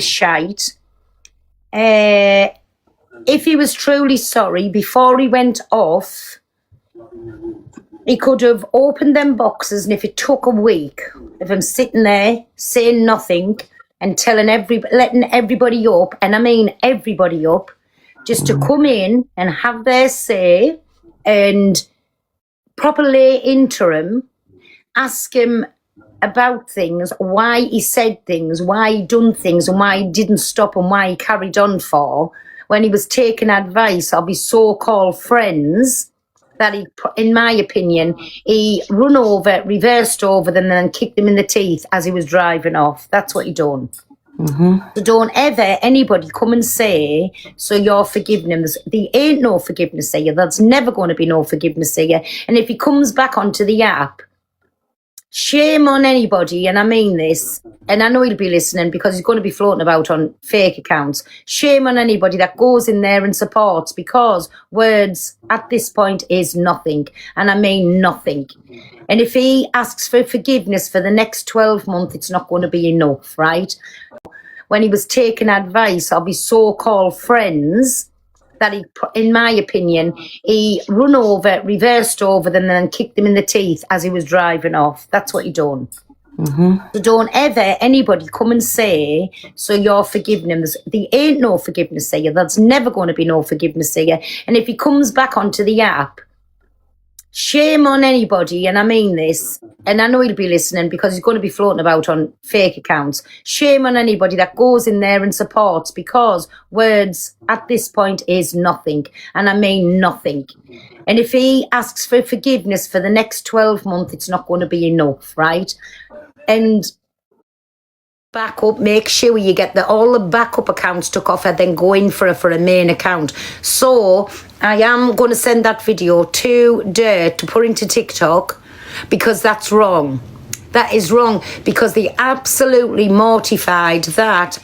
shite. If he was truly sorry before he went off, he could have opened them boxes, and if it took a week of him sitting there saying nothing and letting everybody up, and I mean everybody up, just to come in and have their say and properly into him, ask him about things, why he said things, why he done things, and why he didn't stop and why he carried on for, when he was taking advice of his so-called friends that he, in my opinion, he reversed over them and then kicked them in the teeth as he was driving off. That's what he done. So don't ever anybody come and say, so you're forgiving him. There ain't no forgiveness here. There's never going to be no forgiveness here. And if he comes back onto the app, shame on anybody, and I mean this, and I know he'll be listening because he's going to be floating about on fake accounts. Shame on anybody that goes in there and supports, because words at this point is nothing, and I mean nothing. And if he asks for forgiveness for the next 12 months, it's not going to be enough, right? When he was taking advice of his so-called friends, that he, in my opinion, he reversed over them and then kicked them in the teeth as he was driving off. That's what he done. So don't ever anybody come and say, so you're forgiving him. There ain't no forgiveness here. There's never going to be no forgiveness here. And if he comes back onto the app, shame on anybody, and I mean this, and I know he'll be listening because he's going to be floating about on fake accounts. Shame on anybody that goes in there and supports, because words at this point is nothing, and I mean nothing. And if he asks for forgiveness for the next 12 months, it's not going to be enough, right? And back up, make sure you get all the backup accounts took off and then go in for a main account. So I am going to send that video to Dirt to put into TikTok, because that's wrong. That is wrong, because they absolutely mortified that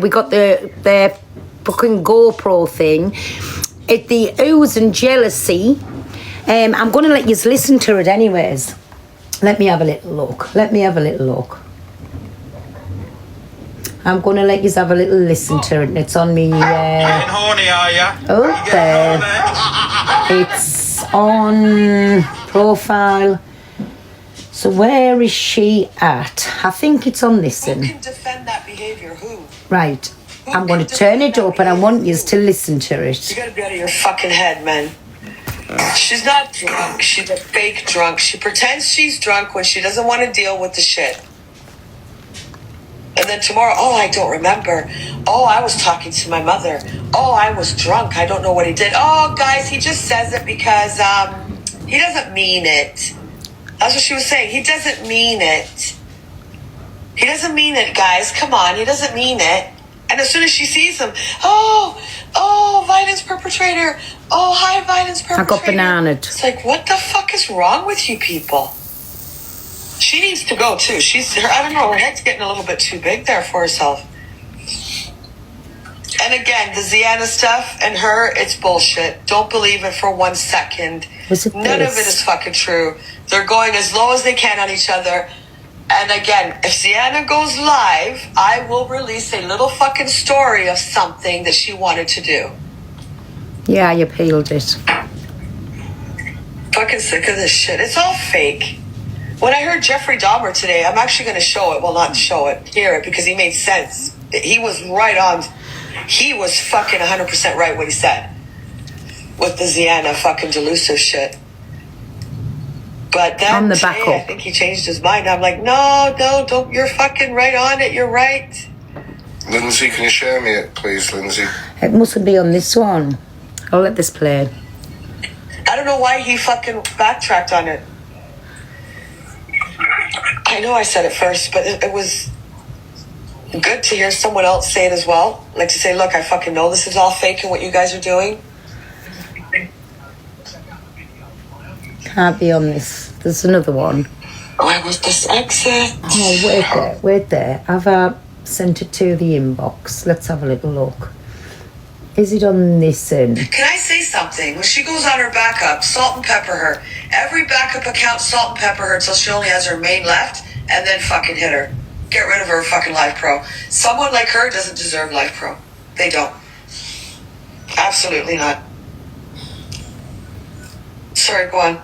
we got the fucking GoPro thing. The ooze and jealousy. I'm going to let you listen to it anyways. Let me have a little look. I'm going to let you have a little listen to it. It's on me. Getting horny, are ya? Oh, there. It's on profile. So where is she at? I think it's on this one. Who can defend that behavior? Who? Right. I'm going to turn it up and I want you to listen to it. You gotta be out of your fucking head, man. She's not drunk. She's a fake drunk. She pretends she's drunk when she doesn't want to deal with the shit. And then tomorrow, oh, I don't remember. Oh, I was talking to my mother. Oh, I was drunk. I don't know what he did. Oh, guys, he just says it because he doesn't mean it. That's what she was saying. He doesn't mean it. He doesn't mean it, guys. Come on. He doesn't mean it. And as soon as she sees him, oh, violence perpetrator. Oh, hi, violence perpetrator. I got bananaed. It's like, what the fuck is wrong with you people? She needs to go too. I don't know, her head's getting a little bit too big there for herself. And again, the Ziana stuff and her, it's bullshit. Don't believe it for 1 second. None of it is fucking true. They're going as low as they can on each other. And again, if Ziana goes live, I will release a little fucking story of something that she wanted to do. Yeah, you peeled it. Fucking sick of this shit. It's all fake. When I heard Jeffrey Dahmer today, I'm actually going to show it. Well, not show it, hear it, because he made sense. He was right on. He was fucking 100% right what he said with the Ziana fucking delusive shit. But then today, I think he changed his mind. I'm like, no, don't. You're fucking right on it. You're right. Lindsay, can you share me it, please, Lindsay? It mustn't be on this one. I'll let this play. I don't know why he fucking backtracked on it. I know I said it first, but it was good to hear someone else say it as well. Like to say, look, I fucking know this is all fake and what you guys are doing. Can't be on this. There's another one. Where was this exit? Oh, wait there. I've sent it to the inbox. Let's have a little look. Is it on this end? Can I say something? When she goes on her backup, salt and pepper her. Every backup account, salt and pepper her until she only has her main left, and then fucking hit her. Get rid of her fucking Live Pro. Someone like her doesn't deserve Live Pro. They don't. Absolutely not. Sorry, go on.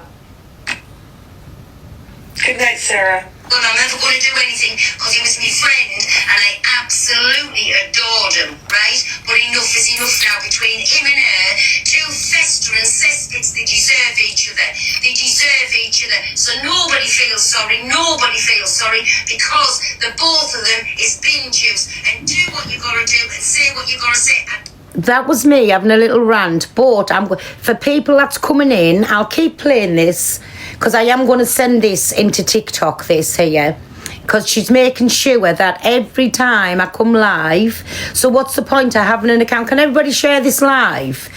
Good night, Sarah. Well, I'm never going to do anything because he was my friend and I absolutely adored him, right? But enough is enough now between him and her. Two festering cesspits, they deserve each other. They deserve each other. So nobody feels sorry, because the both of them is bin juice. And do what you got to do and say what you got to say. And That was me having a little rant, but for people that's coming in, I'll keep playing this because I am going to send this into TikTok, this here, because she's making sure that every time I come live, so what's the point of having an account? Can everybody share this live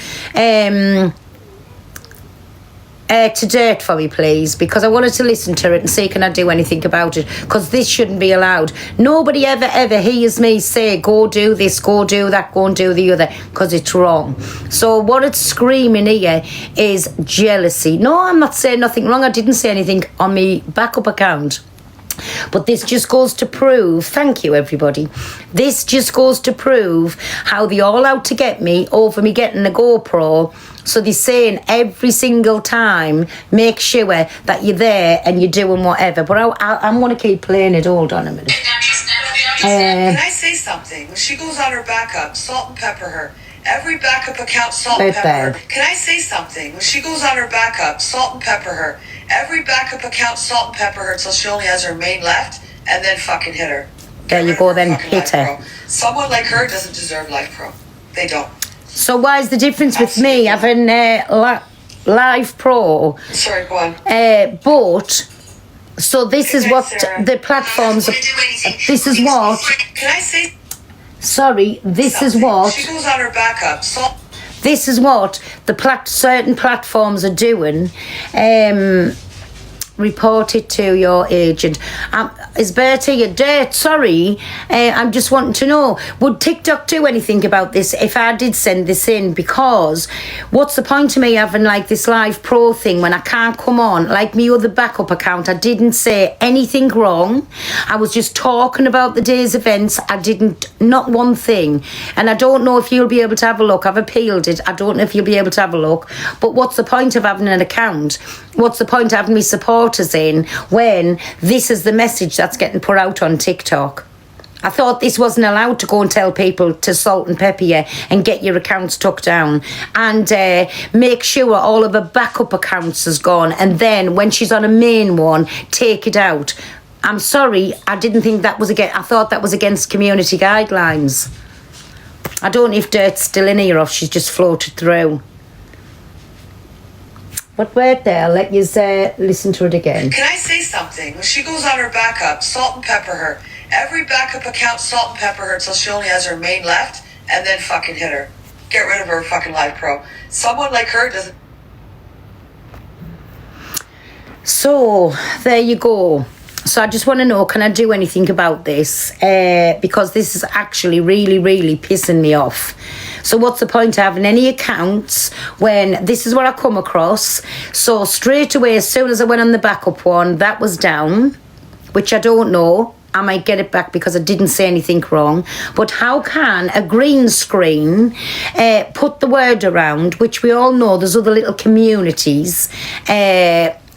to Dirt for me, please, because I wanted to listen to it and see can I do anything about it, because this shouldn't be allowed. Nobody ever hears me say go do this, go do that, go and do the other, because it's wrong. So what it's screaming here is jealousy. No, I'm not saying nothing wrong. I didn't say anything on my backup account. But this just goes to prove, thank you everybody, this just goes to prove how they all out to get me over me getting a GoPro. So they're saying every single time, make sure that you're there and you're doing whatever. But I'm going to keep playing it. Hold on a minute. Can I say something? When she goes on her backup, salt and pepper her. Every backup account, salt and pepper her. Can I say something? When she goes on her backup, salt and pepper her. Every backup account, salt and pepper her until she only has her main left, and then fucking hit her. There you go, then hit her. Someone like her doesn't deserve Live Pro. They don't. So why is the difference with me having Live Pro? Sorry, go on. But so this is what the platforms. This is what. Can I say? Sorry, this is what. She goes on her backup. Salt. This is what the certain platforms are doing. Report it to your agent. Is Bertie a Dirt? Sorry, I'm just wanting to know, would TikTok do anything about this if I did send this in? Because what's the point of me having like this Live Pro thing when I can't come on? Like me other backup account, I didn't say anything wrong. I was just talking about the day's events. I didn't, not one thing. And I don't know if you'll be able to have a look. I've appealed it. I don't know if you'll be able to have a look. But what's the point of having an account? What's the point of having me supporters in when this is the message that's getting put out on TikTok? I thought this wasn't allowed to go and tell people to salt and pepper you and get your accounts tucked down and make sure all of her backup accounts is gone, and then when she's on a main one, take it out. I'm sorry, I didn't think that was I thought that was against community guidelines. I don't know if Dirt's still in here or if she's just floated through. But wait there, I'll let you listen to it again. Can I say something? When she goes on her backup, salt and pepper her. Every backup account, salt and pepper her until she only has her main left, and then fucking hit her. Get rid of her fucking Live Pro. Someone like her doesn't. So, there you go. So I just want to know, can I do anything about this? Because this is actually really, really pissing me off. So what's the point of having any accounts when this is what I come across? So straight away, as soon as I went on the backup one, that was down, which I don't know. I might get it back because I didn't say anything wrong. But how can a green screen put the word around, which we all know there's other little communities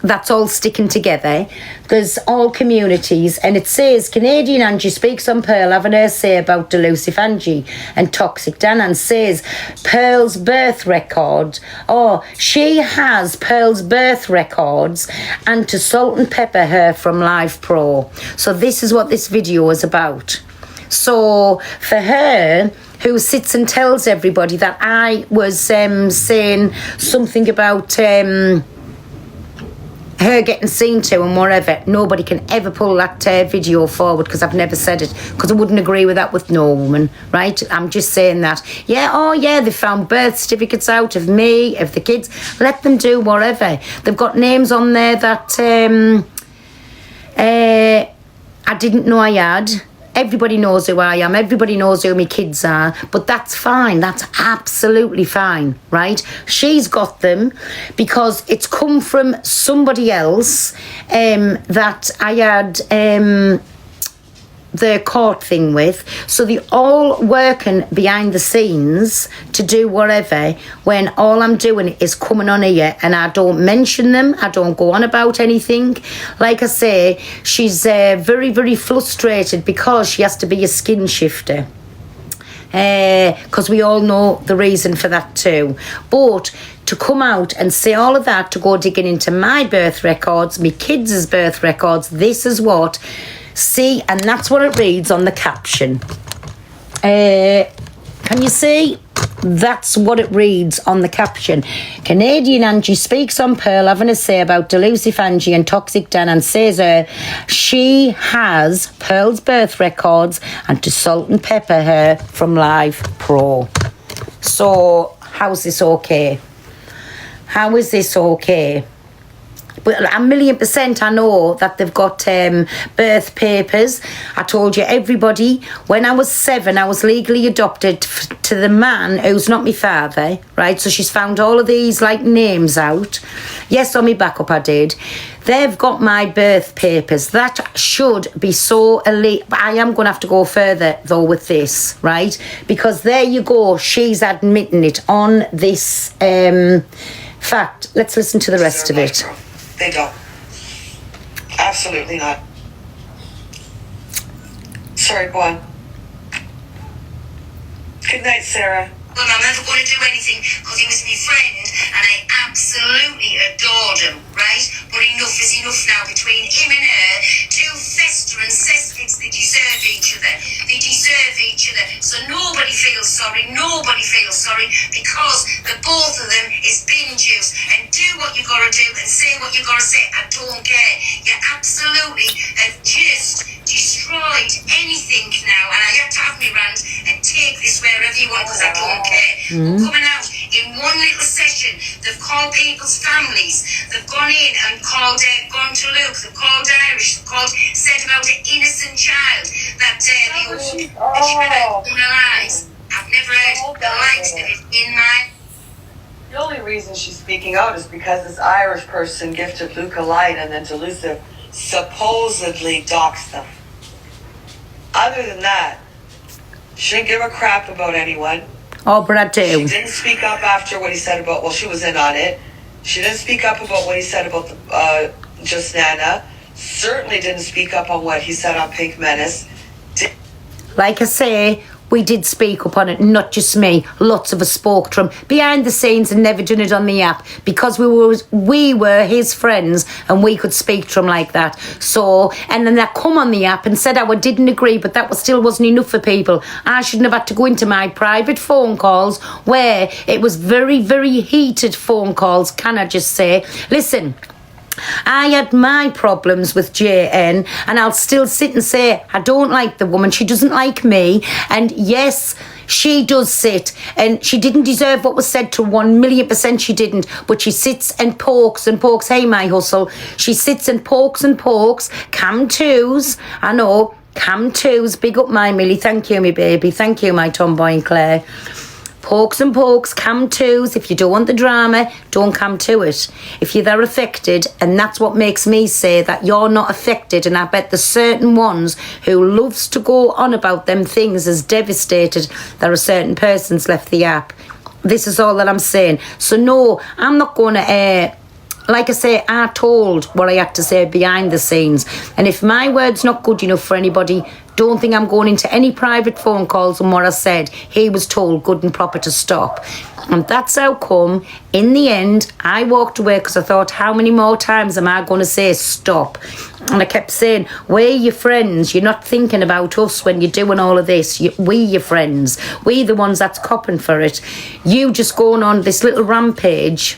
that's all sticking together. There's all communities, and it says Canadian Angie speaks on Pearl having her say about Delusive Angie and Toxic Dan, and says Pearl's birth record. Oh, she has Pearl's birth records, and to salt and pepper her from Live Pro. So this is what this video is about. So for her, who sits and tells everybody that I was saying something about her getting seen to and whatever, nobody can ever pull that video forward because I've never said it, because I wouldn't agree with that with no woman, right? I'm just saying that. Yeah, oh yeah, they found birth certificates out of me, of the kids. Let them do whatever. They've got names on there that I didn't know I had. Everybody knows who I am. Everybody knows who my kids are. But that's fine. That's absolutely fine, right? She's got them because it's come from somebody else that I had the court thing with. So they all working behind the scenes to do whatever, when all I'm doing is coming on here and I don't mention them. I don't go on about anything. Like I say, she's very, very frustrated because she has to be a skin shifter. Because we all know the reason for that too. But to come out and say all of that, to go digging into my birth records, my kids' birth records, this is what... See, and that's what it reads on the caption. Can you see? That's what it reads on the caption. Canadian Angie speaks on Pearl having a say about delusive Angie and toxic Dan, and says she has Pearl's birth records and to salt and pepper her from Live Pro. So, how's this okay? How is this okay? But 1,000,000% I know that they've got birth papers. I told you, everybody, when I was 7, I was legally adopted to the man who's not my father, right? So she's found all of these, like, names out. Yes, on my backup I did. They've got my birth papers. That should be so elite. But I am going to have to go further, though, with this, right? Because there you go. She's admitting it on this fact. Let's listen to the rest of it. They don't. Absolutely not. Sorry, go on. Good night, Sarah. Well, I'm never going to do anything because he was my friend and I absolutely adored him, right? But enough is enough now between him and her. Two festering cesspits, they deserve each other. They deserve each other. So nobody feels sorry. Nobody feels sorry because the both of them is bin juice. And do what you got to do and say what you got to say. I don't care. You absolutely have just destroyed anything now. And I have to have me rant and take this wherever you want because I don't care. Coming out in one little session, they've called people's families. They've gone in and called, gone to Luke. They've called Irish. They've called, said about an innocent child that they she had unalive. I've never heard the likes of it in my. The only reason she's speaking out is because this Irish person gifted Luke a light and then Delusive supposedly doxed them. Other than that, she didn't give a crap about anyone. Oh, but I do. She didn't speak up after what he said about, well, she was in on it. She didn't speak up about what he said about the, just Nana. Certainly didn't speak up on what he said on Pink Menace. Like I say, we did speak up on it, not just me. Lots of us spoke to him behind the scenes and never done it on the app because we were his friends and we could speak to him like that. So, and then they come on the app and said I didn't agree, but that still wasn't enough for people. I shouldn't have had to go into my private phone calls where it was very, very heated phone calls. Can I just say, listen, I had my problems with JN and I'll still sit and say I don't like the woman, she doesn't like me, and yes, she does sit and she didn't deserve what was said to 1,000,000% she didn't, but she sits and pokes and pokes. Hey, my hustle, she sits and pokes cam twos, I know, cam twos, big up my Millie, thank you me baby, thank you my tomboy and Claire. Pokes, cam twos. If you don't want the drama, don't come to it. If you're there affected, and that's what makes me say that you're not affected, and I bet there's certain ones who loves to go on about them things as devastated there are certain persons left the app. This is all that I'm saying. So no, I'm not going to like I say, I told what I had to say behind the scenes. And if my word's not good enough for anybody, don't think I'm going into any private phone calls on what I said. He was told good and proper to stop. And that's how come, in the end, I walked away because I thought, how many more times am I going to say stop? And I kept saying, we're your friends. You're not thinking about us when you're doing all of this. We your friends. We the ones that's copping for it. You just going on this little rampage,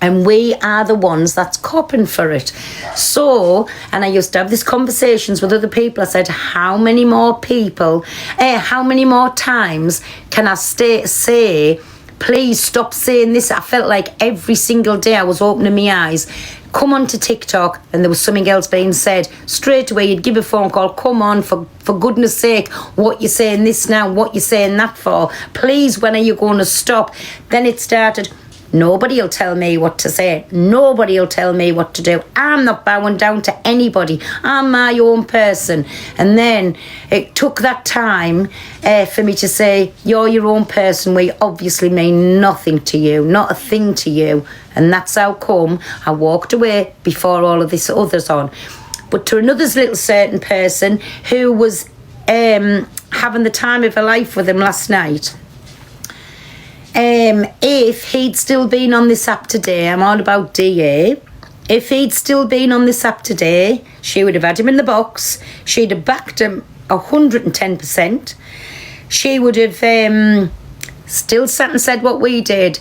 and we are the ones that's copping for it. So, and I used to have these conversations with other people. I said, how many more people, how many more times can I say, please stop saying this? I felt like every single day I was opening my eyes. Come on to TikTok and there was something else being said. Straight away you'd give a phone call. Come on, for goodness sake, what you saying this now, what you saying that for? Please, when are you going to stop? Then it started, Nobody will tell me what to say. Nobody will tell me what to do. I'm not bowing down to anybody. I'm my own person. And then it took that time for me to say, you're your own person. We obviously mean nothing to you, not a thing to you. And that's how come I walked away before all of this others on. But to another little certain person who was having the time of her life with him last night, if he'd still been on this app today, I'm all about DA, if he'd still been on this app today, she would have had him in the box, she'd have backed him 110%, she would have still sat and said what we did.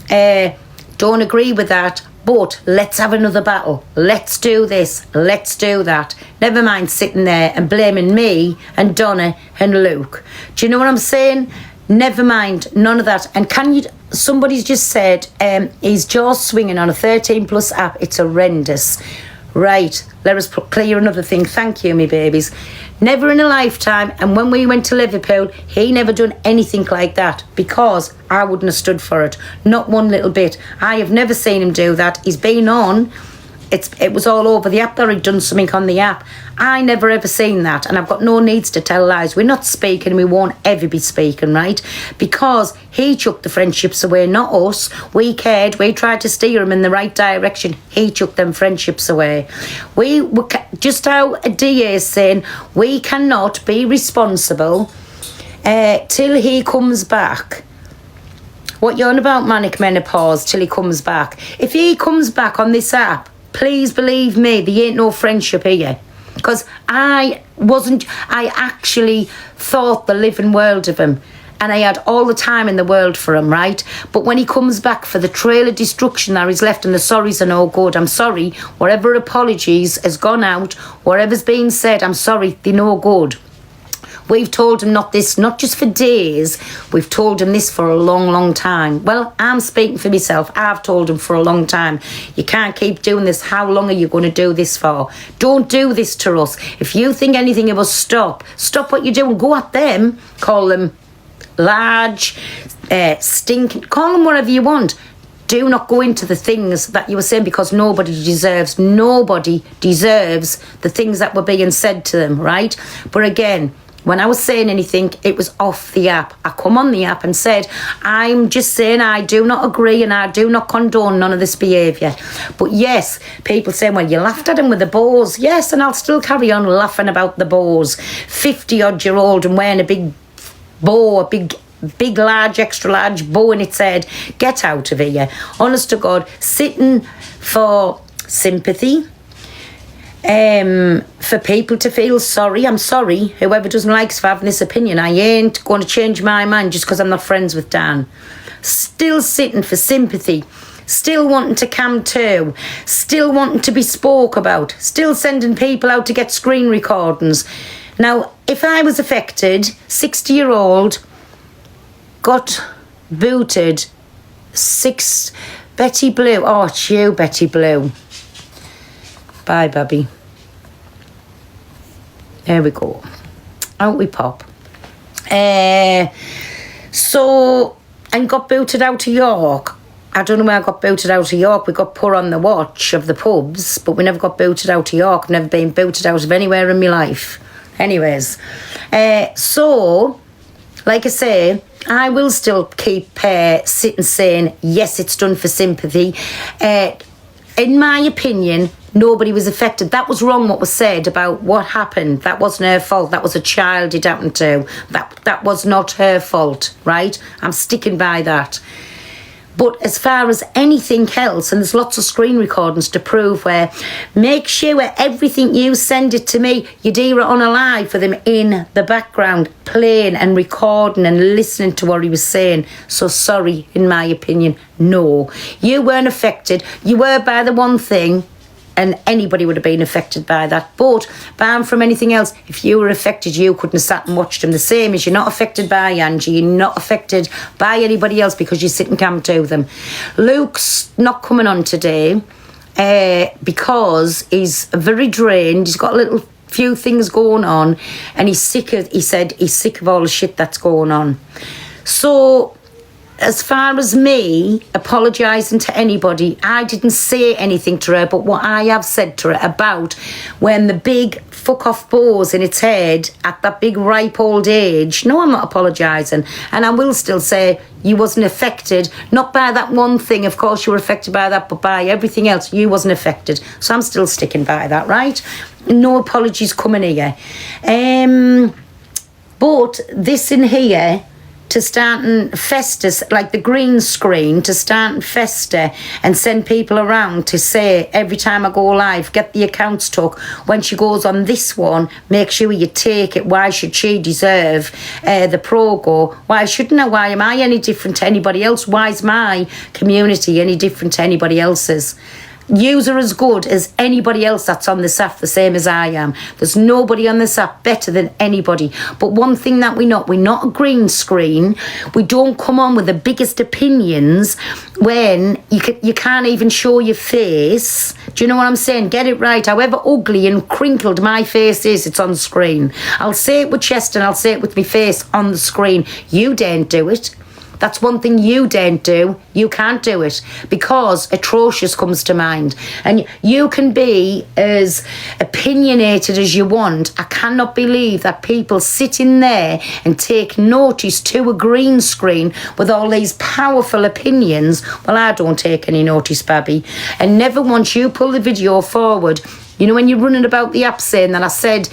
Don't agree with that, but let's have another battle. Let's do this. Let's do that. Never mind sitting there and blaming me and Donna and Luke. Do you know what I'm saying? Never mind. None of that. And somebody's just said his jaw's swinging on a 13 plus app. It's horrendous. Right. Let us clear another thing. Thank you, me babies. Never in a lifetime. And when we went to Liverpool, he never done anything like that because I wouldn't have stood for it. Not one little bit. I have never seen him do that. He's been on. It was all over the app that he'd done something on the app. I never ever seen that, and I've got no needs to tell lies. We're not speaking, we won't ever be speaking, right? Because he chucked the friendships away, not us. We cared, we tried to steer him in the right direction. He chucked them friendships away. Just how a DA is saying, we cannot be responsible till he comes back. What you're on about manic menopause till he comes back. If he comes back on this app, please believe me, there ain't no friendship here. Because I actually thought the living world of him. And I had all the time in the world for him, right? But when he comes back for the trail of destruction that is left and the sorries are no good, I'm sorry. Whatever apologies has gone out, whatever's been said, I'm sorry, they're no good. We've told him not just for days, we've told him this for a long, long time. Well, I'm speaking for myself. I've told him for a long time. You can't keep doing this. How long are you going to do this for? Don't do this to us. If you think anything of us, stop what you're doing. Go at them. Call them large, stinking, call them whatever you want. Do not go into the things that you were saying because nobody deserves the things that were being said to them, right? But again, when I was saying anything, it was off the app. I come on the app and said, I'm just saying I do not agree and I do not condone none of this behaviour. But yes, people saying, well, you laughed at him with the bows. Yes, and I'll still carry on laughing about the bows. 50-odd-year-old and wearing a big bow, a big, large, extra large bow in its head. Get out of here. Honest to God, sitting for sympathy, for people to feel sorry. I'm sorry, whoever doesn't like us for having this opinion. I ain't going to change my mind just because I'm not friends with Dan. Still sitting for sympathy, still wanting to cam too, still wanting to be spoke about, still sending people out to get screen recordings. Now, if I was affected, 60-year-old, got booted, Betty Blue. Oh, it's you, Betty Blue. Bye, Bubby. There we go. Out we pop. So, and got booted out of York. I don't know where I got booted out of York. We got put on the watch of the pubs, but we never got booted out of York. I've never been booted out of anywhere in my life. Anyways, so, like I say, I will still keep sitting saying, yes, it's done for sympathy. In my opinion, nobody was affected. That was wrong what was said about what happened. That wasn't her fault. That was a child it happened to. That was not her fault, right? I'm sticking by that. But as far as anything else, and there's lots of screen recordings to prove where, make sure everything you send it to me, you'd hear it on a live with him in the background, playing and recording and listening to what he was saying. So sorry, in my opinion, no. You weren't affected. You were by the one thing, and anybody would have been affected by that. But barring from anything else, if you were affected, you couldn't have sat and watched him. The same as you're not affected by Angie, you're not affected by anybody else because you sit and cam to them. Luke's not coming on today because he's very drained. He's got a little few things going on and he said he's sick of all the shit that's going on. So as far as me apologising to anybody, I didn't say anything to her, but what I have said to her about when the big fuck off bows in its head at that big ripe old age, no, I'm not apologising. And I will still say you wasn't affected, not by that one thing, of course you were affected by that, but by everything else, you wasn't affected. So I'm still sticking by that, right? No apologies coming here. But this in here, to start and fester, like the green screen, to start and fester and send people around to say every time I go live, get the accounts took. When she goes on this one, make sure you take it. Why should she deserve the Progo? Why shouldn't I? Why am I any different to anybody else? Why is my community any different to anybody else's? Yous are as good as anybody else that's on this app, the same as I am. There's nobody on this app better than anybody. But one thing that we're not a green screen. We don't come on with the biggest opinions when you can't even show your face. Do you know what I'm saying? Get it right. However ugly and crinkled my face is, it's on screen. I'll say it with chest and I'll say it with my face on the screen. You daren't do it. That's one thing you daren't do. You can't do it because atrocious comes to mind. And you can be as opinionated as you want. I cannot believe that people sit in there and take notice to a green screen with all these powerful opinions. Well, I don't take any notice, Babby. And never once you pull the video forward. You know, when you're running about the app saying that I said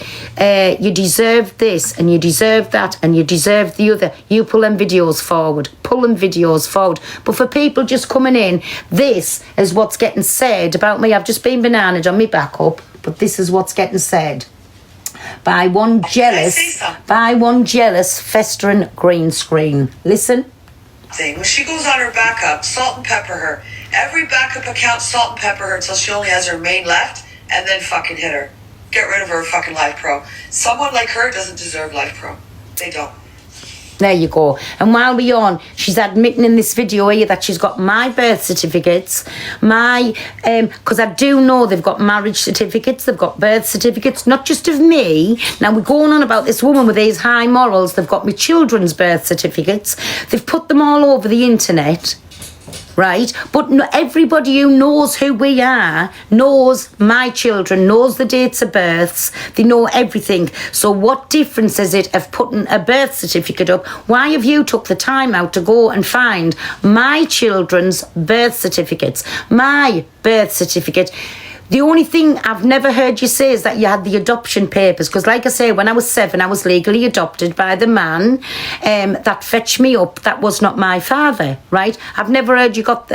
you deserve this and you deserve that and you deserve the other, you pull them videos forward. Pull them videos forward. But for people just coming in, this is what's getting said about me. I've just been bananaed on me back up, but this is what's getting said. By one jealous, festering green screen. Listen. When she goes on her backup, salt and pepper her. Every backup account, salt and pepper her until she only has her main left. And then fucking hit her. Get rid of her fucking Live Pro. Someone like her doesn't deserve Live Pro. They don't. There you go. And while we're on, she's admitting in this video here that she's got my birth certificates, because I do know they've got marriage certificates, they've got birth certificates, not just of me. Now we're going on about this woman with these high morals. They've got my children's birth certificates. They've put them all over the internet. Right, but everybody who knows who we are knows my children, knows the dates of births, they know everything. So what difference is it of putting a birth certificate up? Why have you took the time out to go and find my children's birth certificates? My birth certificate. The only thing I've never heard you say is that you had the adoption papers. Because like I say, when I was 7, I was legally adopted by the man that fetched me up. That was not my father, right? I've never heard you've got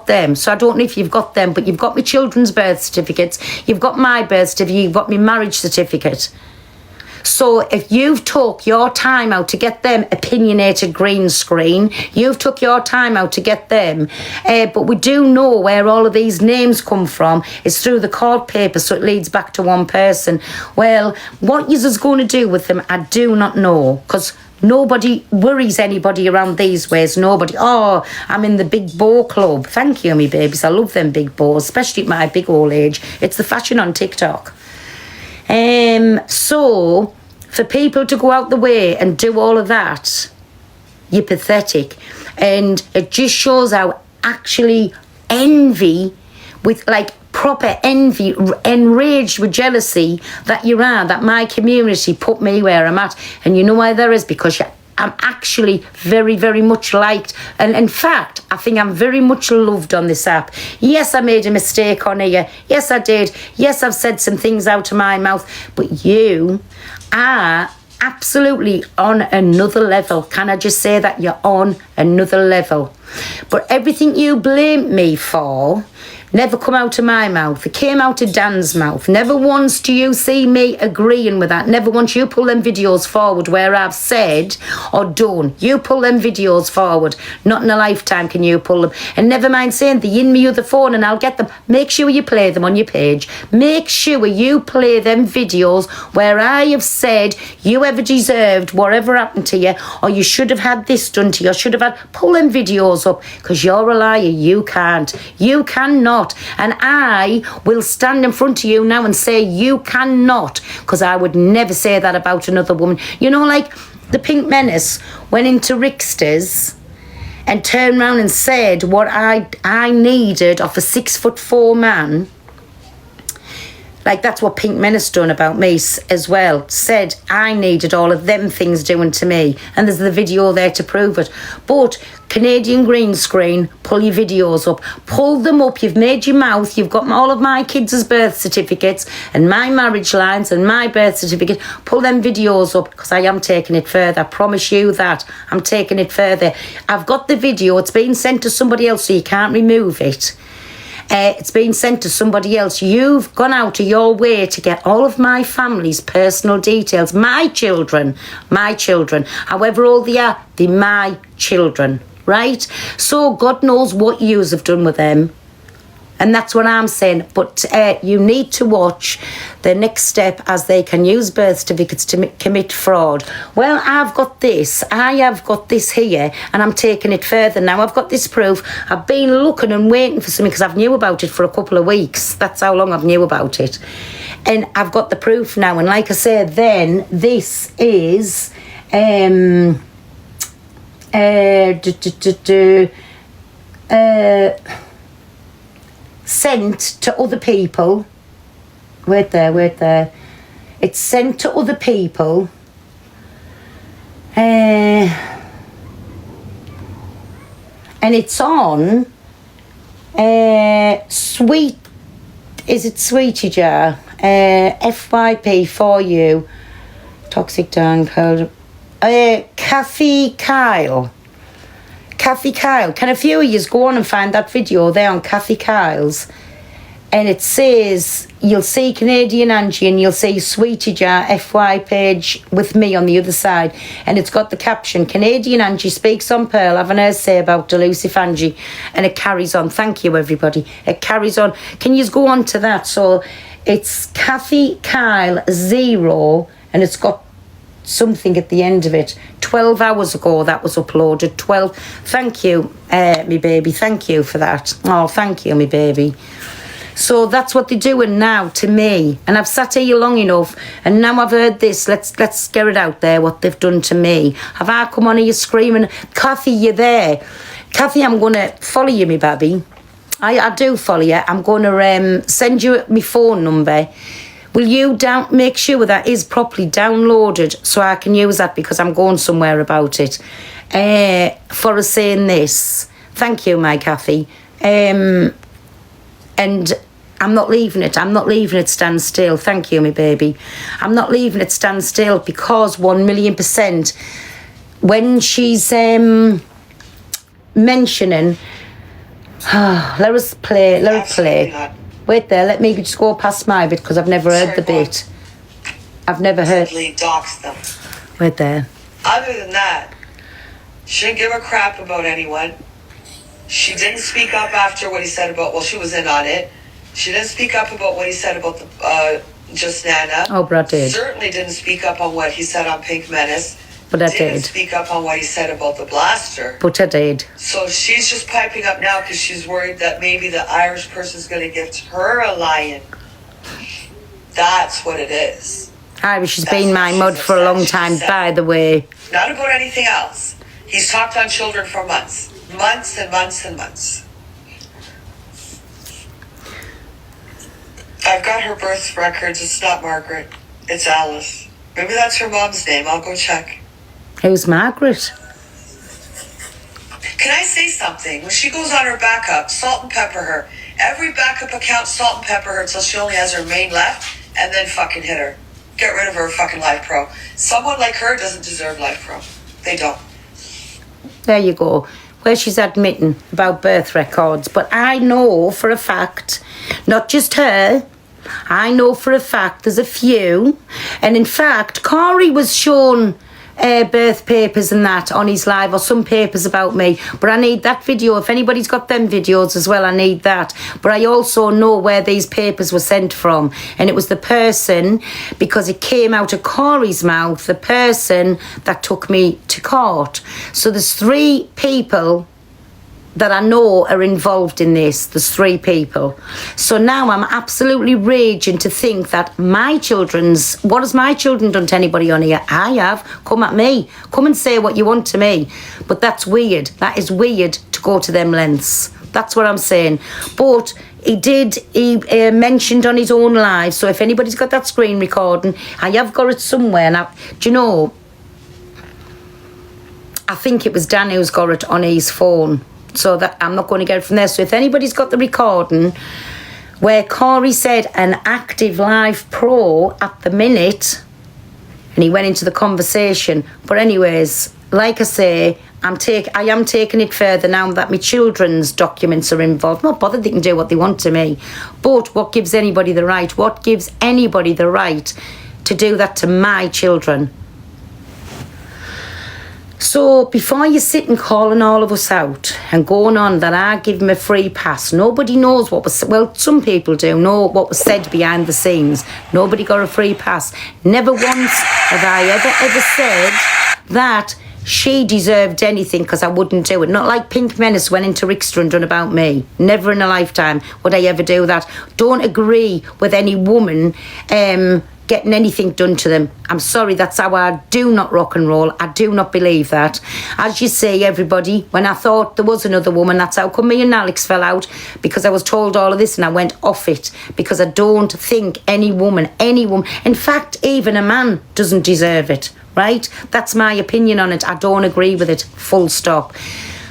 them. So I don't know if you've got them, but you've got my children's birth certificates. You've got my birth certificate. You've got my marriage certificate. So if you've took your time out to get them opinionated green screen, you've took your time out to get them. But we do know where all of these names come from. It's through the court papers, so it leads back to one person. Well, what is going to do with them, I do not know, because nobody worries anybody around these ways. Nobody. Oh, I'm in the big bow club. Thank you, me babies. I love them big bows, especially at my big old age. It's the fashion on TikTok. So for people to go out the way and do all of that, you're pathetic. And it just shows how actually envy, with like proper envy, enraged with jealousy that you are, that my community put me where I'm at. And you know why there is? Because I'm actually very, very much liked. And in fact, I think I'm very much loved on this app. Yes, I made a mistake on here. Yes, I did. Yes, I've said some things out of my mouth. But you are absolutely on another level. Can I just say that you're on another level? But everything you blamed me for never come out of my mouth. It came out of Dan's mouth. Never once do you see me agreeing with that. Never once you pull them videos forward where I've said or done. You pull them videos forward. Not in a lifetime can you pull them. And never mind saying the in me other phone and I'll get them. Make sure you play them on your page. Make sure you play them videos where I have said you ever deserved whatever happened to you, or you should have had this done to you, or should have had. Pull them videos up, because you're a liar. You can't. You cannot. And I will stand in front of you now and say you cannot, because I would never say that about another woman. You know, like the Pink Menace went into Ricksters and turned round and said what I needed of a 6'4" man. Like, that's what Pink Menace done about me as well. Said I needed all of them things doing to me. And there's the video there to prove it. But Canadian green screen, pull your videos up. Pull them up. You've made your mouth. You've got all of my kids' birth certificates and my marriage lines and my birth certificate. Pull them videos up, because I am taking it further. I promise you that. I'm taking it further. I've got the video. It's been sent to somebody else, so you can't remove it. It's been sent to somebody else. You've gone out of your way to get all of my family's personal details. My children, however old they are, they're my children, right? So God knows what yous have done with them. And that's what I'm saying. But you need to watch the next step, as they can use birth certificates to commit fraud. Well, I've got this. I have got this here, and I'm taking it further now. I've got this proof. I've been looking and waiting for something, because I've knew about it for a couple of weeks. That's how long I've knew about it. And I've got the proof now. And like I said, then this is... sent to other people. Wait there. It's sent to other people. And it's on Sweet, is it Sweetie Jar? FYP for you. Toxic Dan code. Kathy Kyle. Can a few of you go on and find that video there on Kathy Kyle's? And it says, you'll see Canadian Angie and you'll see Sweetie Jar FY page with me on the other side. And it's got the caption, Canadian Angie speaks on Pearl, having her say about Delusive Angie. And it carries on. Thank you, everybody. It carries on. Can you go on to that? So it's Kathy Kyle 0, and it's got something at the end of it. 12 hours ago that was uploaded. 12. Thank you, me baby. Thank you for that. Oh, thank you, me baby. So that's what they're doing now to me. And I've sat here long enough, and now I've heard this. Let's get it out there, what they've done to me. Have I come on here screaming, Kathy, you're there? Kathy, I'm going to follow you, me baby. I do follow you. I'm going to send you my phone number. Will you make sure that is properly downloaded so I can use that, because I'm going somewhere about it. For us saying this. Thank you, my Kathy. And I'm not leaving it. I'm not leaving it stand still. Thank you, my baby. I'm not leaving it stand still, because 1,000,000%, when she's mentioning... let us play. Not. Wait there, let me just go past my bit, because I've never heard the bit. I've never heard... Dox them. Wait there. Other than that, she didn't give a crap about anyone. She didn't speak up after what he said about... Well, she was in on it. She didn't speak up about what he said about the Just Nana. Oh, Brad did. Certainly didn't speak up on what he said on Pink Menace. But I didn't did. speak up on what he said about the blaster. But I did. So she's just piping up now because she's worried that maybe the Irish person's going to give her a lion. That's what it is. Irish has been my mud for a long time, by the way. Not about anything else. He's talked on children for months. Months and months and months. I've got her birth records. It's not Margaret. It's Alice. Maybe that's her mom's name. I'll go check. Who's Margaret? Can I say something? When she goes on her backup, salt and pepper her. Every backup account, salt and pepper her until she only has her main left, and then fucking hit her. Get rid of her fucking Life Pro. Someone like her doesn't deserve Life Pro. They don't. There you go. Where she's admitting about birth records. But I know for a fact, not just her, I know for a fact there's a few. And in fact, Corey was shown birth papers and that on his live, or some papers about me. But I need that video. If anybody's got them videos as well, I need that. But I also know where these papers were sent from. And it was the person, because it came out of Corey's mouth, the person that took me to court. So there's 3 people that I know are involved in this. There's 3 people. So now I'm absolutely raging to think that what has my children done to anybody on here? I have. Come at me. Come and say what you want to me. But that's weird. That is weird to go to them lengths. That's what I'm saying. But he mentioned on his own live, so if anybody's got that screen recording, I have got it somewhere. Now, do you know, I think it was Dan who's got it on his phone. So that I'm not going to get it from there. So if anybody's got the recording where Corey said an active live pro at the minute, and he went into the conversation. But anyways, like I say, I am taking it further now that my children's documents are involved. I'm not bothered, they can do what they want to me. But what gives anybody the right? What gives anybody the right to do that to my children? So before you sit and calling all of us out and going on that I give him a free pass, nobody knows what was, well, some people do know what was said behind the scenes. Nobody got a free pass. Never once have I ever said that she deserved anything because I wouldn't do it. Not like Pink Menace went into Rickster and done about me. Never in a lifetime would I ever do that. Don't agree with any woman getting anything done to them. I'm sorry, that's how I do not rock and roll. I do not believe that. As you say, everybody, when I thought there was another woman, that's how come me and Alex fell out, because I was told all of this and I went off it, because I don't think any woman, in fact, even a man doesn't deserve it, right? That's my opinion on it. I don't agree with it, full stop.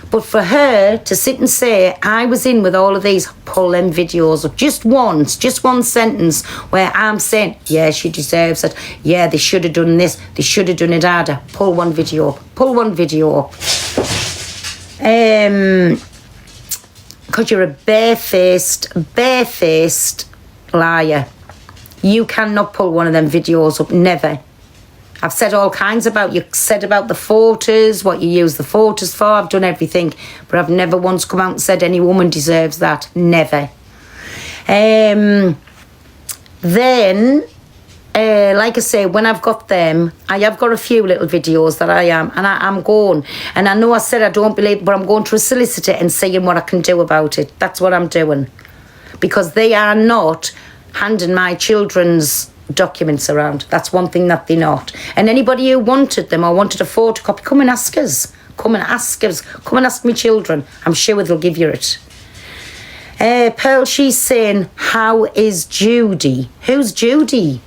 But for her to sit and say, I was in with all of these, pull them videos up just once, just one sentence where I'm saying, yeah, she deserves it. Yeah, they should have done this. They should have done it harder. Pull one video up. Pull one video up. Because you're a barefaced liar. You cannot pull one of them videos up. Never. I've said all kinds about you. Said about the photos, what you use the photos for. I've done everything. But I've never once come out and said any woman deserves that. Never. Then, like I say, when I've got them, I have got a few little videos that I'm going. And I know I said I don't believe, but I'm going to a solicitor and seeing what I can do about it. That's what I'm doing. Because they are not handing my children's documents around. That's one thing that they're not. And anybody who wanted them or wanted a photocopy, come and ask us. Come and ask us. Come and ask me children. I'm sure they'll give you it. Pearl, she's saying, how is Judy? Who's Judy?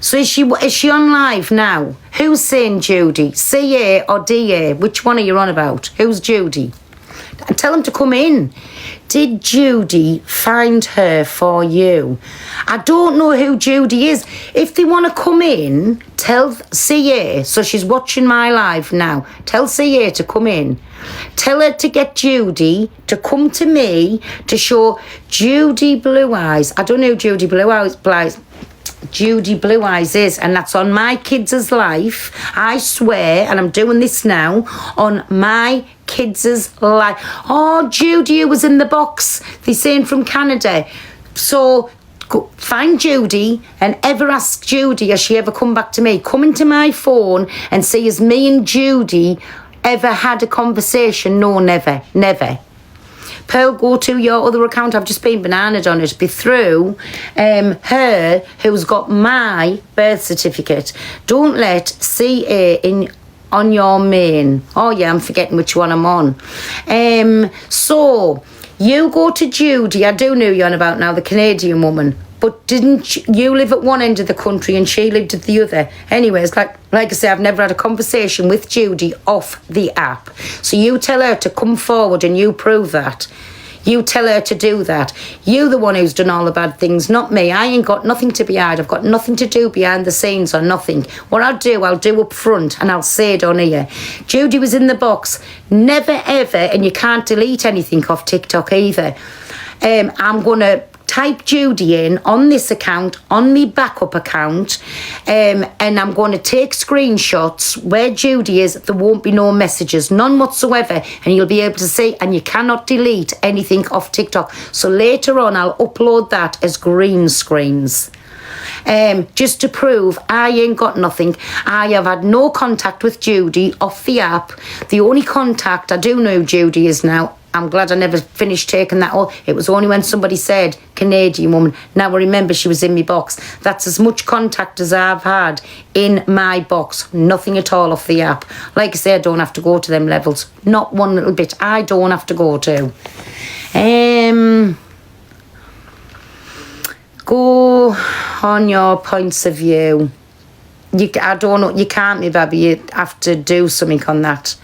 So is she on live now? Who's saying Judy? CA or DA? Which one are you on about? Who's Judy? And tell them to come in. Did Judy find her for you? I don't know who Judy is. If they want to come in, tell CA, so she's watching my live now, tell CA to come in. Tell her to get Judy to come to me to show Judy Blue Eyes. I don't know who Judy Blue Eyes is, and that's on my kids' life. I swear, and I'm doing this now, on my kids' life. Oh, Judy, who was in the box, they're saying from Canada. So go, find Judy and ever ask Judy, has she ever come back to me? Come into my phone and see, has me and Judy ever had a conversation? No, never. Pearl, go to your other account. I've just been bananaed on it. Be through her who's got my birth certificate. Don't let CA in on your main. Oh yeah, I'm forgetting which one I'm on. So you go to Judy. I do know you're on about now, the Canadian woman. But didn't you live at one end of the country and she lived at the other? Anyways, like I say, I've never had a conversation with Judy off the app. So you tell her to come forward and you prove that. You tell her to do that. You the one who's done all the bad things, not me. I ain't got nothing to be hide. I've got nothing to do behind the scenes or nothing. What I'll do up front and I'll say it on here. Judy was in the box. Never ever, and you can't delete anything off TikTok either. I'm going to type Judy in on this account, on my backup account, and I'm going to take screenshots where Judy is. There won't be no messages, none whatsoever, and you'll be able to see, and you cannot delete anything off TikTok. So later on, I'll upload that as green screens. just to prove I ain't got nothing. I have had no contact with Judy off the app. The only contact I do know who Judy is now. I'm glad I never finished taking that all. It was only when somebody said Canadian woman. Now I remember she was in my box. That's as much contact as I've had in my box. Nothing at all off the app. Like I say, I don't have to go to them levels. Not one little bit. I don't have to go to. Go on your points of view. I don't know. You can't, me baby. You have to do something on that.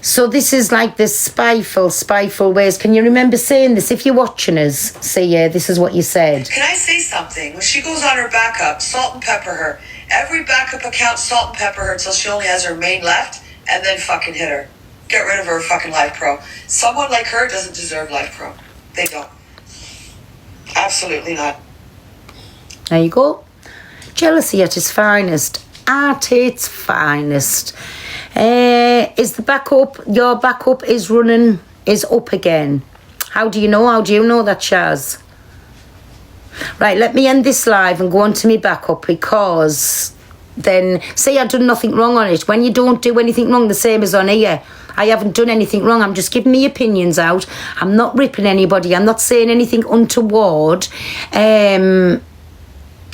So this is like this spiteful ways. Can you remember saying this? If you're watching us, say, yeah, this is what you said. Can I say something? When she goes on her backup, salt and pepper her. Every backup account, salt and pepper her until she only has her main left, and then fucking hit her. Get rid of her fucking Life Pro. Someone like her doesn't deserve Life Pro. They don't. Absolutely not. There you go. Jealousy at its finest. At its finest. Is the backup, your backup is up again? How do you know? How do you know that, Shaz? Right, let me end this live and go on to me backup, because then, say I've done nothing wrong on it. When you don't do anything wrong, the same as on here. I haven't done anything wrong. I'm just giving me opinions out. I'm not ripping anybody. I'm not saying anything untoward.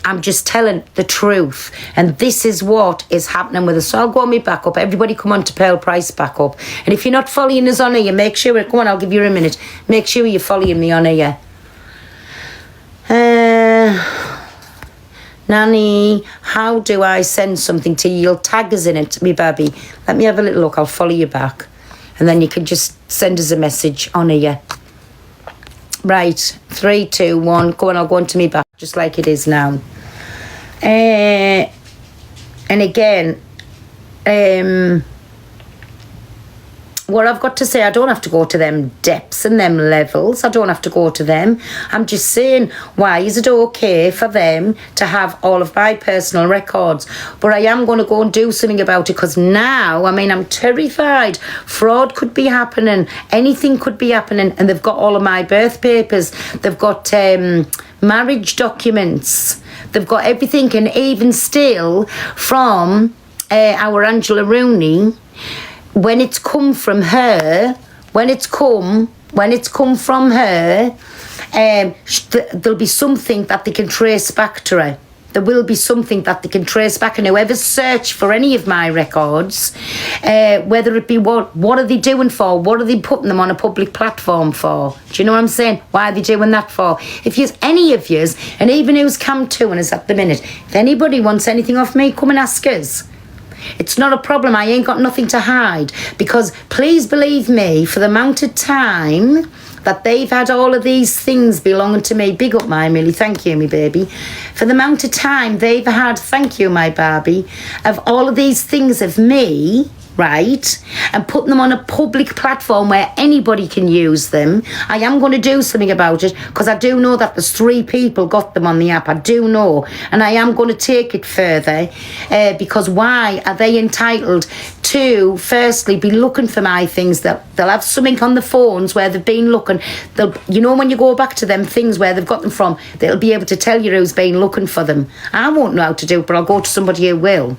I'm just telling the truth. And this is what is happening with us. So I'll go on me backup. Everybody come on to Pearl Price backup. And if you're not following us on here, make sure, go on, I'll give you a minute. Make sure you're following me on here. Nanny, how do I send something to you? You'll tag us in it, me baby. Let me have a little look. I'll follow you back. And then you can just send us a message on here. Right, 3, 2, 1. Go on, I'll go on to me back, just like it is now. And again, what I've got to say, I don't have to go to them depths and them levels. I don't have to go to them. I'm just saying, why is it okay for them to have all of my personal records? But I am going to go and do something about it, because now, I mean, I'm terrified. Fraud could be happening. Anything could be happening. And they've got all of my birth papers. They've got marriage documents. They've got everything. And even still, from our Angela Rooney, when it's come from her, when it's come from her, there'll be something that they can trace back to her. There will be something that they can trace back, and whoever search for any of my records, whether it be what are they doing for? What are they putting them on a public platform for? Do you know what I'm saying? Why are they doing that for? If you's any of yous, and even who's come to us at the minute, if anybody wants anything off me, come and ask us. It's not a problem. I ain't got nothing to hide, because please believe me, for the amount of time that they've had all of these things belonging to me, big up my Millie, thank you, me baby, for the amount of time they've had, thank you, my Barbie, of all of these things of me, right, and putting them on a public platform where anybody can use them. I am going to do something about it, because I do know that there's 3 people got them on the app. I do know, and I am going to take it further, because why are they entitled to firstly be looking for my things? That they'll have something on the phones where they've been looking. They'll, you know, when you go back to them things where they've got them from, they'll be able to tell you who's been looking for them. I won't know how to do it, but I'll go to somebody who will.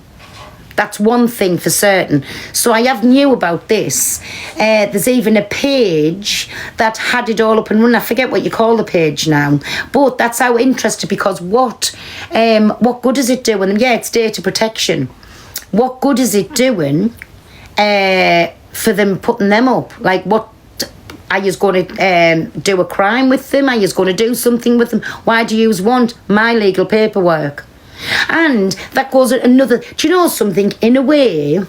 That's one thing for certain. So I have knew about this. There's even a page that had it all up and running. I forget what you call the page now. But that's how interested, because what good is it doing? Yeah, it's data protection. What good is it doing for them putting them up? Like, what? Are you going to do a crime with them? Are you going to do something with them? Why do you want my legal paperwork? And that goes another, do you know something? In a way,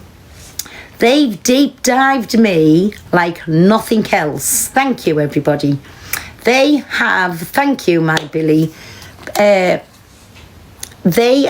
they've deep dived me like nothing else. Thank you, everybody. They have, thank you, my Billy. They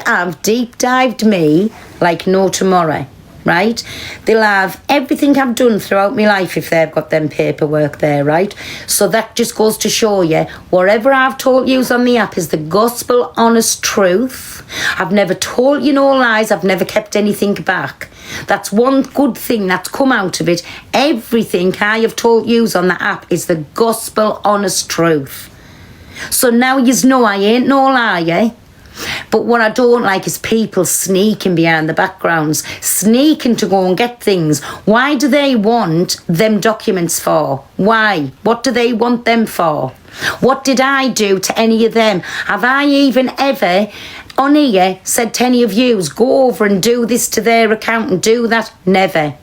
have deep dived me like no tomorrow, right? They'll have everything I've done throughout my life if they've got them paperwork there, right? So that just goes to show you, whatever I've told you on the app is the gospel honest truth. I've never told you no lies. I've never kept anything back. That's one good thing that's come out of it. Everything I have told you on the app is the gospel honest truth. So now yous know I ain't no liar. But what I don't like is people sneaking behind the backgrounds, sneaking to go and get things. Why do they want them documents for? Why? What do they want them for? What did I do to any of them? Have I even ever on here said to any of yous, go over and do this to their account and do that? Never.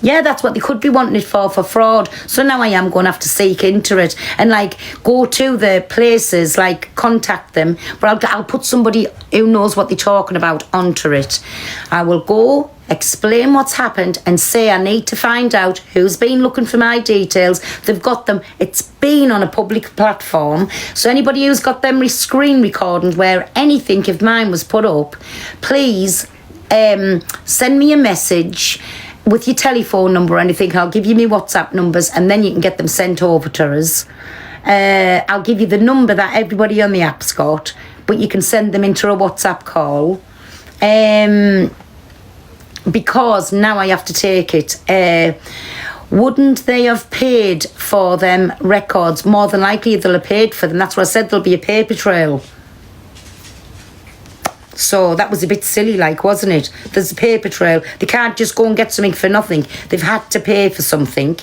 Yeah, that's what they could be wanting it for fraud. So now I am going to have to seek into it and like go to the places, like contact them. But I'll put somebody who knows what they're talking about onto it. I will go, explain what's happened and say I need to find out who's been looking for my details. They've got them. It's been on a public platform. So anybody who's got them screen recordings where anything of mine was put up, please send me a message with your telephone number or anything. I'll give you my WhatsApp numbers and then you can get them sent over to us. I'll give you the number that everybody on the app's got, but you can send them into a WhatsApp call. Because now I have to take it. Wouldn't they have paid for them records? More than likely they'll have paid for them. That's what I said, there'll be a paper trail. So that was a bit silly, like, wasn't it? There's a paper trail. They can't just go and get something for nothing. They've had to pay for something.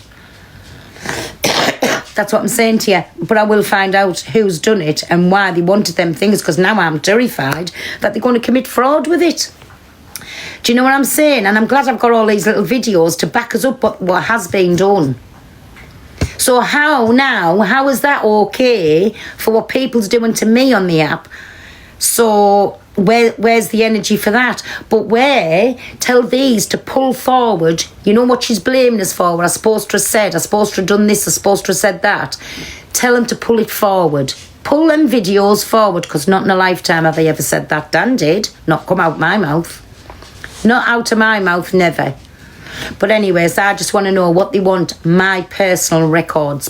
That's what I'm saying to you. But I will find out who's done it and why they wanted them things, because now I'm terrified that they're going to commit fraud with it. Do you know what I'm saying? And I'm glad I've got all these little videos to back us up what has been done. So how is that okay for what people's doing to me on the app? So where's the energy for that? But tell these to pull forward. You know what she's blaming us for, what I'm supposed to have said, I'm supposed to have done this, I'm supposed to have said that. Tell them to pull it forward. Pull them videos forward, because not in a lifetime have I ever said that. Dan did. Not come out my mouth. Not out of my mouth, never. But anyways, I just want to know what they want my personal records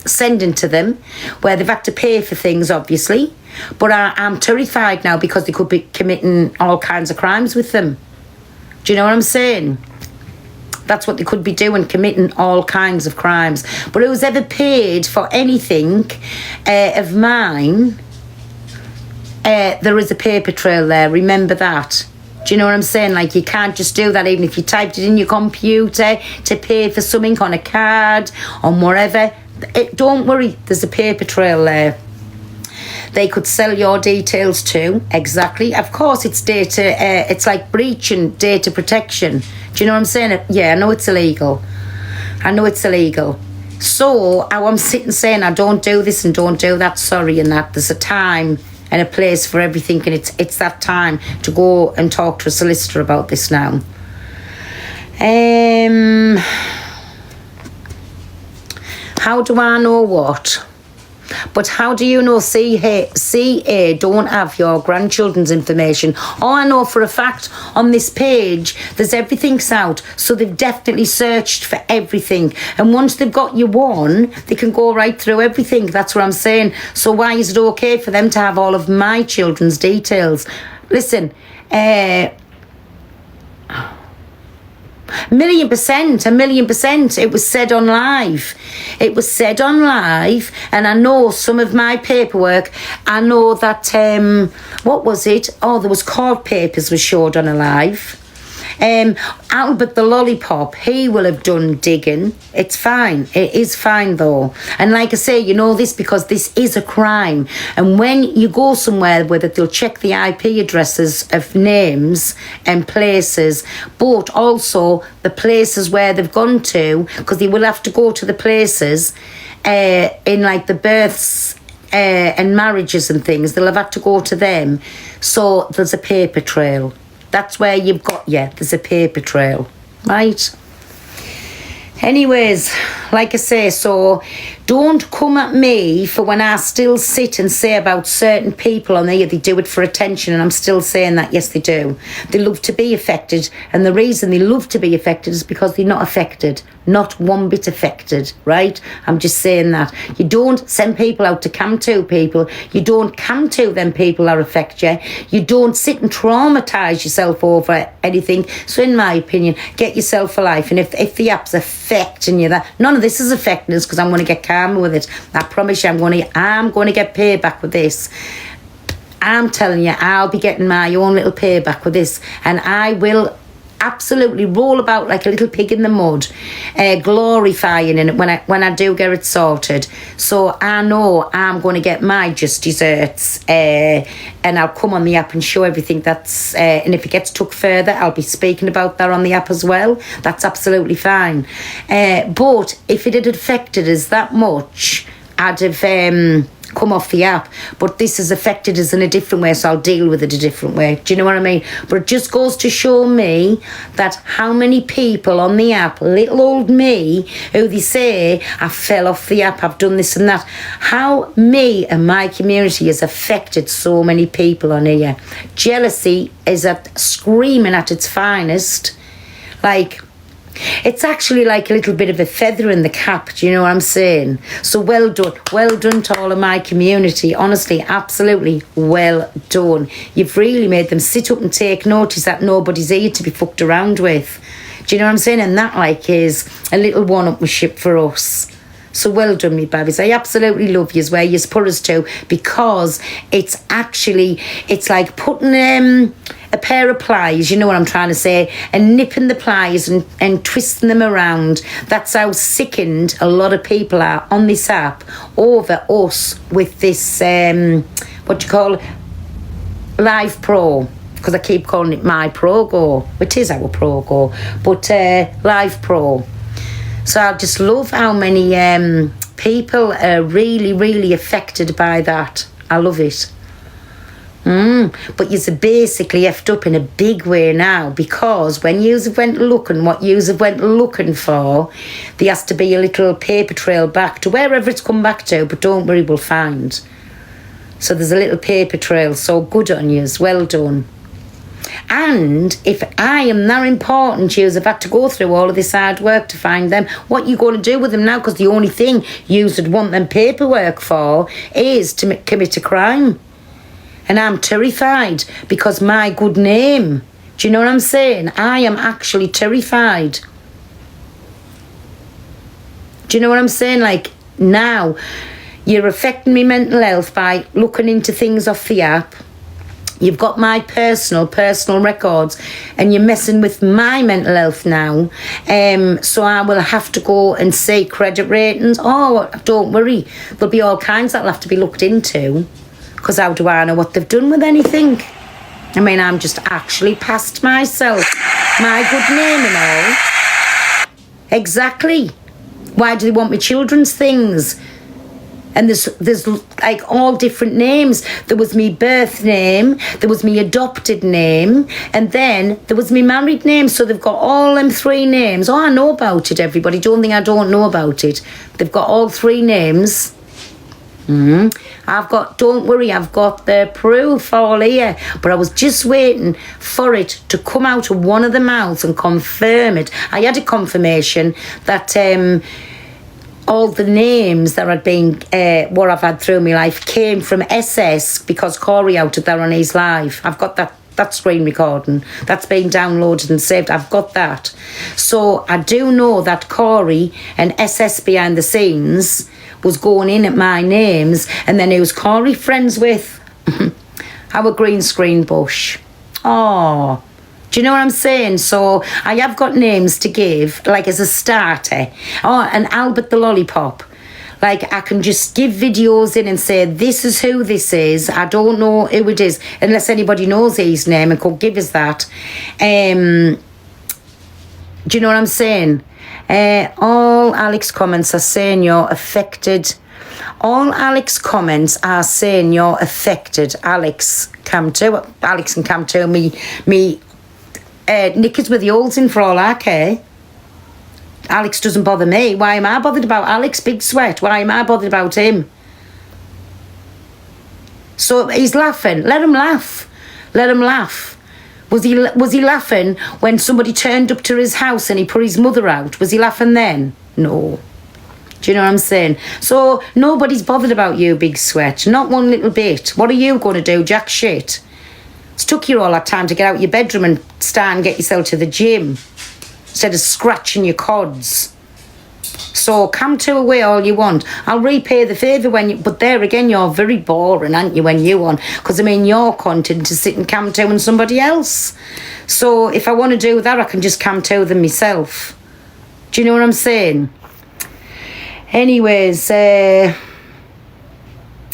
sending to them, where they've had to pay for things, obviously. But I'm terrified now because they could be committing all kinds of crimes with them. Do you know what I'm saying? That's what they could be doing, committing all kinds of crimes. But who's ever paid for anything of mine, there is a paper trail there. Remember that. Do you know what I'm saying? Like, you can't just do that even if you typed it in your computer to pay for something on a card, on whatever. Don't worry, there's a paper trail there. They could sell your details too. Exactly. Of course, it's data. It's like breaching data protection. Do you know what I'm saying? Yeah, I know it's illegal. So I'm sitting saying I don't do this and don't do that. Sorry, and that there's a time and a place for everything, and it's that time to go and talk to a solicitor about this now. How do I know what? But how do you know CA don't have your grandchildren's information? Oh, I know for a fact on this page there's everything's out, so they've definitely searched for everything, and once they've got you one, they can go right through everything. That's what I'm saying. So why is it okay for them to have all of my children's details? Listen, a million percent. It was said on live. And I know some of my paperwork. I know that what was it? Oh, there was court papers was showed on a live. Albert the Lollipop, he will have done digging. It's fine. It is fine though. And like I say, you know this because this is a crime. And when you go somewhere with it, they'll check the IP addresses of names and places, but also the places where they've gone to, because they will have to go to the places in like the births and marriages and things. They'll have had to go to them. So there's a paper trail. That's where you've got, there's a paper trail, right? Anyways, like I say, so don't come at me for when I still sit and say about certain people on there, they do it for attention, and I'm still saying that, yes, they do. They love to be affected, and the reason they love to be affected is because they're not affected. Not one bit affected, right? I'm just saying that. You don't send people out to cam to people. You don't cam to them people that affect you. You don't sit and traumatise yourself over anything. So in my opinion, get yourself a life. And if the app's affecting you, that none of this is affecting us, because I'm going to get carded karma with it. I promise you, I'm going to get payback with this. I'm telling you, I'll be getting my own little payback with this, and I will absolutely roll about like a little pig in the mud, glorifying in it when I do get it sorted. So I know I'm going to get my just desserts, and I'll come on the app and show everything that's, and if it gets took further, I'll be speaking about that on the app as well. That's absolutely fine. But if it had affected us that much, I'd have come off the app. But this has affected us in a different way, so I'll deal with it a different way. Do you know what I mean? But it just goes to show me that how many people on the app, little old me, who they say, I fell off the app, I've done this and that, how me and my community has affected so many people on here. Jealousy is screaming at its finest. Like, it's actually like a little bit of a feather in the cap, do you know what I'm saying? So well done to all of my community, honestly, absolutely well done. You've really made them sit up and take notice that nobody's here to be fucked around with. Do you know what I'm saying? And that like is a little one-upmanship for us. So well done, me babies. I absolutely love yous where yous put us to, because it's like putting a pair of pliers, you know what I'm trying to say, and nipping the pliers and twisting them around. That's how sickened a lot of people are on this app over us with this, what you call it, Live Pro. Because I keep calling it my Progo. It is our Progo, but Live Pro. So I just love how many people are really, really affected by that. I love it. But you're basically effed up in a big way now, because when you went looking what you went looking for, there has to be a little paper trail back to wherever it's come back to, but don't worry, we'll find. So there's a little paper trail, so good on you, well done. And if I am that important, yous have had to go through all of this hard work to find them, what you going to do with them now? Because the only thing yous would want them paperwork for is to commit a crime. And I'm terrified because my good name. Do you know what I'm saying? I am actually terrified. Do you know what I'm saying? Like, now, you're affecting me mental health by looking into things off the app. You've got my personal records, and you're messing with my mental health now. So I will have to go and see credit ratings. Oh, don't worry. There'll be all kinds that'll have to be looked into. Because how do I know what they've done with anything? I mean, I'm just actually past myself. My good name and all. Exactly. Why do they want me children's things? And there's like all different names. There was me birth name, there was me adopted name, and then there was me married name. So they've got all them three names. Oh, I know about it, everybody. Don't think I don't know about it. They've got all three names. Don't worry, I've got the proof all here. But I was just waiting for it to come out of one of the mouths and confirm it. I had a confirmation that all the names that had been, what I've had through my life came from SS, because Corey outed that on his live. I've got that screen recording. That's been downloaded and saved. I've got that. So I do know that Corey and SS behind the scenes was going in at my names, and then who's Corey friends with? Our green screen bush. Oh, do you know what I'm saying? So I have got names to give, like as a starter. Oh, and Albert the Lollipop. Like, I can just give videos in and say, this is who this is. I don't know who it is, unless anybody knows his name and could give us that. Do you know what I'm saying? All Alex comments are saying you're affected. All Alex comments are saying you're affected. Alex and Cam too. Me knickers with the holes in for all I care. Alex doesn't bother me. Why am I bothered about Alex Big Sweat? Why am I bothered about him? So he's laughing. Let him laugh. Let him laugh. Was he laughing when somebody turned up to his house and he put his mother out? Was he laughing then? No. Do you know what I'm saying? So nobody's bothered about you, Big Sweat. Not one little bit. What are you going to do, jack shit? It's took you all that time to get out of your bedroom and start and get yourself to the gym instead of scratching your cods. So come to away all you want. I'll repay the favour when you... But there again, you're very boring, aren't you, when you on? Because, I mean, your content to sit and cam to and somebody else. So if I want to do that, I can just cam to them myself. Do you know what I'm saying? Anyways, oh,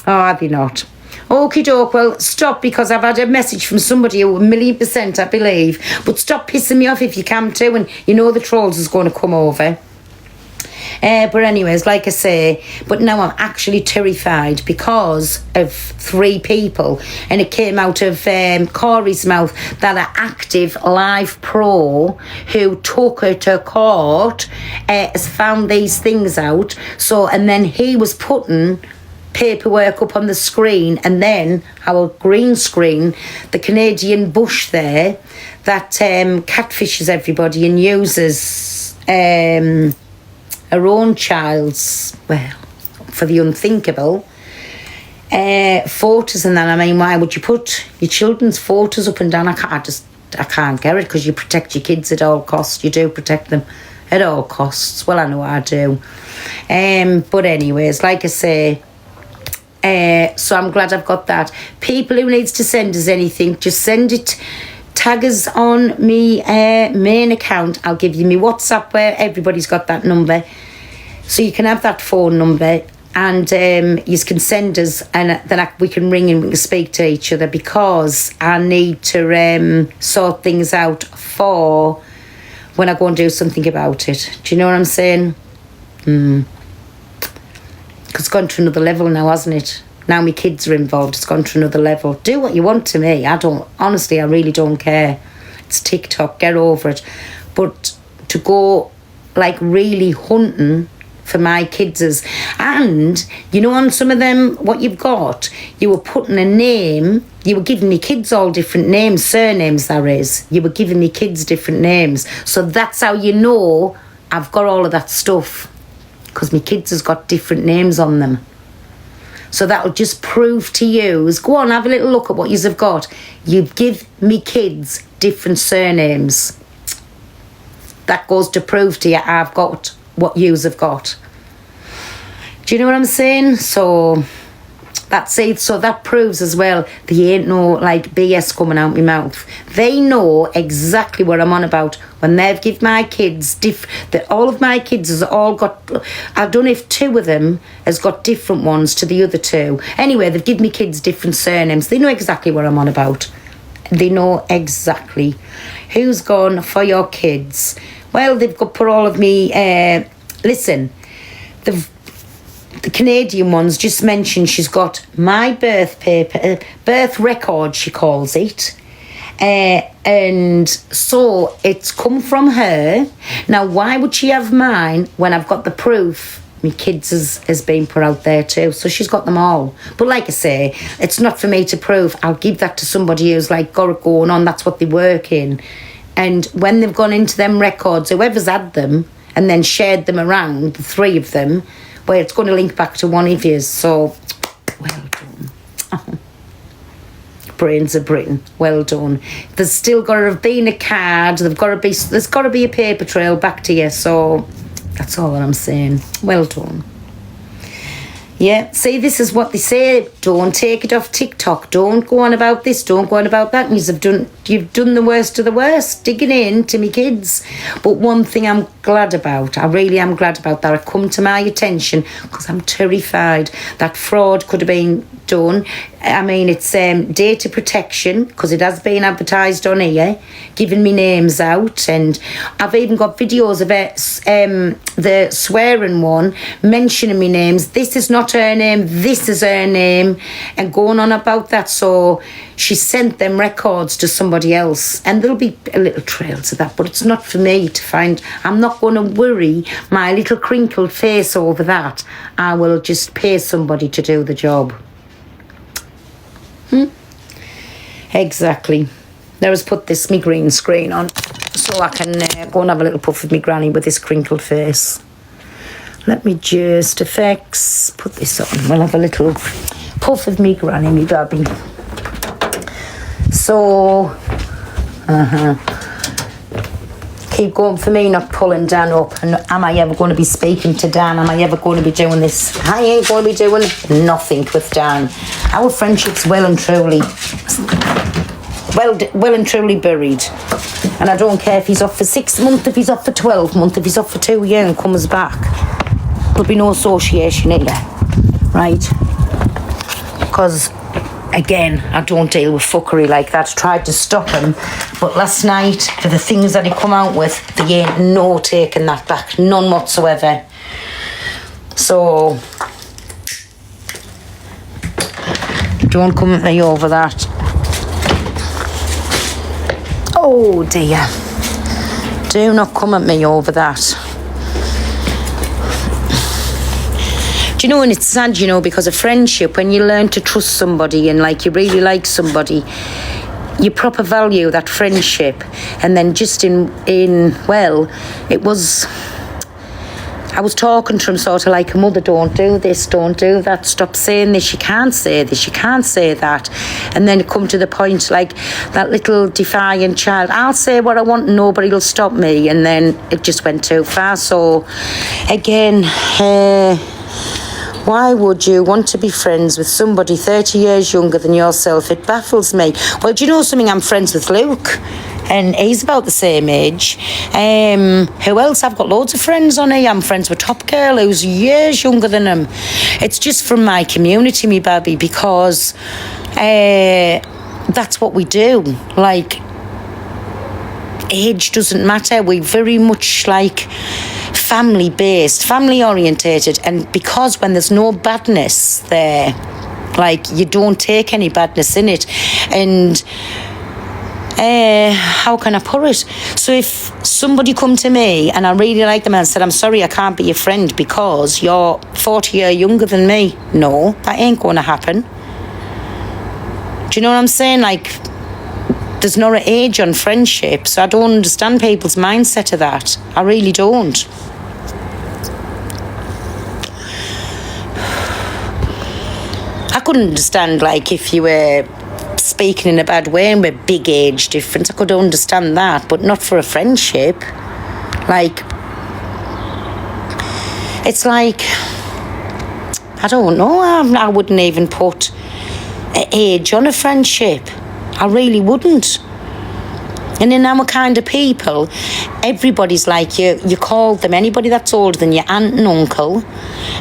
have you not? Okie doke, well, stop, because I've had a message from somebody who 1,000,000%, I believe. But stop pissing me off if you can too, and you know the trolls is going to come over. But anyways, like I say, but now I'm actually terrified because of 3 people, and it came out of Corey's mouth that an active live pro who took her to court has found these things out. So, and then he was putting paperwork up on the screen, and then our green screen, the Canadian bush there that catfishes everybody and uses her own child's, well, for the unthinkable, photos and that. I mean, why would you put your children's photos up and down? I can't get it, because you protect your kids at all costs. You do protect them at all costs. Well, I know I do. But anyways, like I say, so I'm glad I've got that. People who needs to send us anything, just send it. Tag us on me main account. I'll give you me WhatsApp where everybody's got that number, so you can have that phone number, and you can send us, and then we can ring and we can speak to each other, because I need to sort things out for when I go and do something about it. Do you know what I'm saying? Because it's gone to another level now, hasn't it? Now my kids are involved, it's gone to another level. Do what you want to me. I really don't care. It's TikTok, get over it. But to go like really hunting for my kids and you know, on some of them, what you've got, you were putting a name, you were giving me kids all different names, surnames there is. You were giving me kids different names. So that's how you know I've got all of that stuff, because my kids has got different names on them. So that'll just prove to you, go on, have a little look at what yous have got. You give me kids different surnames. That goes to prove to you I've got what yous have got. Do you know what I'm saying? So that's it. So that proves as well there ain't no like BS coming out my mouth. They know exactly what I'm on about when they've give my kids all of my kids has all got, I don't know if 2 of them has got different ones to the other 2. Anyway, they've given me kids different surnames. They know exactly what I'm on about. They know exactly who's gone for your kids. Well, they've got put all of me. Listen, the Canadian ones just mentioned she's got my birth paper, birth record, she calls it. And so it's come from her. Now, why would she have mine when I've got the proof? My kids has been put out there too, so she's got them all. But like I say, it's not for me to prove. I'll give that to somebody who's like got it going on. That's what they work in. And when they've gone into them records, whoever's had them and then shared them around, the 3 of them, well, it's going to link back to one of yours. So, well done. Oh. Brains of Britain, well done. There's still got to have been a card. There's got to be a paper trail back to you. So that's all that I'm saying. Well done. Yeah, see, this is what they say. Don't take it off TikTok. Don't go on about this. Don't go on about that. And you've done the worst of the worst, digging in to me kids. But one thing I'm glad about, I really am glad about that. It come to my attention because I'm terrified that fraud could have been done. I mean, it's data protection, because it has been advertised on here, giving me names out, and I've even got videos of it, the swearing one, mentioning me names. This is not her name, this is her name, and going on about that. So she sent them records to somebody else, and there'll be a little trail to that, but it's not for me to find. I'm not going to worry my little crinkled face over that. I will just pay somebody to do the job. Exactly. Now let's put this me green screen on so I can go and have a little puff with me granny with this crinkled face. Let me just effects put this on. We'll have a little puff with me granny, me baby. So keep going for me, not pulling Dan up. And am I ever going to be speaking to Dan? Am I ever going to be doing this? I ain't going to be doing nothing with Dan. Our friendship's well and truly buried. And I don't care if he's off for 6 months, if he's off for 12 months, if he's off for 2 years and comes back. There'll be no association here, right? Because, again, I don't deal with fuckery like that. Tried to stop him, but last night, for the things that he come out with, there ain't no taking that back, none whatsoever. So, don't come at me over that. Oh dear. Do not come at me over that. Do you know, and it's sad, you know, because of friendship, when you learn to trust somebody and like you really like somebody, you proper value that friendship. And then just I was talking to him sort of like a mother, don't do this, don't do that, stop saying this, you can't say this, you can't say that. And then it come to the point like that little defiant child, I'll say what I want and nobody will stop me. And then it just went too far. So again, why would you want to be friends with somebody 30 years younger than yourself? It baffles me. Well, do you know something? I'm friends with Luke. And he's about the same age. Who else? I've got loads of friends on here. I'm friends with Top Girl, who's years younger than him. It's just from my community, me baby, because that's what we do. Like, age doesn't matter. We very much like family-based, family-orientated. And because when there's no badness there, like, you don't take any badness in it. And how can I put it? So if somebody come to me and I really like them and said, I'm sorry, I can't be your friend because you're 40 years younger than me. No, that ain't going to happen. Do you know what I'm saying? Like, there's not an age on friendship, so I don't understand people's mindset of that. I really don't. I couldn't understand, like, if you were speaking in a bad way and with big age difference, I could understand that, but not for a friendship. Like, it's like, I don't know, I wouldn't even put an age on a friendship. I really wouldn't. And in our kind of people, everybody's like you call them, anybody that's older than your aunt and uncle,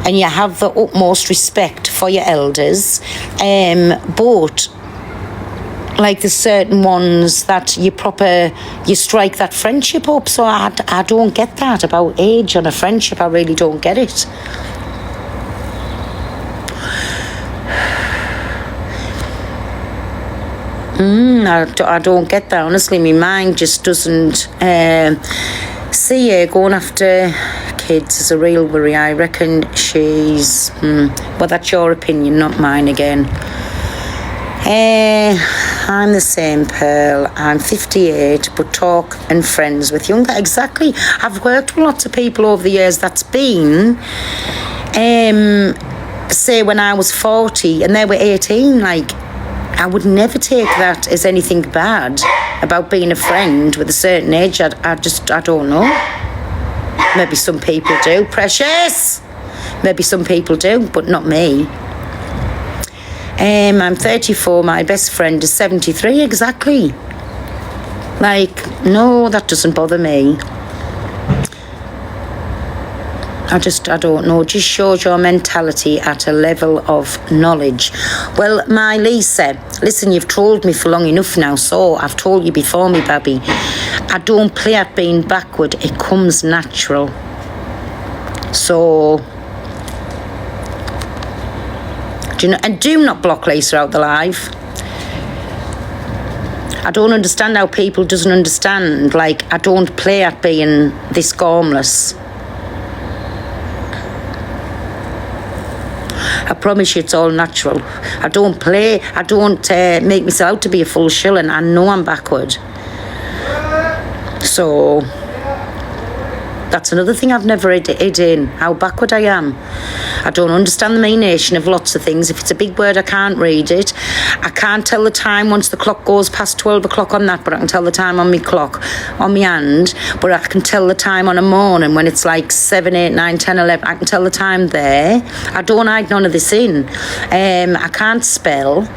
and you have the utmost respect for your elders, but like there's certain ones that you strike that friendship up. So I don't get that about age on a friendship. I really don't get it. I don't get that, honestly. My mind just doesn't see her going after kids is a real worry. I reckon she's well, that's your opinion, not mine again. I'm the same, Pearl. I'm 58, but talk and friends with younger. Exactly. I've worked with lots of people over the years that's been, say when I was 40 and they were 18, like, I would never take that as anything bad about being a friend with a certain age. I don't know. Maybe some people do. Precious! Maybe some people do, but not me. I'm 34, my best friend is 73, exactly. Like, no, that doesn't bother me. I don't know, just shows your mentality at a level of knowledge. Well, my Lisa, listen, you've told me for long enough now, so I've told you before, me baby. I don't play at being backward, it comes natural. So, do you know, and do not block Lisa out the live. I don't understand how people doesn't understand, like, I don't play at being this gormless. I promise you it's all natural. I don't play, I don't make myself out to be a full shilling. I know I'm backward. So, that's another thing I've never hid in, how backward I am. I don't understand the meanation of lots of things. If it's a big word, I can't read it. I can't tell the time once the clock goes past 12 o'clock on that, but I can tell the time on my clock, on my hand. But I can tell the time on a morning when it's like 7, 8, 9, 10, 11. I can tell the time there. I don't hide none of this in. I can't spell.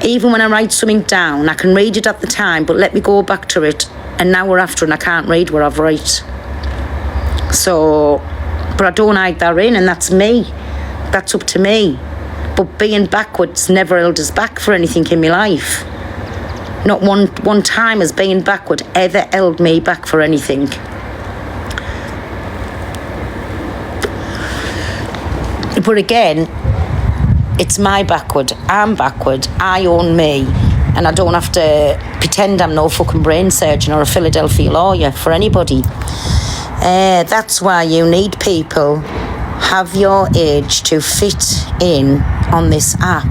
Even when I write something down, I can read it at the time, but let me go back to it an hour after and I can't read what I've write. So, but I don't hide that in, and that's me. That's up to me. But being backwards never held us back for anything in my life. Not one time has being backward ever held me back for anything. But again, it's my backward. I'm backward. I own me. And I don't have to pretend I'm no fucking brain surgeon or a Philadelphia lawyer for anybody. That's why you need people have your age to fit in on this app.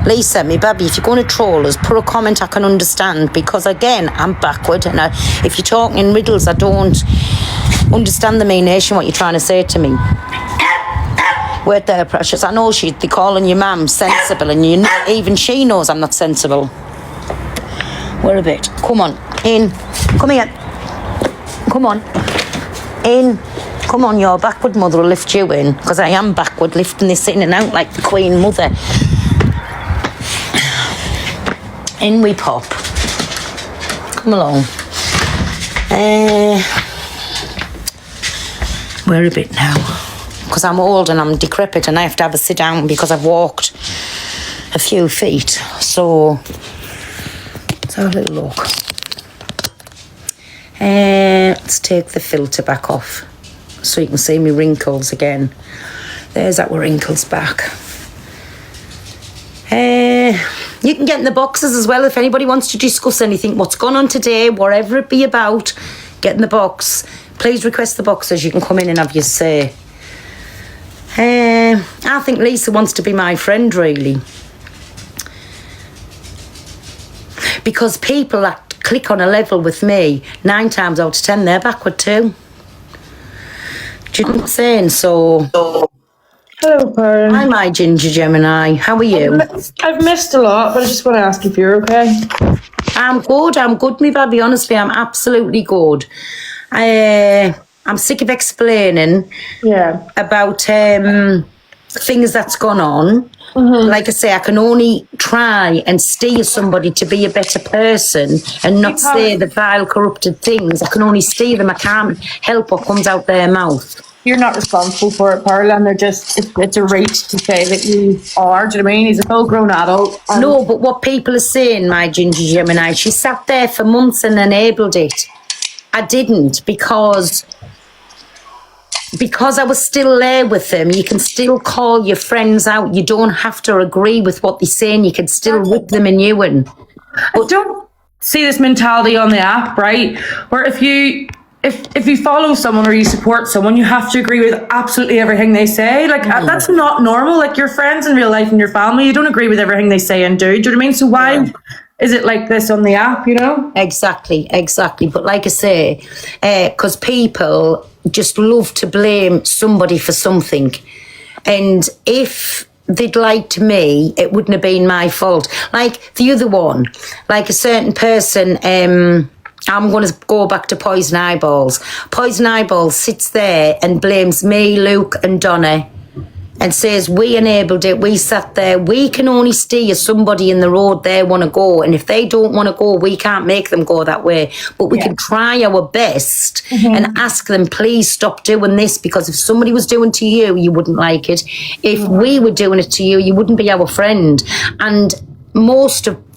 Lisa, me baby, if you're going to troll us, put a comment I can understand, because again, I'm backward, and if you're talking in riddles, I don't understand the meanation, what you're trying to say to me. Wait there, precious. I know they're calling you ma'am sensible, and even she knows I'm not sensible. Where a bit. Come on, in. Come here. Come on. In. Come on, your backward mother will lift you in, because I am backward, lifting this in and out like the Queen Mother. In we pop. Come along. Where a bit now? Because I'm old and I'm decrepit and I have to have a sit down because I've walked a few feet. So, let's have a little look. Let's take the filter back off so you can see me wrinkles again. There's our wrinkles back. You can get in the boxes as well if anybody wants to discuss anything, what's gone on today, whatever it be about, get in the box. Please request the boxes. You can come in and have your say. I think Lisa wants to be my friend, really. Because people that click on a level with me, 9 times out of 10, they're backward too. Do you know what I'm saying? So... Hello, Karen. Hi, my ginger Gemini. How are you? I've missed a lot, but I just want to ask if you're okay. I'm good, me baby. Honestly, I'm absolutely good. I'm sick of explaining about things that's gone on. Mm-hmm. Like I say, I can only try and steer somebody to be a better person and not say the vile, corrupted things. I can only steer them. I can't help what comes out their mouth. You're not responsible for it, Pearl, and they're just, it's a reach to say that you are. Do you know what I mean? He's a full-grown adult. No, but what people are saying, my ginger Gemini, she sat there for months and enabled it. I didn't, because I was still there with them. You can still call your friends out. You don't have to agree with what they're saying. You can still rip them a new one. I don't see this mentality on the app, right? Where if you follow someone or you support someone, you have to agree with absolutely everything they say. Like, that's not normal. Like, your friends in real life and your family, you don't agree with everything they say and do. Do you know what I mean? So why is it like this on the app, you know? Exactly. But like I say, because people just love to blame somebody for something. And if they'd lied to me, it wouldn't have been my fault. Like the other one, like a certain person, I'm going to go back to Poison Eyeballs. Poison Eyeballs sits there and blames me, Luke and Donna and says, we enabled it, we sat there. We can only steer somebody in the road they want to go. And if they don't want to go, we can't make them go that way. But we can try our best and ask them, please stop doing this, because if somebody was doing to you, you wouldn't like it. If we were doing it to you, you wouldn't be our friend. And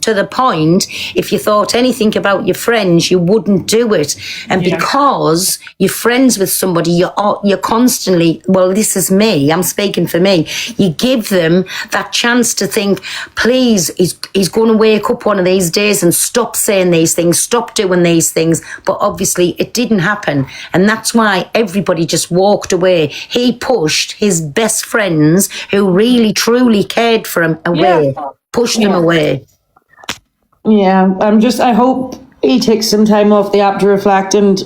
to the point, if you thought anything about your friends, you wouldn't do it. And because you're friends with somebody, you're constantly, well, this is me, I'm speaking for me, you give them that chance to think, please, he's going to wake up one of these days and stop saying these things, stop doing these things. But obviously it didn't happen. And that's why everybody just walked away. He pushed his best friends who really, truly cared for him away, pushed him away. Yeah, I hope he takes some time off the app to reflect, and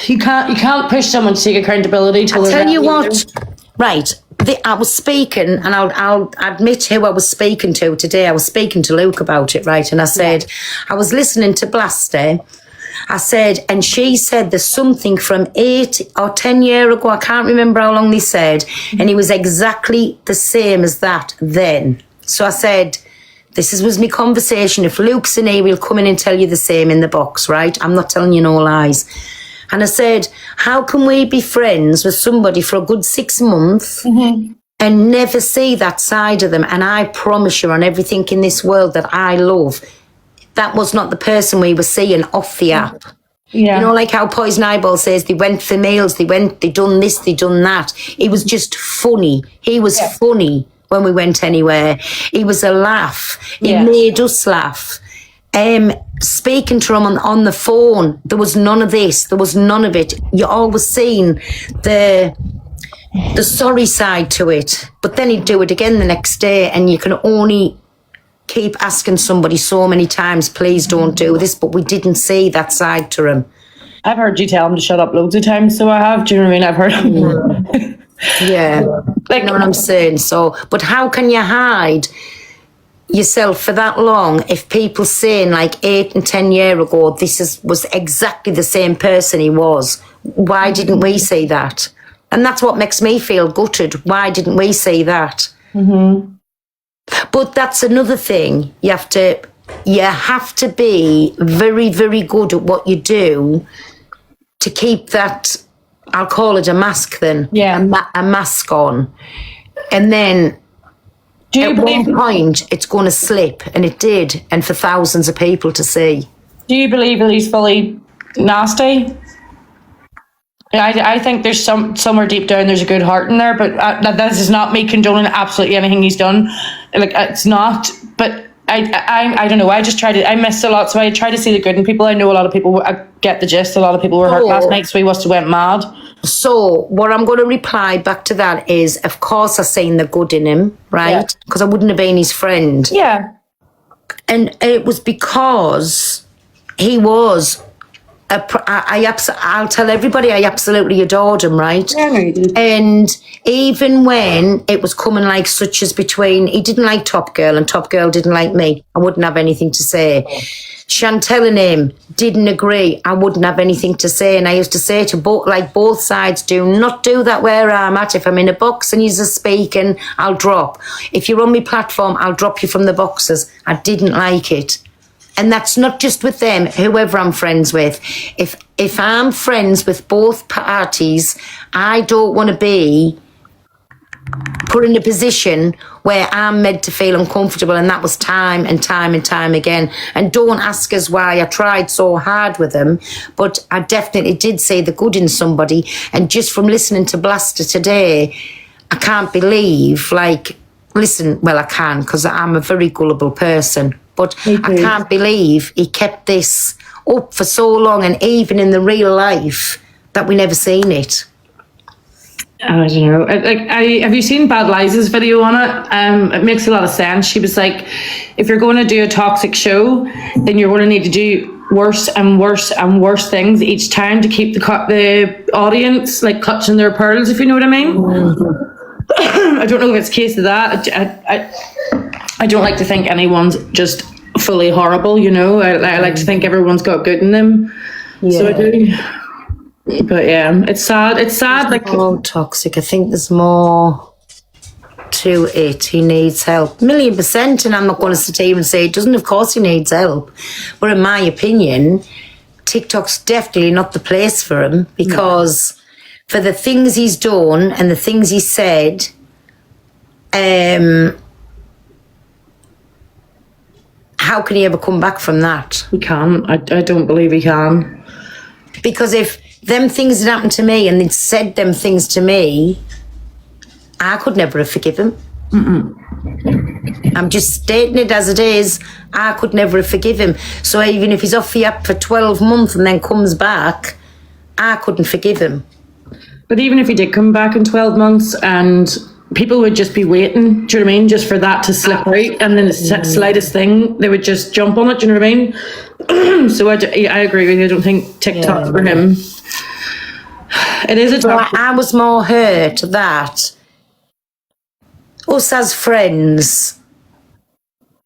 you can't push someone to take accountability till I'll tell you what, right, I was speaking, and I'll admit who I was speaking to today. I was speaking to Luke about it, right? And I said, I was listening to Blaster. I said, and she said there's something from 8 or 10 years ago. I can't remember how long they said. And he was exactly the same as that then. So I said, was my conversation. If Luke's in here, we'll come in and tell you the same in the box, right? I'm not telling you no lies. And I said, how can we be friends with somebody for a good 6 months and never see that side of them? And I promise you on everything in this world that I love, that was not the person we were seeing off the app. Yeah. You know, like how Poison Eyeball says, they went for meals, they done this, they done that. He was just funny. He was funny when we went anywhere. He was a laugh. He made us laugh. Speaking to him on the phone, there was none of this. There was none of it. You always seen the sorry side to it. But then he'd do it again the next day, and you can only keep asking somebody so many times, please don't do this. But we didn't see that side to him. I've heard you tell him to shut up loads of times, so I have. Do you know what I mean? I've heard him. Yeah. Like, You know what I'm saying? So, but how can you hide yourself for that long if people saying like 8 and 10 years ago was exactly the same person he was? Why didn't we see that? And that's what makes me feel gutted. Why didn't we see that? But that's another thing. You have to be very, very good at what you do to keep that, I'll call it a mask then. Yeah. A mask on. And then do you at believe? one point, it's going to slip, and it did, and for thousands of people to see. Do you believe that he's fully nasty? I think there's somewhere deep down there's a good heart in there, but this is not me condoning absolutely anything he's done. Like, it's not. But I don't know. I missed a lot, so I try to see the good in people. I know a lot of people. I get the gist. A lot of people were hurt last night, so he must have went mad. So what I'm going to reply back to that is, of course, I seen the good in him, right? Because I wouldn't have been his friend. Yeah. And it was because he was I'll tell everybody I absolutely adored him, right? Yeah, no, you did. And even when it was coming like such as between, he didn't like Top Girl and Top Girl didn't like me, I wouldn't have anything to say. Chantel and him didn't agree, I wouldn't have anything to say. And I used to say to both sides, do not do that where I'm at. If I'm in a box and you're speaking, I'll drop. If you're on my platform, I'll drop you from the boxes. I didn't like it. And that's not just with them, whoever I'm friends with. If I'm friends with both parties, I don't want to be put in a position where I'm made to feel uncomfortable. And that was time and time and time again. And don't ask us why I tried so hard with them, but I definitely did see the good in somebody. And just from listening to Blaster today, I can't believe, listen, well, I can, because I'm a very gullible person. But I can't believe he kept this up for so long, and even in the real life, that we never seen it. I don't know. Have you seen Bad Liza's video on it? It makes a lot of sense. She was like, if you're going to do a toxic show, then you're going to need to do worse and worse and worse things each time to keep the audience like clutching their pearls, if you know what I mean. I don't know if it's a case of that. I don't like to think anyone's just fully horrible, you know. I like to think everyone's got good in them. Yeah. So I do. But yeah, it's sad. It's sad. Like, more toxic. I think there's more to it. He needs help. 1,000,000%. And I'm not going to sit here and say it doesn't. Of course he needs help. But in my opinion, TikTok's definitely not the place for him, because for the things he's done and the things he said, how can he ever come back from that? he can't. I don't believe he can. Because if them things had happened to me and they'd said them things to me, I could never have forgiven him. I'm just stating it as it is. I could never have forgiven him. So even if he's off the app for 12 months and then comes back, I couldn't forgive him. But even if he did come back in 12 months and people would just be waiting, do you know what I mean, just for that to slip out, and then the slightest thing, they would just jump on it, do you know what I mean? So I agree with you. I don't think TikTok for him. It is a So tough. I was more hurt that us as friends.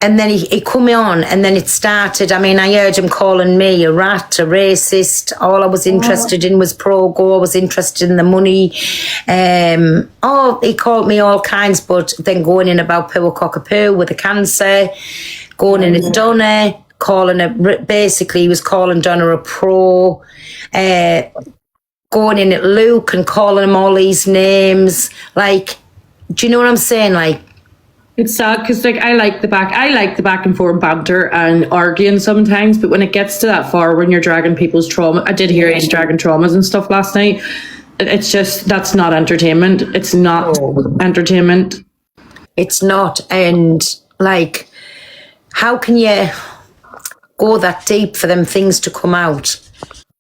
And then he come on, and then it started. I mean, I heard him calling me a rat, a racist. All I was interested in was pro-go. I was interested in the money. He called me all kinds, but then going in about poor cockapoo with the cancer, going in at Donna, calling it, basically he was calling Donna a pro, going in at Luke and calling him all these names. Like, do you know what I'm saying? Like, It's sad because like I like the back and forth banter and arguing sometimes, but when it gets to that far, when you're dragging people's trauma, I did hear he's dragging traumas and stuff last night. It's just, that's not entertainment. It's not entertainment. it's not. And like, how can you go that deep for them things to come out?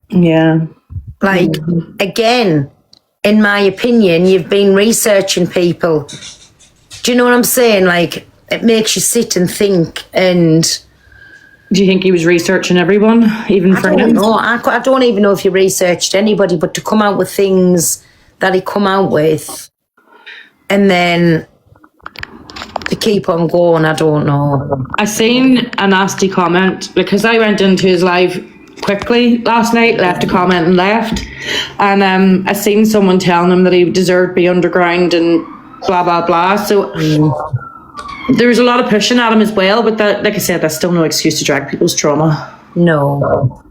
Yeah. Like, again, in my opinion, you've been researching people. Do you know what I'm saying? Like, it makes you sit and think. And Do you think he was researching everyone, even for I don't him? know. I don't even know if he researched anybody, but to come out with things that he come out with, and then to keep on going, I don't know. I seen a nasty comment because I went into his live quickly last night, left a comment and left, and I seen someone telling him that he deserved to be underground and blah blah blah. So there was a lot of pushing at him as well, but that, like I said, that's still no excuse to drag people's trauma. No.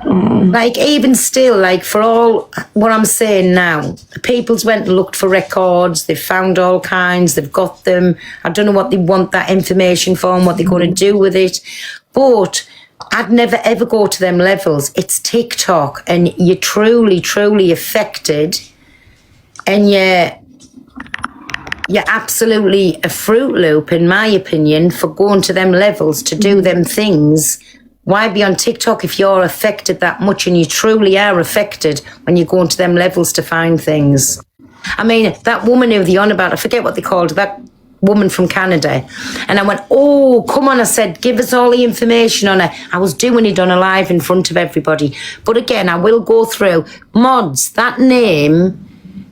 Like, even still, like, for all what I'm saying now, people's went and looked for records, they've found all kinds, they've got them. I don't know what they want that information for and what they're going to do with it. But I'd never ever go to them levels. It's TikTok, and you're truly, truly affected, and you're absolutely a Fruit Loop, in my opinion, for going to them levels to do them things. Why be on TikTok if you're affected that much, and you truly are affected when you go into them levels to find things? I mean, that woman who they're on about, I forget what they called her, that woman from Canada. And I went, oh, come on. I said, give us all the information on her. I was doing it on a live in front of everybody. But again, I will go through. Mods, that name,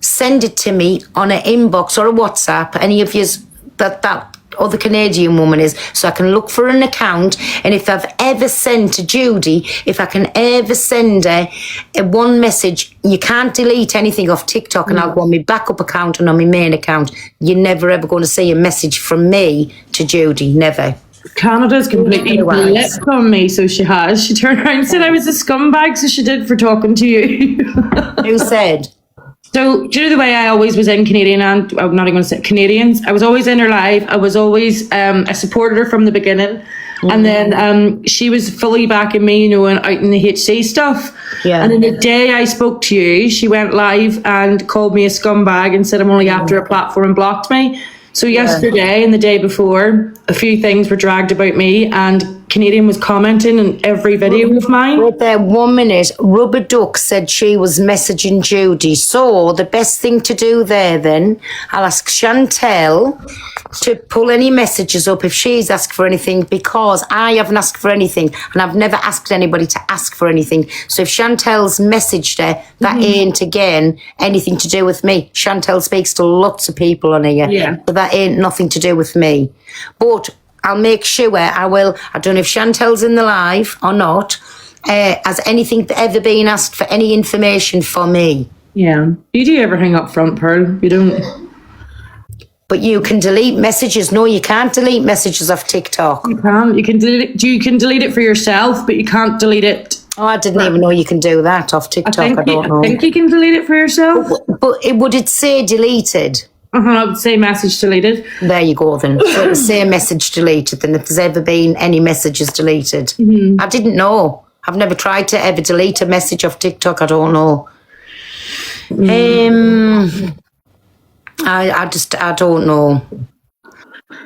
send it to me on an inbox or a WhatsApp, any of yours, that other Canadian woman is, so I can look for an account. And if I've ever sent to Judy, if I can ever send her one message, you can't delete anything off TikTok, and I'll go on my backup account and on my main account. You're never ever going to see a message from me to Judy, never. Canada's completely flipped on me, so she has. She turned around and said I was a scumbag, so she did, for talking to you. Who said? So, do you know the way I always was in Canadian, and I'm not even going to say Canadians? I was always in her live. I was always, I supported her from the beginning. And then she was fully backing me, you know, and out in the HC stuff. Yeah. And then the day I spoke to you, she went live and called me a scumbag and said I'm only after a platform and blocked me. So yesterday and the day before, a few things were dragged about me, and Canadian was commenting on every video of mine. Wait there 1 minute. Rubber Duck said she was messaging Judy. So the best thing to do there then, I'll ask Chantel to pull any messages up if she's asked for anything, because I haven't asked for anything, and I've never asked anybody to ask for anything. So if Chantel's messaged her, that ain't, again, anything to do with me. Chantel speaks to lots of people on here. Yeah. But that ain't nothing to do with me. But I'll make sure I will. I don't know if Chantel's in the live or not. Has anything ever been asked for any information for me? Yeah. You do everything up front, Pearl. You don't. But you can delete messages. No, you can't delete messages off TikTok. You can. You can delete it. You can delete it for yourself, but you can't delete it. Oh, I didn't even know you can do that off TikTok. I don't know. I think you can delete it for yourself. But would it say deleted? I would say message deleted. There you go then. So it'll say message deleted then if there's ever been any messages deleted. I didn't know. I've never tried to ever delete a message off TikTok. I don't know. I don't know.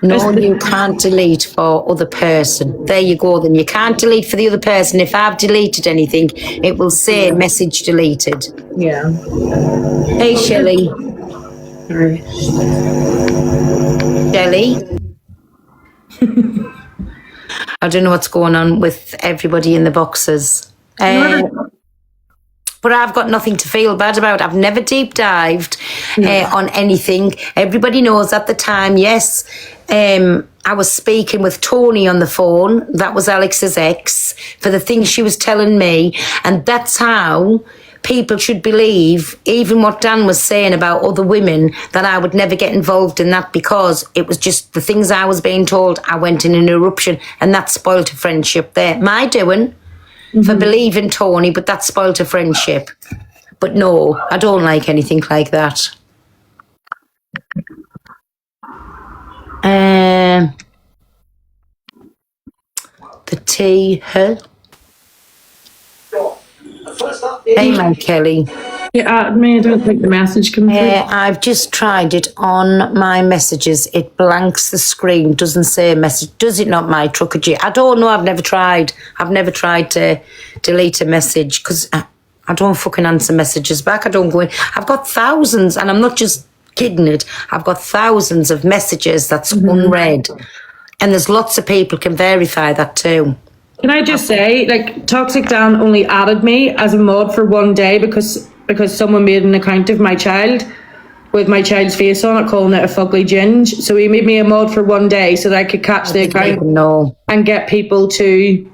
No, you can't delete for other person. There you go then. You can't delete for the other person. If I've deleted anything, it will say message deleted. Yeah. Hey, Shelley. Shelley. I don't know what's going on with everybody in the boxes. But I've got nothing to feel bad about. I've never deep dived on anything. Everybody knows at the time, yes, I was speaking with Tony on the phone. That was Alex's ex, for the things she was telling me. And that's how people should believe, even what Dan was saying about other women, that I would never get involved in that, because it was just the things I was being told. I went in an eruption, and that spoiled a friendship there. My doing for believing Tony, but that spoiled a friendship. But no, I don't like anything like that. The tea, her. Hey, my Kelly. Yeah, me, I don't think the message comes through. I've just tried it on my messages. It blanks the screen, doesn't say a message. Does it not, my trucker G? I don't know. I've never tried. I've never tried to delete a message, because I don't fucking answer messages back. I don't go in. I've got thousands, and I'm not just kidding it. I've got thousands of messages that's unread. And there's lots of people can verify that too. Can I just say, like, Toxic Dan only added me as a mod for one day because someone made an account of my child with my child's face on it, calling it a fugly ginge. So he made me a mod for one day so that I could catch the account and get people to...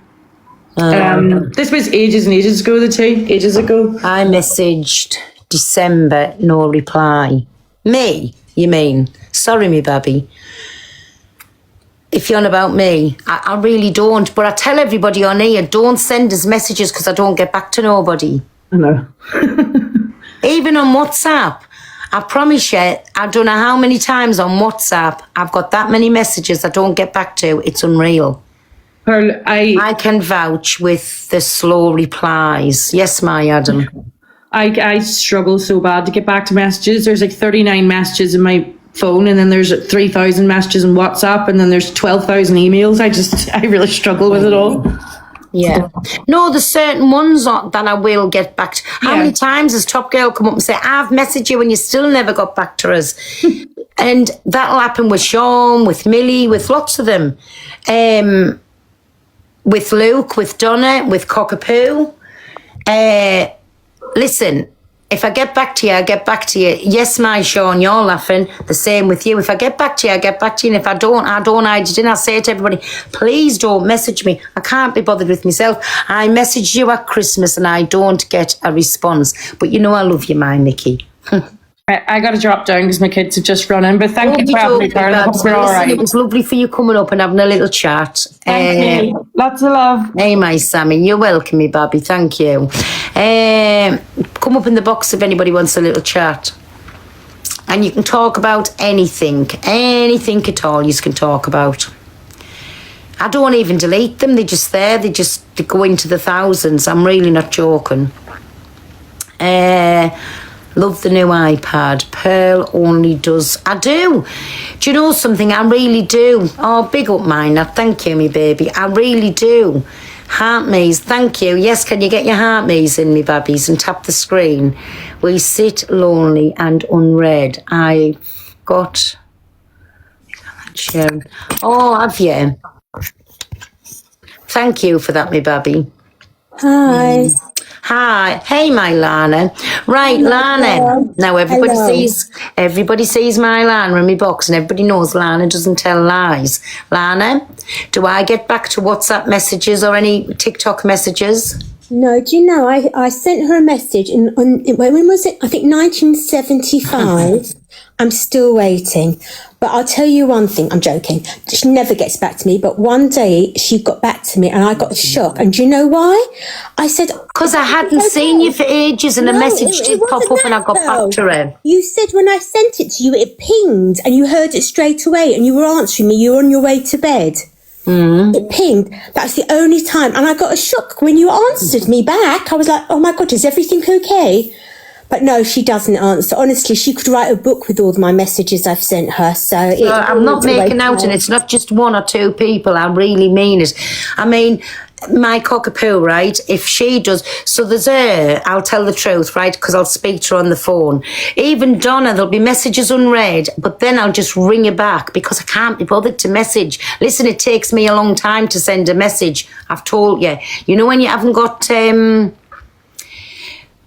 this was ages and ages ago, ages ago. I messaged December, no reply. Me, you mean? Sorry, me baby. If you're on about me, I really don't. But I tell everybody on here, don't send us messages, because I don't get back to nobody. I know. Even on WhatsApp. I promise you, I don't know how many times on WhatsApp I've got that many messages I don't get back to. It's unreal. Pearl, I can vouch with the slow replies. Yes, my Adam. I struggle so bad to get back to messages. There's like 39 messages in my phone, and then there's 3,000 messages in WhatsApp, and then there's 12,000 emails. I really struggle with it all. Yeah. No, there's certain ones that I will get back to. How many times has Top Girl come up and say, I've messaged you and you still never got back to us? And that'll happen with Sean, with Millie, with lots of them. With Luke, with Donna, with Cockapoo. Listen, if I get back to you, I get back to you. Yes, my Sean, you're laughing. The same with you. If I get back to you, I get back to you. And if I don't hide it in. I say to everybody, please don't message me. I can't be bothered with myself. I messaged you at Christmas and I don't get a response. But you know I love you, my Nikki. I got to drop down because my kids have just run in. But thank you for having me, Carl. I hope we're all right. It was lovely for you coming up and having a little chat. Thank you. Lots of love. Hey, my Sammy. You're welcome, me Bobby. Thank you. Come up in the box if anybody wants a little chat. And you can talk about anything. Anything at all you can talk about. I don't even delete them. They're just there. They go into the thousands. I'm really not joking. Love the new iPad. Pearl only does. I do. Do you know something? I really do. Oh, big up mine. Thank you, me baby. I really do. Heart maze. Thank you. Yes, can you get your heart maze in, me babbies, and tap the screen? We sit lonely and unread. I've got... Oh, have you? Thank you for that, me babby. Hi. Hi. Hey, my Lana. Right, Lana. Now everybody sees my Lana in my box, and everybody knows Lana doesn't tell lies. Lana, do I get back to WhatsApp messages or any TikTok messages? No, do you know, I sent her a message when was it? I think 1975. I'm still waiting. But I'll tell you one thing, I'm joking. She never gets back to me, but one day she got back to me and I got a shock. And do you know why? I said... Because I hadn't seen you for ages and a message did pop up and I got back to her. You said when I sent it to you, it pinged and you heard it straight away and you were answering me, you were on your way to bed. It pinged. That's the only time. And I got a shock when you answered me back. I was like, oh my God, is everything okay? But no, she doesn't answer. Honestly, she could write a book with all my messages I've sent her. So I'm not making out, and it's not just one or two people. I really mean it. I mean, my Cockapoo, right? If she does, so there's her, I'll tell the truth, right? Because I'll speak to her on the phone. Even Donna, there'll be messages unread, but then I'll just ring her back because I can't be bothered to message. Listen, it takes me a long time to send a message. I've told you. You know when you haven't got...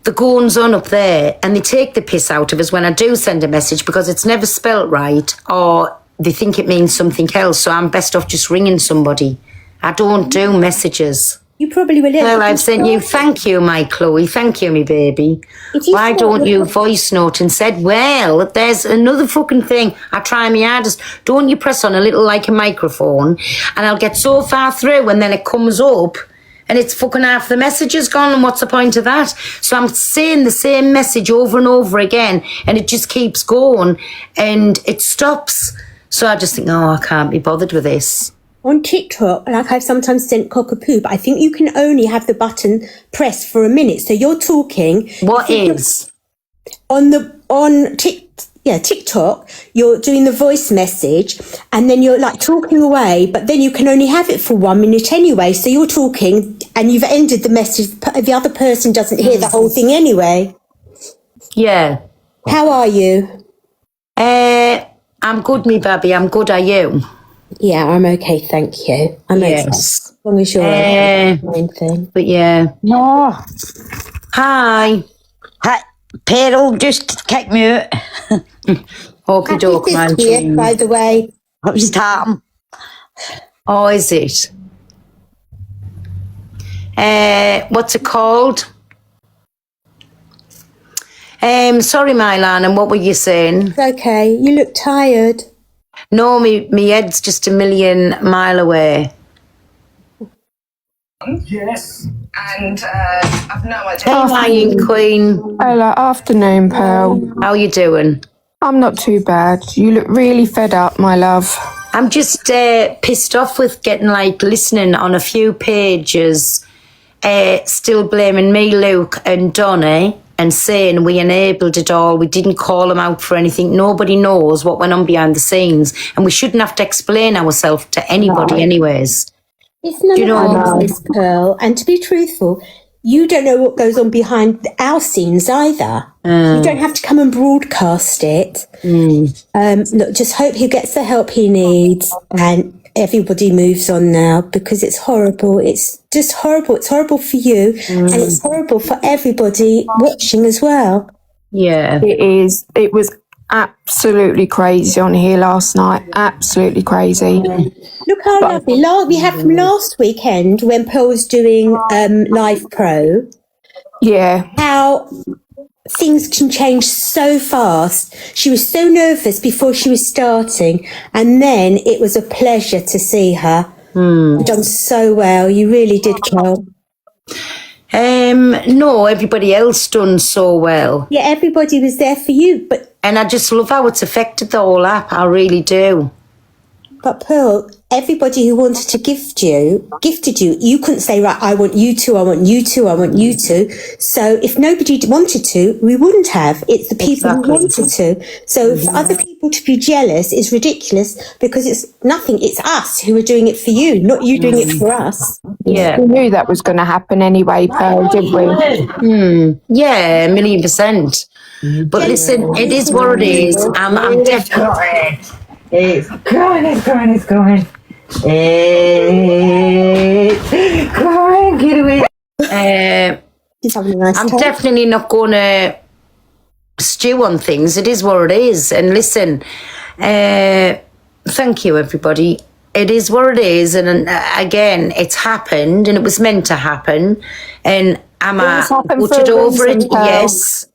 the goings on up there, and they take the piss out of us when I do send a message because it's never spelt right, or they think it means something else. So I'm best off just ringing somebody. I don't do messages. You probably will. Well, I've sent you, thank you, my Chloe, thank you, me baby. If you Why thought don't that- you voice note and said, well, there's another fucking thing. I try my hardest. Don't you press on a little like a microphone and I'll get so far through and then it comes up and it's fucking half the message is gone, and what's the point of that? So I'm saying the same message over and over again and it just keeps going and it stops. So I just think, oh, I can't be bothered with this. On TikTok, like I've sometimes sent cockapoo, but I think you can only have the button pressed for a minute. So you're talking. What is? TikTok, you're doing the voice message and then you're like talking away, but then you can only have it for 1 minute anyway. So you're talking and you've ended the message. The other person doesn't hear the whole thing anyway. Yeah. How are you? I'm good, me baby. I'm good. Are you? Yeah, I'm okay, thank you. I'm okay. Yes. As long as you're okay, that's the main thing. But yeah. No. Hi. Hi, Peril just kicked me out. Okie doke, Happy my 50th, dream. by the way. What was that? Oh, is it? What's it called? Sorry, Mylan, what were you saying? It's okay. You look tired. No, me head's just a million mile away. Yes. And I've no idea. Hey, Lion Queen. Hello, afternoon, Pearl. How you doing? I'm not too bad. You look really fed up, my love. I'm just pissed off with getting listening on a few pages, still blaming me, Luke and Donny, and saying we enabled it all. We didn't call them out for anything. Nobody knows what went on behind the scenes, and we shouldn't have to explain ourselves to anybody, anyways. It's none of our business, Pearl. And to be truthful, you don't know what goes on behind our scenes either. You don't have to come and broadcast it. Look, just hope he gets the help he needs and everybody moves on now, because it's horrible. It's just horrible. It's horrible for you and it's horrible for everybody watching as well. Yeah. It is. It was absolutely crazy on here last night. Absolutely crazy. Look how lovely. We had from last weekend when Pearl was doing Live Pro, Yeah. how things can change so fast. She was so nervous before she was starting, and then it was a pleasure to see her. You've done so well. You really did, Pearl. No, everybody else done so well. Yeah, everybody was there for you, And I just love how it's affected the whole app. I really do. but Pearl, everybody who wanted to gifted you. You couldn't say, right, I want you to, I want you to, I want you to. So if nobody wanted to, we wouldn't have. It's the people who wanted to. So for other people to be jealous is ridiculous, because it's nothing. It's us who are doing it for you, not you doing it for us. Yeah. We knew that was going to happen anyway, Pearl, didn't we? Yeah, 1,000,000%. But listen, it is what it is. I'm definitely... It's going. It's going, get away. She's having a nice I'm time. definitely not going to stew on things. It is what it is. And listen, thank you, everybody. It is what it is. And again, it's happened and it was meant to happen. And am I Things happen for gutted a over reason, it? Pearl. Yes,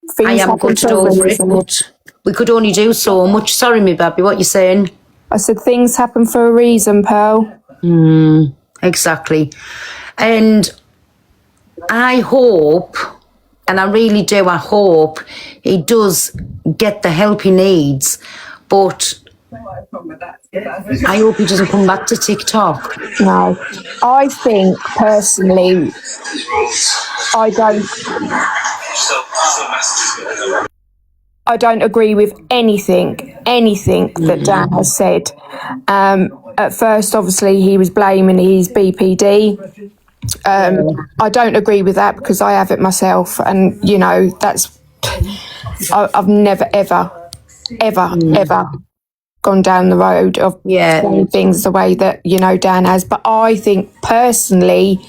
I Things am happen gutted for a over it. reason. But we could only do so much. Sorry, me baby, what you saying? I said things happen for a reason, Pearl. Exactly. And I hope, and I really do, I hope he does get the help he needs, but I hope he doesn't come back to TikTok. No. I think, personally, I don't agree with anything that Dan has said. At first, obviously, he was blaming his BPD. I don't agree with that, because I have it myself, and you know I've never ever gone down the road of saying things the way that Dan has. But I think personally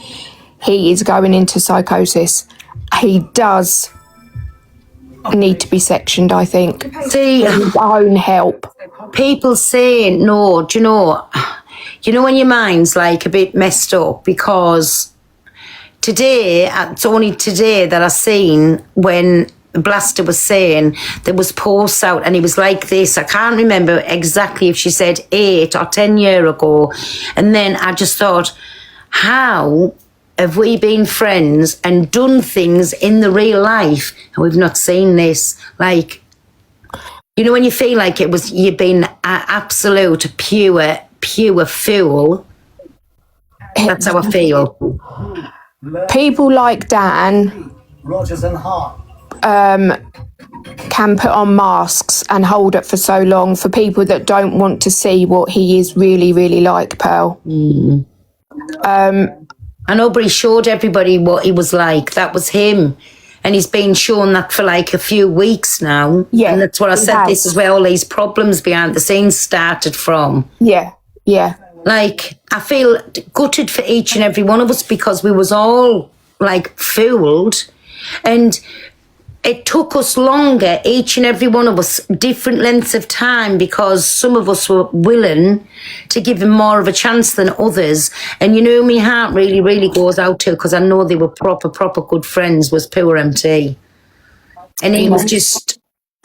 he is going into psychosis, he does need to be sectioned, I think. See, For his own help. people say no, do you know when your mind's like a bit messed up, because today, it's only today that I seen when Blaster was saying there was posts out and he was like this. I can't remember exactly if she said 8 or 10 years ago. And then I just thought, how have we been friends and done things in the real life and we've not seen this? Like, you know, when you feel like you've been an absolute pure fool. That's how I feel. People like Dan Rogers and Hart. can put on masks and hold it for so long for people that don't want to see what he is really, really like, Pearl. I know, but he showed everybody what he was like. That was him. And he's been shown that for like a few weeks now. Yeah, And that's what I he said. has. This is where all these problems behind the scenes started from. Yeah. Like, I feel gutted for each and every one of us because we was all like fooled, and it took us longer, each and every one of us, different lengths of time, because some of us were willing to give him more of a chance than others. And you know, my heart really, really goes out to, because I know they were proper good friends, was Poor MT. And he was just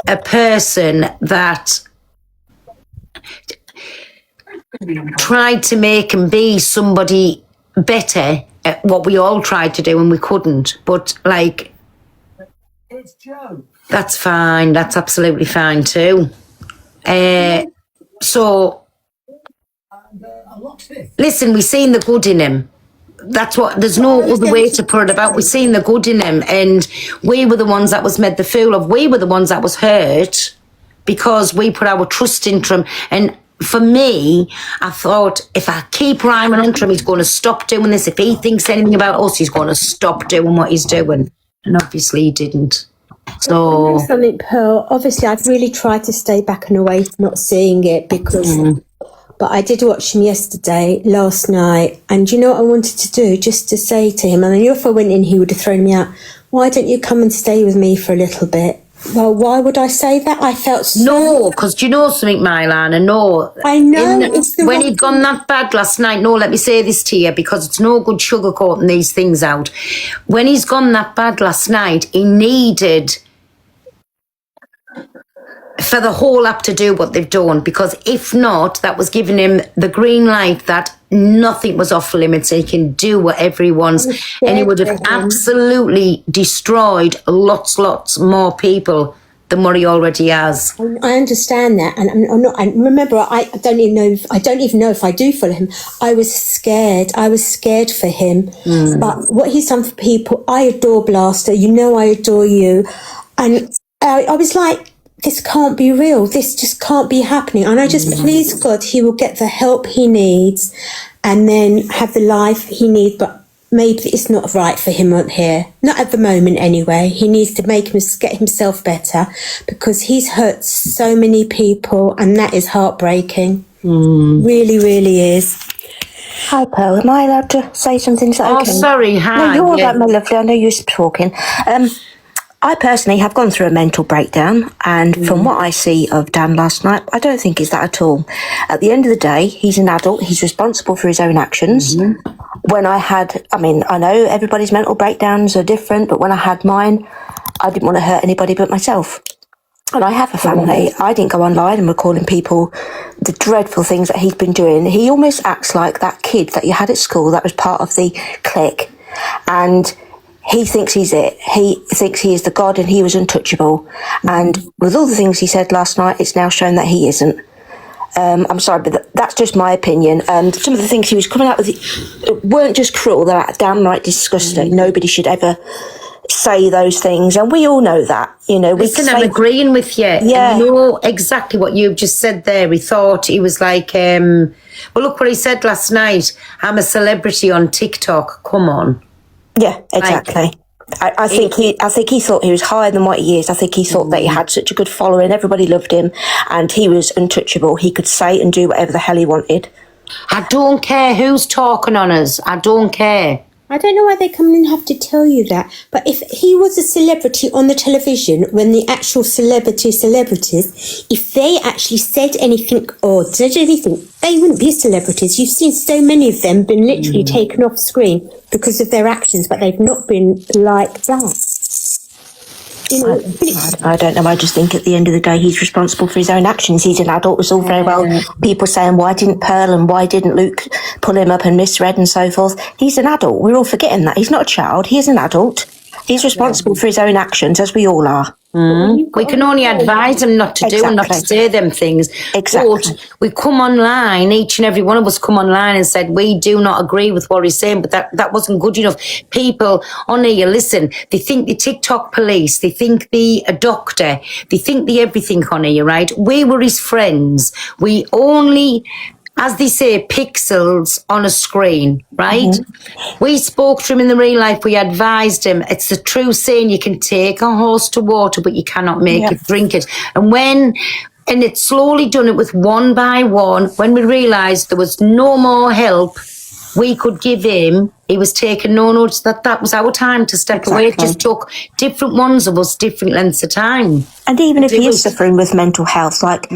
a person that tried to make him be somebody better at what we all tried to do and we couldn't. But like, It's Joe. that's fine. That's absolutely fine too. So I lost it. listen, we seen the good in him. That's what, there's no other way to put it about. We seen the good in him, and we were the ones that was made the fool of. We were the ones that was hurt because we put our trust into him. And for me, I thought, if I keep rhyming into him, he's going to stop doing this. If he thinks anything about us, he's going to stop doing what he's doing. And obviously he didn't. So, Something, Pearl. Obviously, I've really tried to stay back and away from not seeing it because. But I did watch him last night, and you know what I wanted to do? Just to say to him, and I knew if I went in, he would have thrown me out. Why don't you come and stay with me for a little bit? Well, why would I say that? I felt so... no, because do you know something, Mylana? No. I know, it's the when right he'd gone that bad last night, no, let me say this to you, because it's no good sugarcoating these things out. When he's gone that bad last night, he needed for the whole app to do what they've done, because if not, that was giving him the green light that nothing was off limits. He can do whatever he wants, and he would have absolutely destroyed lots more people than what he already has. I understand that, and I'm not. And remember, I don't even know if I do follow him. I was scared. I was scared for him. But what he's done for people, I adore Blaster. You know, I adore you, and I was like, this can't be real. This just can't be happening. And I just please God, he will get the help he needs, and then have the life he needs. But maybe it's not right for him on here. Not at the moment, anyway. He needs to get himself better, because he's hurt so many people, and that is heartbreaking. Really, really is. Hi, Pearl. Am I allowed to say something? Is that Oh, okay? sorry, hi. No, you're all Yeah. right, my lovely. I know you're talking. I personally have gone through a mental breakdown, and from what I see of Dan last night, I don't think it's that at all. At the end of the day, he's an adult. He's responsible for his own actions. When I know everybody's mental breakdowns are different, but when I had mine, I didn't want to hurt anybody but myself. And I have a family. I didn't go online and recalling people the dreadful things that he's been doing. He almost acts like that kid that you had at school that was part of the clique. And he thinks he's it. He thinks he is the god and he was untouchable. And with all the things he said last night, it's now shown that he isn't. I'm sorry, but that's just my opinion. Some of the things he was coming out with weren't just cruel, they're downright disgusting. Nobody should ever say those things, and we all know that. You know, Listen, I'm agreeing with you. Yeah. And you know exactly what you've just said there. He thought he was like, well, look what he said last night. I'm a celebrity on TikTok. Come on. Yeah, exactly. I think he thought he was higher than what he is. I think he thought that he had such a good following, everybody loved him, and he was untouchable. He could say and do whatever the hell he wanted. I don't care who's talking on us. I don't care. I don't know why they come and have to tell you that, but if he was a celebrity on the television, when the actual celebrities, if they actually said anything or did anything, they wouldn't be celebrities. You've seen so many of them been literally taken off screen because of their actions, but they've not been like that. You know, I don't know. I just think at the end of the day, he's responsible for his own actions. He's an adult. It's all very well people saying, why didn't Pearl and why didn't Luke pull him up and misread and so forth? He's an adult. We're all forgetting that. He's not a child. He is an adult. He's responsible for his own actions, as we all are. We can only advise them not to do and not to say them things. Exactly. But we come online, each and every one of us come online and said, we do not agree with what he's saying, but that wasn't good enough. People on here, listen, they think the TikTok police, they think the doctor, they think the everything on here, right? We were his friends. We only, as they say, pixels on a screen, right? We spoke to him in the real life. We advised him. It's the true saying, you can take a horse to water, but you cannot make it drink it. And it's slowly done it with one by one. When we realised there was no more help we could give him, he was taking no notice that was our time to step away. It just took different ones of us, different lengths of time. And even if he is suffering with mental health, like...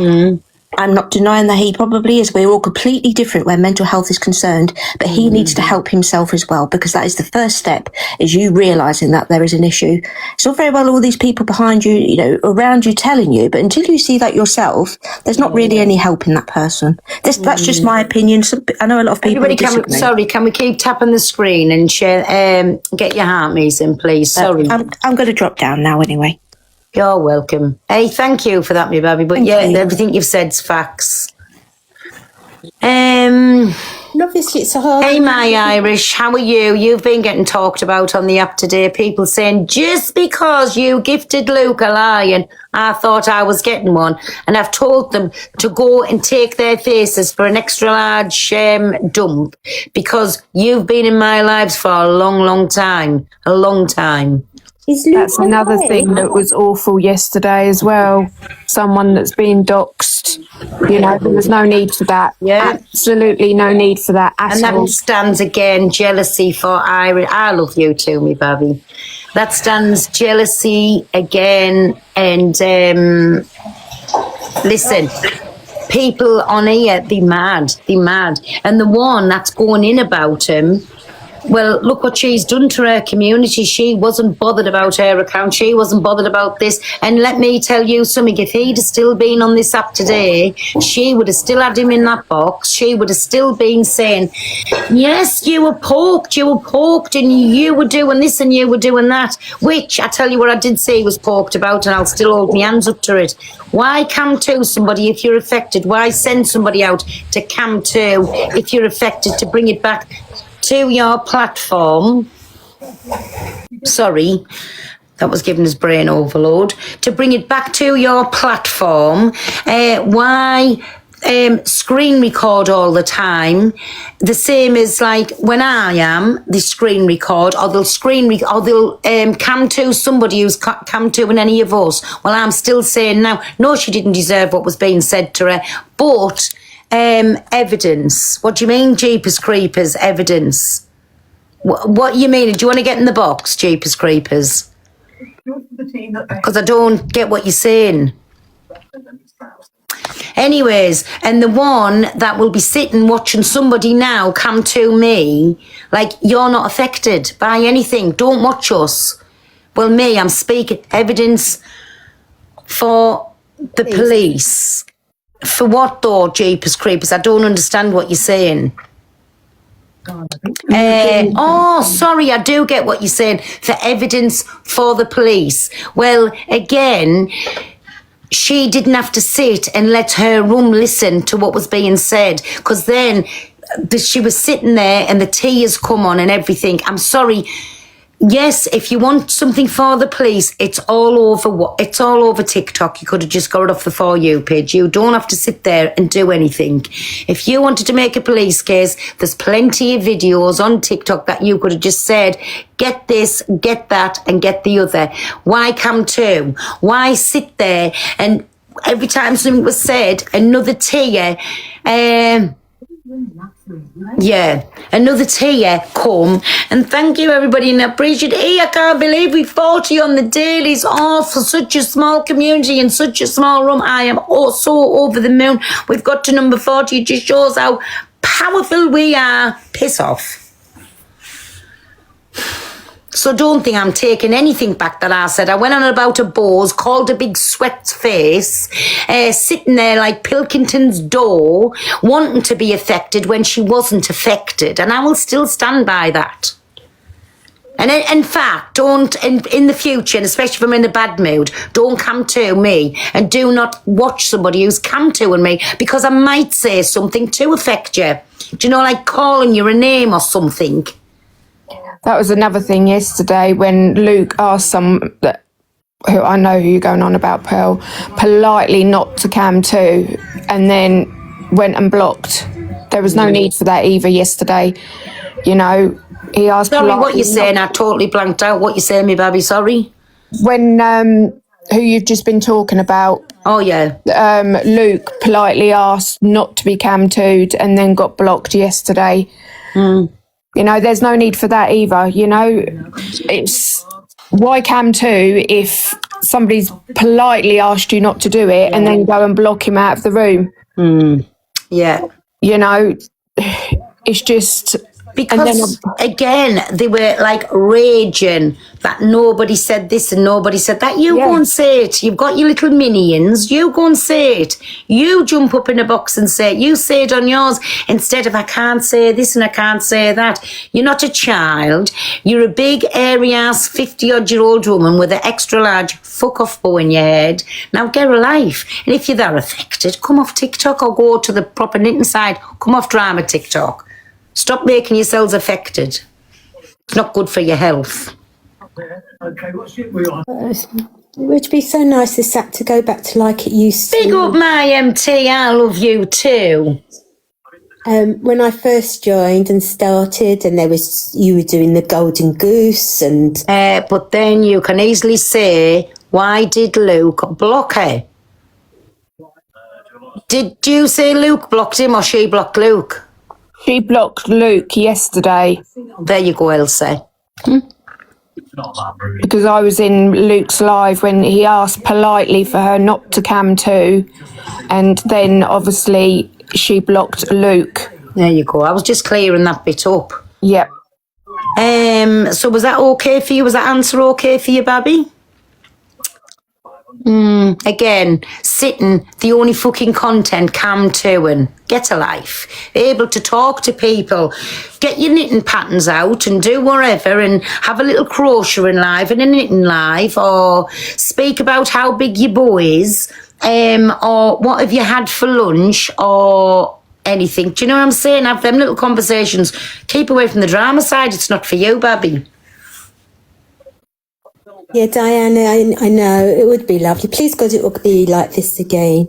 I'm not denying that he probably is. We're all completely different where mental health is concerned, but he needs to help himself as well, because that is the first step, is you realising that there is an issue. It's all very well all these people behind you, you know, around you telling you, but until you see that yourself, there's not really any help in that person. That's just my opinion. I know a lot of people disagree. Can we keep tapping the screen and share, get your heartbeats in, please? Sorry. I'm going to drop down now anyway. You're welcome. Hey, thank you for that, me baby. But everything you've said's facts. obviously it's a hard... Hey, my Irish, how are you? You've been getting talked about on the app today. People saying, just because you gifted Luke a lion, I thought I was getting one. And I've told them to go and take their faces for an extra large dump, because you've been in my lives for a long, long time. A long time. That's another thing that was awful yesterday as well. Someone that's been doxxed, you know, there was no need for that. Yeah. Absolutely no need for that at all. And that stands again jealousy for Irish. I love you too, me baby. That stands jealousy again. And listen, people on here, they're mad. They're mad. And the one that's going in about him, well, look what she's done to her community. She wasn't bothered about her account. She wasn't bothered about this. And let me tell you something, if he'd have still been on this app today, she would have still had him in that box. She would have still been saying, yes, you were poked, and you were doing this and you were doing that. Which, I tell you what I did say he was poked about, and I'll still hold my hands up to it. Why come to somebody if you're affected? Why send somebody out to come to if you're affected, to bring it back to your platform? Sorry, that was giving his brain overload. To bring it back to your platform, why screen record all the time? The same as like when I am, they screen record, or they'll come to somebody who's come to any of us. Well, I'm still saying now, no, she didn't deserve what was being said to her, but evidence. What do you mean, Jeepers Creepers? Evidence. What you mean? Do you want to get in the box, Jeepers Creepers? Because I don't get what you're saying. Anyways, and the one that will be sitting watching somebody now come to me, like, you're not affected by anything, don't watch us. Well, me, I'm speaking evidence for the police. For what though, Jeepers Creepers? I don't understand what you're saying. Sorry, I do get what you're saying. For evidence for the police. Well, again, she didn't have to sit and let her room listen to what was being said, because then she was sitting there and the tears come on and everything. I'm sorry. Yes, if you want something for the police, it's all over TikTok. You could have just got it off the For You page. You don't have to sit there and do anything. If you wanted to make a police case, there's plenty of videos on TikTok that you could have just said, get this, get that, and get the other. Why come to? Why sit there and every time something was said, another tear? Yeah, another tier come, and thank you everybody, and I appreciate it. I can't believe we 40 on the dailies, for such a small community in such a small room. I am so over the moon. We've got to number 40. It just shows how powerful we are. Piss off. So don't think I'm taking anything back that I said. I went on about a Bose, called a big sweat face, sitting there like Pilkington's door, wanting to be affected when she wasn't affected. And I will still stand by that. And in fact, don't, in the future, and especially if I'm in a bad mood, don't come to me and do not watch somebody who's come to me, because I might say something to affect you. Do you know, like calling you a name or something? That was another thing yesterday when Luke asked who I know who you're going on about, Pearl, politely not to cam too, and then went and blocked. There was no need for that either yesterday. You know, he asked. Sorry, what you're saying? I totally blanked out. What you saying, me baby? Sorry. When who you've just been talking about. Oh yeah. Luke politely asked not to be cam too'd and then got blocked yesterday. You know, there's no need for that either. You know, it's why cam too if somebody's politely asked you not to do it and then go and block him out of the room. Yeah. You know, it's just... Because, again, they were like raging that nobody said this and nobody said that. You go and say it. You've got your little minions. You go and say it. You jump up in a box and say it. You say it on yours instead of I can't say this and I can't say that. You're not a child. You're a big, airy-ass 50-odd-year-old woman with an extra large fuck-off bow in your head. Now get a life. And if you're that affected, come off TikTok or go to the proper knitting side. Come off drama TikTok. Stop making yourselves affected. It's not good for your health. Okay, what ship we on? It would be so nice this app to go back to like it used to. Big up my MT, I love you too. When I first joined and started, and you were doing the Golden Goose, and but then you can easily say, why did Luke block her? Did you say Luke blocked him or she blocked Luke? She blocked Luke yesterday. There you go, Elsa. Because I was in Luke's live when he asked politely for her not to cam too, and then obviously she blocked Luke. There you go. I was just clearing that bit up. Yep. So was that okay for you? Was that answer okay for you, Babby? Again, sitting, the only fucking content, cam to and get a life. Able to talk to people, get your knitting patterns out and do whatever and have a little crocheting live and a knitting live, or speak about how big your bow is, or what have you had for lunch, or anything. Do you know what I'm saying? Have them little conversations. Keep away from the drama side. It's not for you, Babby. yeah, Diana, I know it would be lovely. Please God, it would be like this again.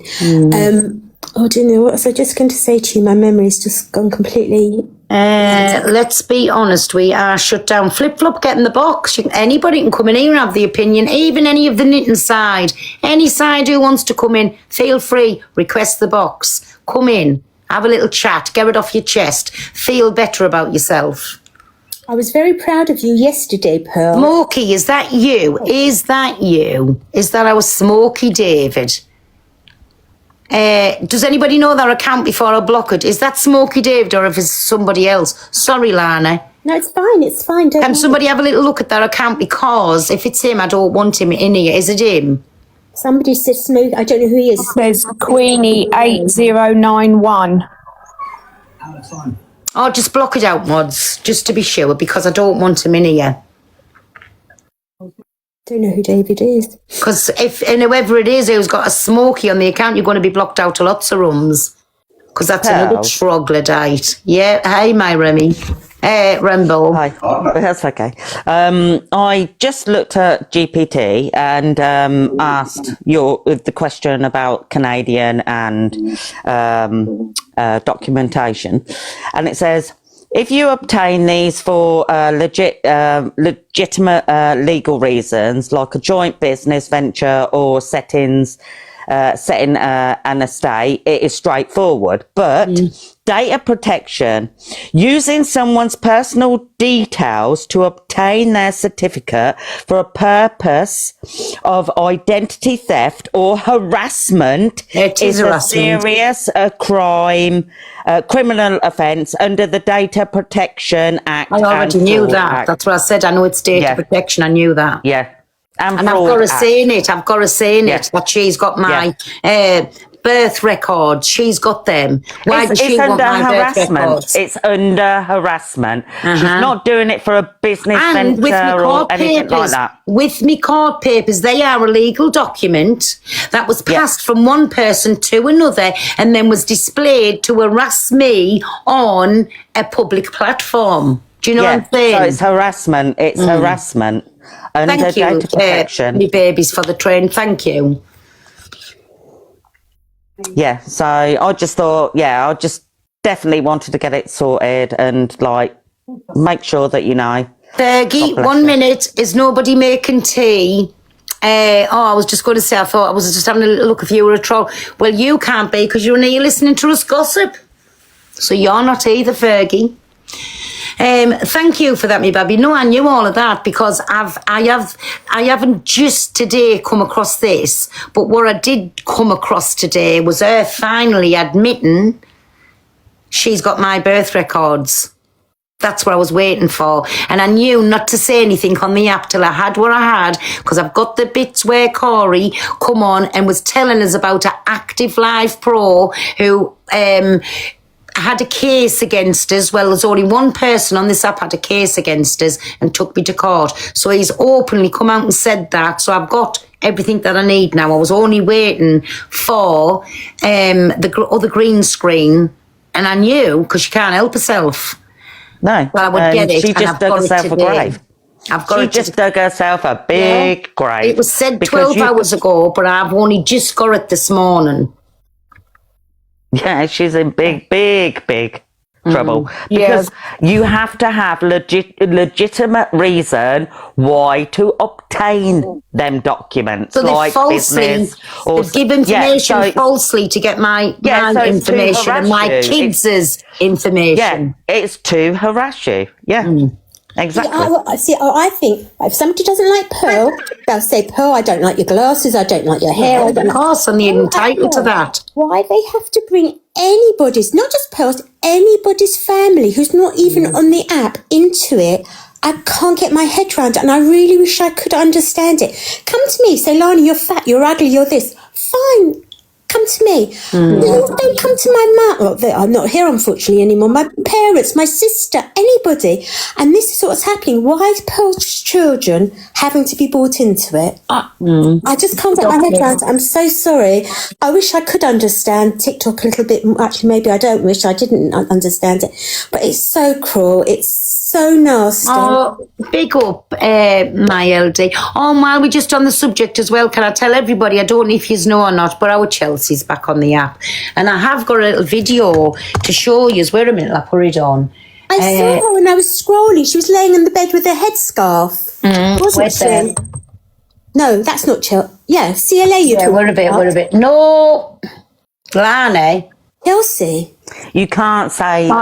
Oh, do you know what was I just going to say to you? My memory's just gone completely. Let's be honest, we are shut down. Flip flop, get in the box. Anybody can come in here and have the opinion, even any of the knitting side. Any side who wants to come in, feel free, request the box. Come in, have a little chat, get it off your chest, feel better about yourself. I was very proud of you yesterday, Pearl. Smokey, is that you? Is that you? Is that our Smokey David? Does anybody know their account before I block it? Is that Smokey David or if it's somebody else? Sorry, Lana. No, it's fine. It's fine. Don't Can somebody have a little look at their account, because if it's him, I don't want him in here. Is it him? Somebody said Smoke. I don't know who he is. There's Queenie8091. Oh, just block it out, mods, just to be sure, because I don't want him in here. Don't know who David is. Because and whoever it is who's got a Smokey on the account, you're going to be blocked out of lots of rooms. Because that's another troglodyte. Yeah, hey, my Remy. Rumble. Hi, that's okay. I just looked at GPT and asked the question about Canadian and documentation, and it says, if you obtain these for legitimate legal reasons, like a joint business venture or settings setting an estate, it is straightforward. But data protection, using someone's personal details to obtain their certificate for a purpose of identity theft or harassment is a serious crime, criminal offence under the Data Protection Act. I already knew that. Act. That's what I said. I know it's data protection. I knew that. Yeah. And I've got to say in it. I've got to say in it that she's got my birth records. She's got them. Why does she want my birth records? It's under harassment. She's not doing it for a business centre or anything like that. With me court papers, they are a legal document that was passed from one person to another and then was displayed to harass me on a public platform. Do you know what I'm saying? So it's harassment. It's harassment. Under Thank you, data protection. me babies for the train. Thank you. Yeah, so I just thought, I just definitely wanted to get it sorted and like make sure that you know. Fergie, 1 minute. Is nobody making tea? I was just going to say, I thought I was just having a little look if you were a troll. Well, you can't be because you're in here listening to us gossip. So you're not either, Fergie. Thank you for that, me baby. No, I knew all of that because I haven't just today come across this, but what I did come across today was her finally admitting she's got my birth records. That's what I was waiting for. And I knew not to say anything on the app till I had what I had, because I've got the bits where Corey come on and was telling us about an Active Life Pro who had a case against us. Well, there's only one person on this app had a case against us and took me to court. So he's openly come out and said that. So I've got everything that I need now. I was only waiting for the other green screen, and I knew because she can't help herself. No, but I would get it. She just dug herself a grave. She just dug herself a big grave. It was said 12 hours ago, but I've only just got it this morning. Yeah, she's in big trouble because you have to have legitimate reason why to obtain them documents. So like business or they give information falsely to get my information and my kids' information. Yeah, it's to harass you. Yeah. Exactly. I think if somebody doesn't like Pearl, they'll say, Pearl, I don't like your glasses, I don't like your hair. Of course, I'm entitled to that. Why they have to bring anybody's, not just Pearl's, anybody's family who's not even on the app into it, I can't get my head around it, and I really wish I could understand it. Come to me, say, Lana, you're fat, you're ugly, you're this. Fine. Come to me. Don't come to my mum. Well, I'm not here, unfortunately, anymore. My parents, my sister, anybody. And this is what's happening. Why is Pearl's children having to be brought into it? I just can't get my head around it. I'm so sorry. I wish I could understand TikTok a little bit. Actually, maybe I don't wish I didn't understand it. But it's so cruel. It's so nasty. Oh, big up, my LD. Oh, while we're just on the subject as well, can I tell everybody, I don't know if you know or not, but our Chelsea's back on the app. And I have got a little video to show you. Wait a minute, I'll put it on. I saw her when I was scrolling. She was laying in the bed with her headscarf. Wasn't she? No, that's not Chelsea. Yeah, CLA you talking about. We're a bit. No, Lana. Chelsea. You can't say say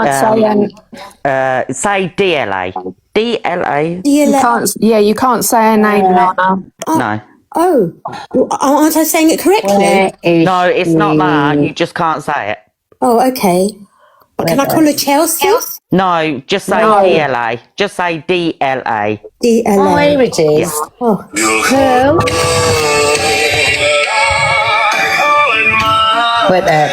DLA. DLA. You can't say her name, Lana. No. Oh, aren't I saying it correctly? No, it's not that. You just can't say it. Oh, okay. Can I call her Chelsea? No, just say DLA. Just say DLA. DLA. Oh, here it is. Yeah. Oh. Wait there.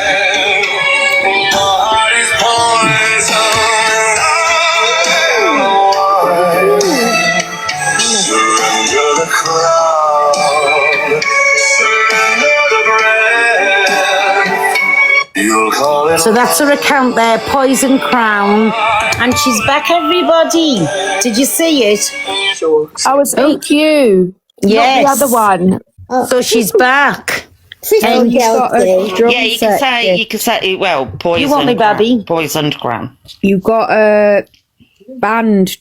So that's her account there, Poison Crown. And she's back, everybody. Did you see it? I was EQ. Yes. Not the other one. So she's back. And you can say, well, poison. You want me, Babby? Poisoned Crown. You got a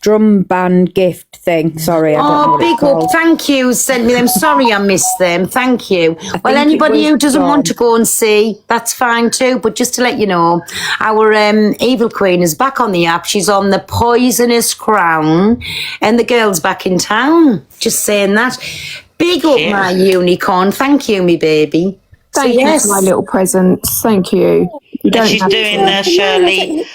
drum band gift thing. Sorry. I don't know Oh, what it's big called. up. Thank you. Sent me them. Sorry I missed them. Thank you. Well, think anybody it who was doesn't want John. to go and see, that's fine too. But just to let you know, our Evil Queen is back on the app. She's on the Poisonous Crown and the girl's back in town. Just saying that. Big up, my unicorn. Thank you, me baby. Thank you for my little presents. Thank you. You don't And she's have doing to. the Shirley.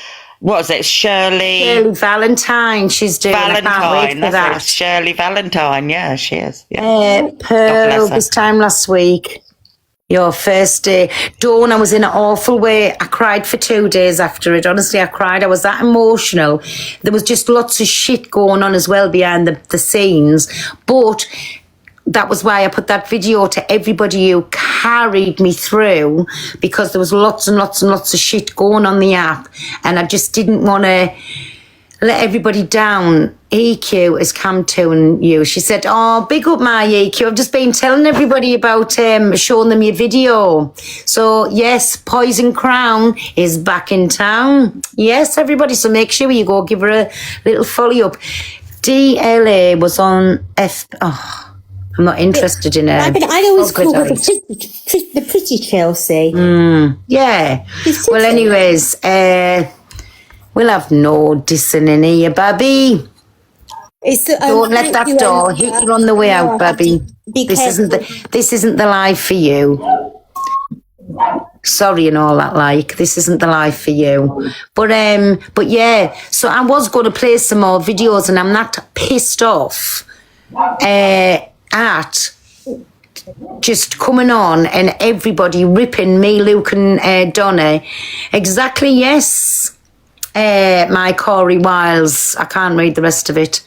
What is it? Shirley Shirley Valentine. She's doing. I can't wait Valentine. for That's that. it. Shirley Valentine. Yeah, she is. Yeah. Pearl, bless her. this time last week. Your first day. Dawn, I was in an awful way. I cried for 2 days after it. Honestly, I cried. I was that emotional. There was just lots of shit going on as well behind the scenes. But that was why I put that video to everybody who carried me through, because there was lots and lots and lots of shit going on the app. And I just didn't want to let everybody down. EQ has come to you. She said, oh, big up my EQ. I've just been telling everybody about showing them your video. So, yes, Poison Crown is back in town. Yes, everybody. So make sure you go give her a little follow up. DLA was on I'm not interested in her. I always call her the pretty Chelsea. Yeah. Well, anyways, we'll have no dissing in here, Babby. Don't let that door hit you on the way out, Babby. This isn't the life for you. Sorry and all that, like, this isn't the life for you. But yeah, so I was going to play some more videos, and I'm not pissed off at just coming on and everybody ripping me, Luke and Donna. Exactly, yes. My Corey Wiles. I can't read the rest of it.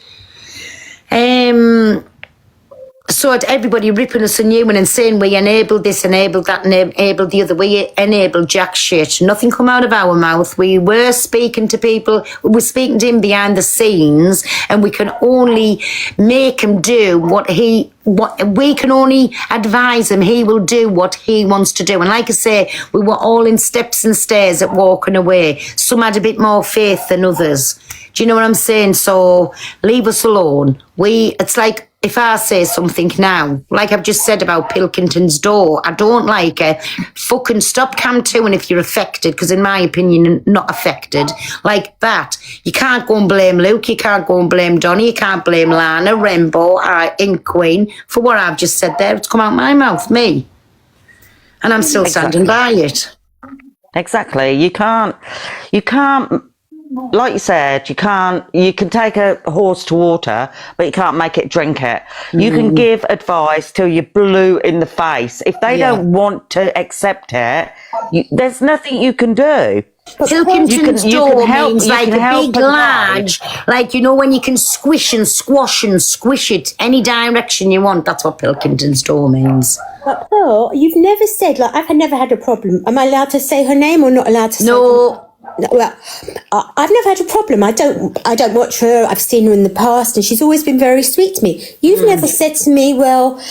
So everybody ripping us a new one and saying we enabled this, enabled that, enabled the other. We enabled jack shit. Nothing come out of our mouth. We were speaking to people. We were speaking to him behind the scenes, and we can only make him do what we can only advise him. He will do what he wants to do. And like I say, we were all in steps and stairs at walking away. Some had a bit more faith than others. Do you know what I'm saying? So leave us alone. It's like, if I say something now, like I've just said about Pilkington's door, I don't like it. Fucking stop Cam 2 and if you're affected, because in my opinion, not affected. Like that. You can't go and blame Luke, you can't go and blame Donnie, you can't blame Lana, Rembo, Ink Queen for what I've just said there. It's come out my mouth, me. And I'm still standing by it. Exactly. You can't, like you said, you can take a horse to water, but you can't make it drink it. You can give advice till you're blue in the face. If they don't want to accept it, there's nothing you can do. Pilkington's door means like a big large, like, you know, when you can squish and squish it any direction you want. That's what Pilkington's door means. But Pearl, you've never said, like, I've never had a problem. Am I allowed to say her name or not allowed to say her name? No, well, I've never had a problem. I don't watch her. I've seen her in the past, and she's always been very sweet to me. You've never said to me, well,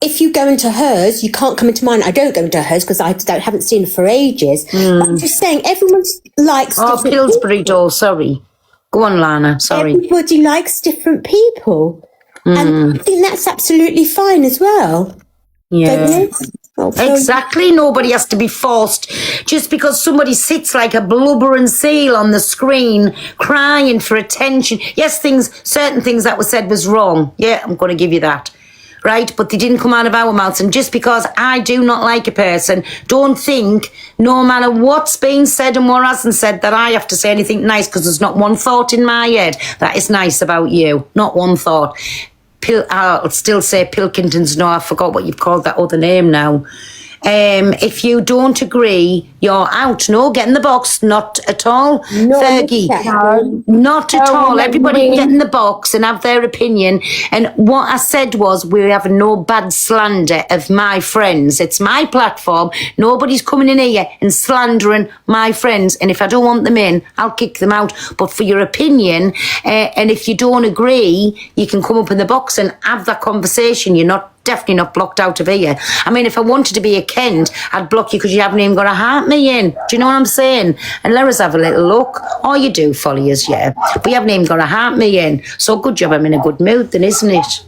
if you go into hers, you can't come into mine. I don't go into hers because I haven't seen her for ages. But I'm just saying, everyone likes different Pillsbury door, sorry. Go on, Lana, sorry. Everybody likes different people. And I think that's absolutely fine as well. Yeah. Don't you? Exactly. Nobody has to be forced just because somebody sits like a blubbering seal on the screen crying for attention. Yes, certain things that were said was wrong. Yeah, I'm going to give you that. Right? But they didn't come out of our mouths. And just because I do not like a person, don't think, no matter what's been said and what hasn't said, that I have to say anything nice, because there's not one thought in my head that is nice about you. Not one thought. I'll still say Pilkington's. No, I forgot what you've called that other name now. If you don't agree, you're out. No, get in the box. Not at all. No, Fergie. no. Not at all. Everybody can get in the box and have their opinion. And what I said was, we have no bad slander of my friends. It's my platform. Nobody's coming in here and slandering my friends. And if I don't want them in, I'll kick them out. But for your opinion, and if you don't agree, you can come up in the box and have that conversation. You're definitely not blocked out of here. I mean, if I wanted to be a Kent, I'd block you because you haven't even got a heart me in. Do you know what I'm saying? And let us have a little look. Oh, you do follow us, yeah. We haven't even got a heart me in. So good job I'm in a good mood then, isn't it?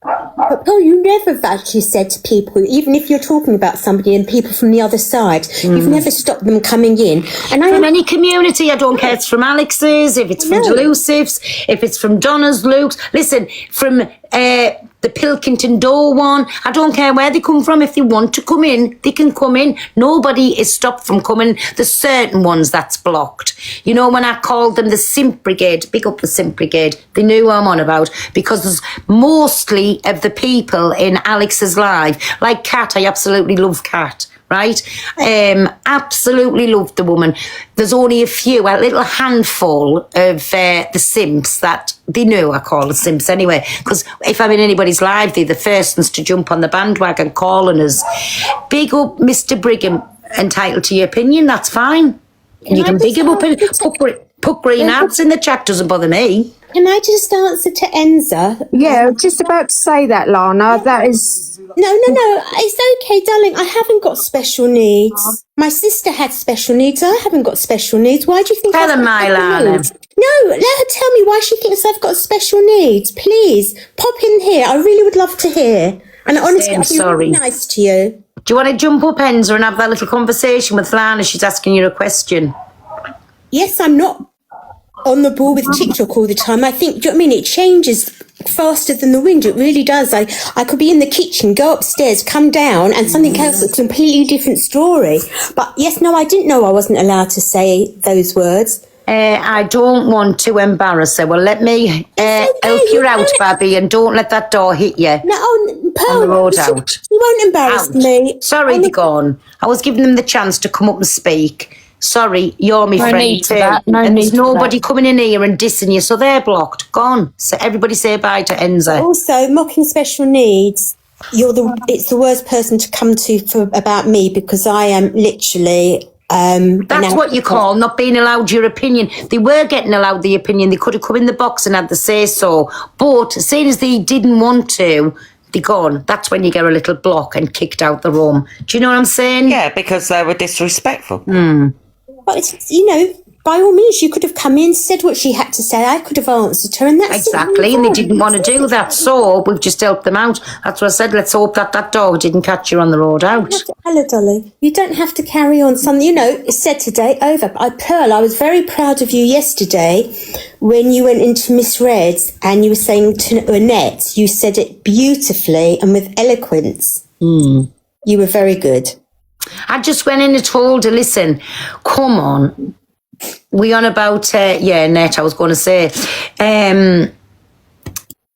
But Paul, you never have actually said to people, even if you're talking about somebody and people from the other side, you've never stopped them coming in. And from any community, I don't care if it's from Alex's, if it's from Delusive's, if it's from Donna's, Luke's. Listen, from the Pilkington Door one, I don't care where they come from. If they want to come in, they can come in. Nobody is stopped from coming. There's certain ones that's blocked. You know, when I called them the Simp Brigade, pick up the Simp Brigade, they knew who I'm on about, because there's mostly of the people in Alex's live, like Kat, I absolutely love Kat. Right? Absolutely love the woman. There's only a little handful of the simps that they knew I call it simps anyway, because if I'm in anybody's live, they're the first ones to jump on the bandwagon calling us. Big up Mr. Brigham, entitled to your opinion, that's fine. You can big him up and put green ads in the chat, doesn't bother me. Can I just answer to Enza? Yeah, just about to say that, Lana. That is... No, it's okay, darling. I haven't got special needs. My sister had special needs. I haven't got special needs. Why do you think I've got special needs? No, let her tell me why she thinks I've got special needs. Please, pop in here. I really would love to hear. And honestly, I'd be really nice to you. Do you want to jump up, Enza, and have that little conversation with Lana? She's asking you a question. Yes, I'm not on the ball with TikTok all the time. I think, do you know what I mean? It changes faster than the wind. It really does. I could be in the kitchen, go upstairs, come down, and something else, a completely different story. But yes, no, I didn't know I wasn't allowed to say those words. I don't want to embarrass her. Well, let me help you out, Babby, and don't let that door hit you. No, Pearl, on the road out. You won't embarrass me. Sorry, they're gone. I was giving them the chance to come up and speak. Sorry, you're my friend too. And there's nobody coming in here and dissing you, so they're blocked. Gone. So everybody say bye to Enza. Also, mocking special needs. It's the worst person to come to about me, because I am literally. That's what you call not being allowed your opinion. They were getting allowed the opinion. They could have come in the box and had the say so. But seeing as they didn't want to, they're gone. That's when you get a little block and kicked out the room. Do you know what I'm saying? Yeah, because they were disrespectful. But it's, you know, by all means, you could have come in, said what she had to say. I could have answered her, and that's exactly. And they didn't want to do that, so we've just helped them out. That's what I said. Let's hope that dog didn't catch you on the road out. Hello, Dolly. You don't have to carry on something. You know, it's said today over. Pearl, I was very proud of you yesterday when you went into Miss Red's and you were saying to Annette, you said it beautifully and with eloquence. You were very good. I just went in and told her, listen, come on. We on about, Annette, I was going to say.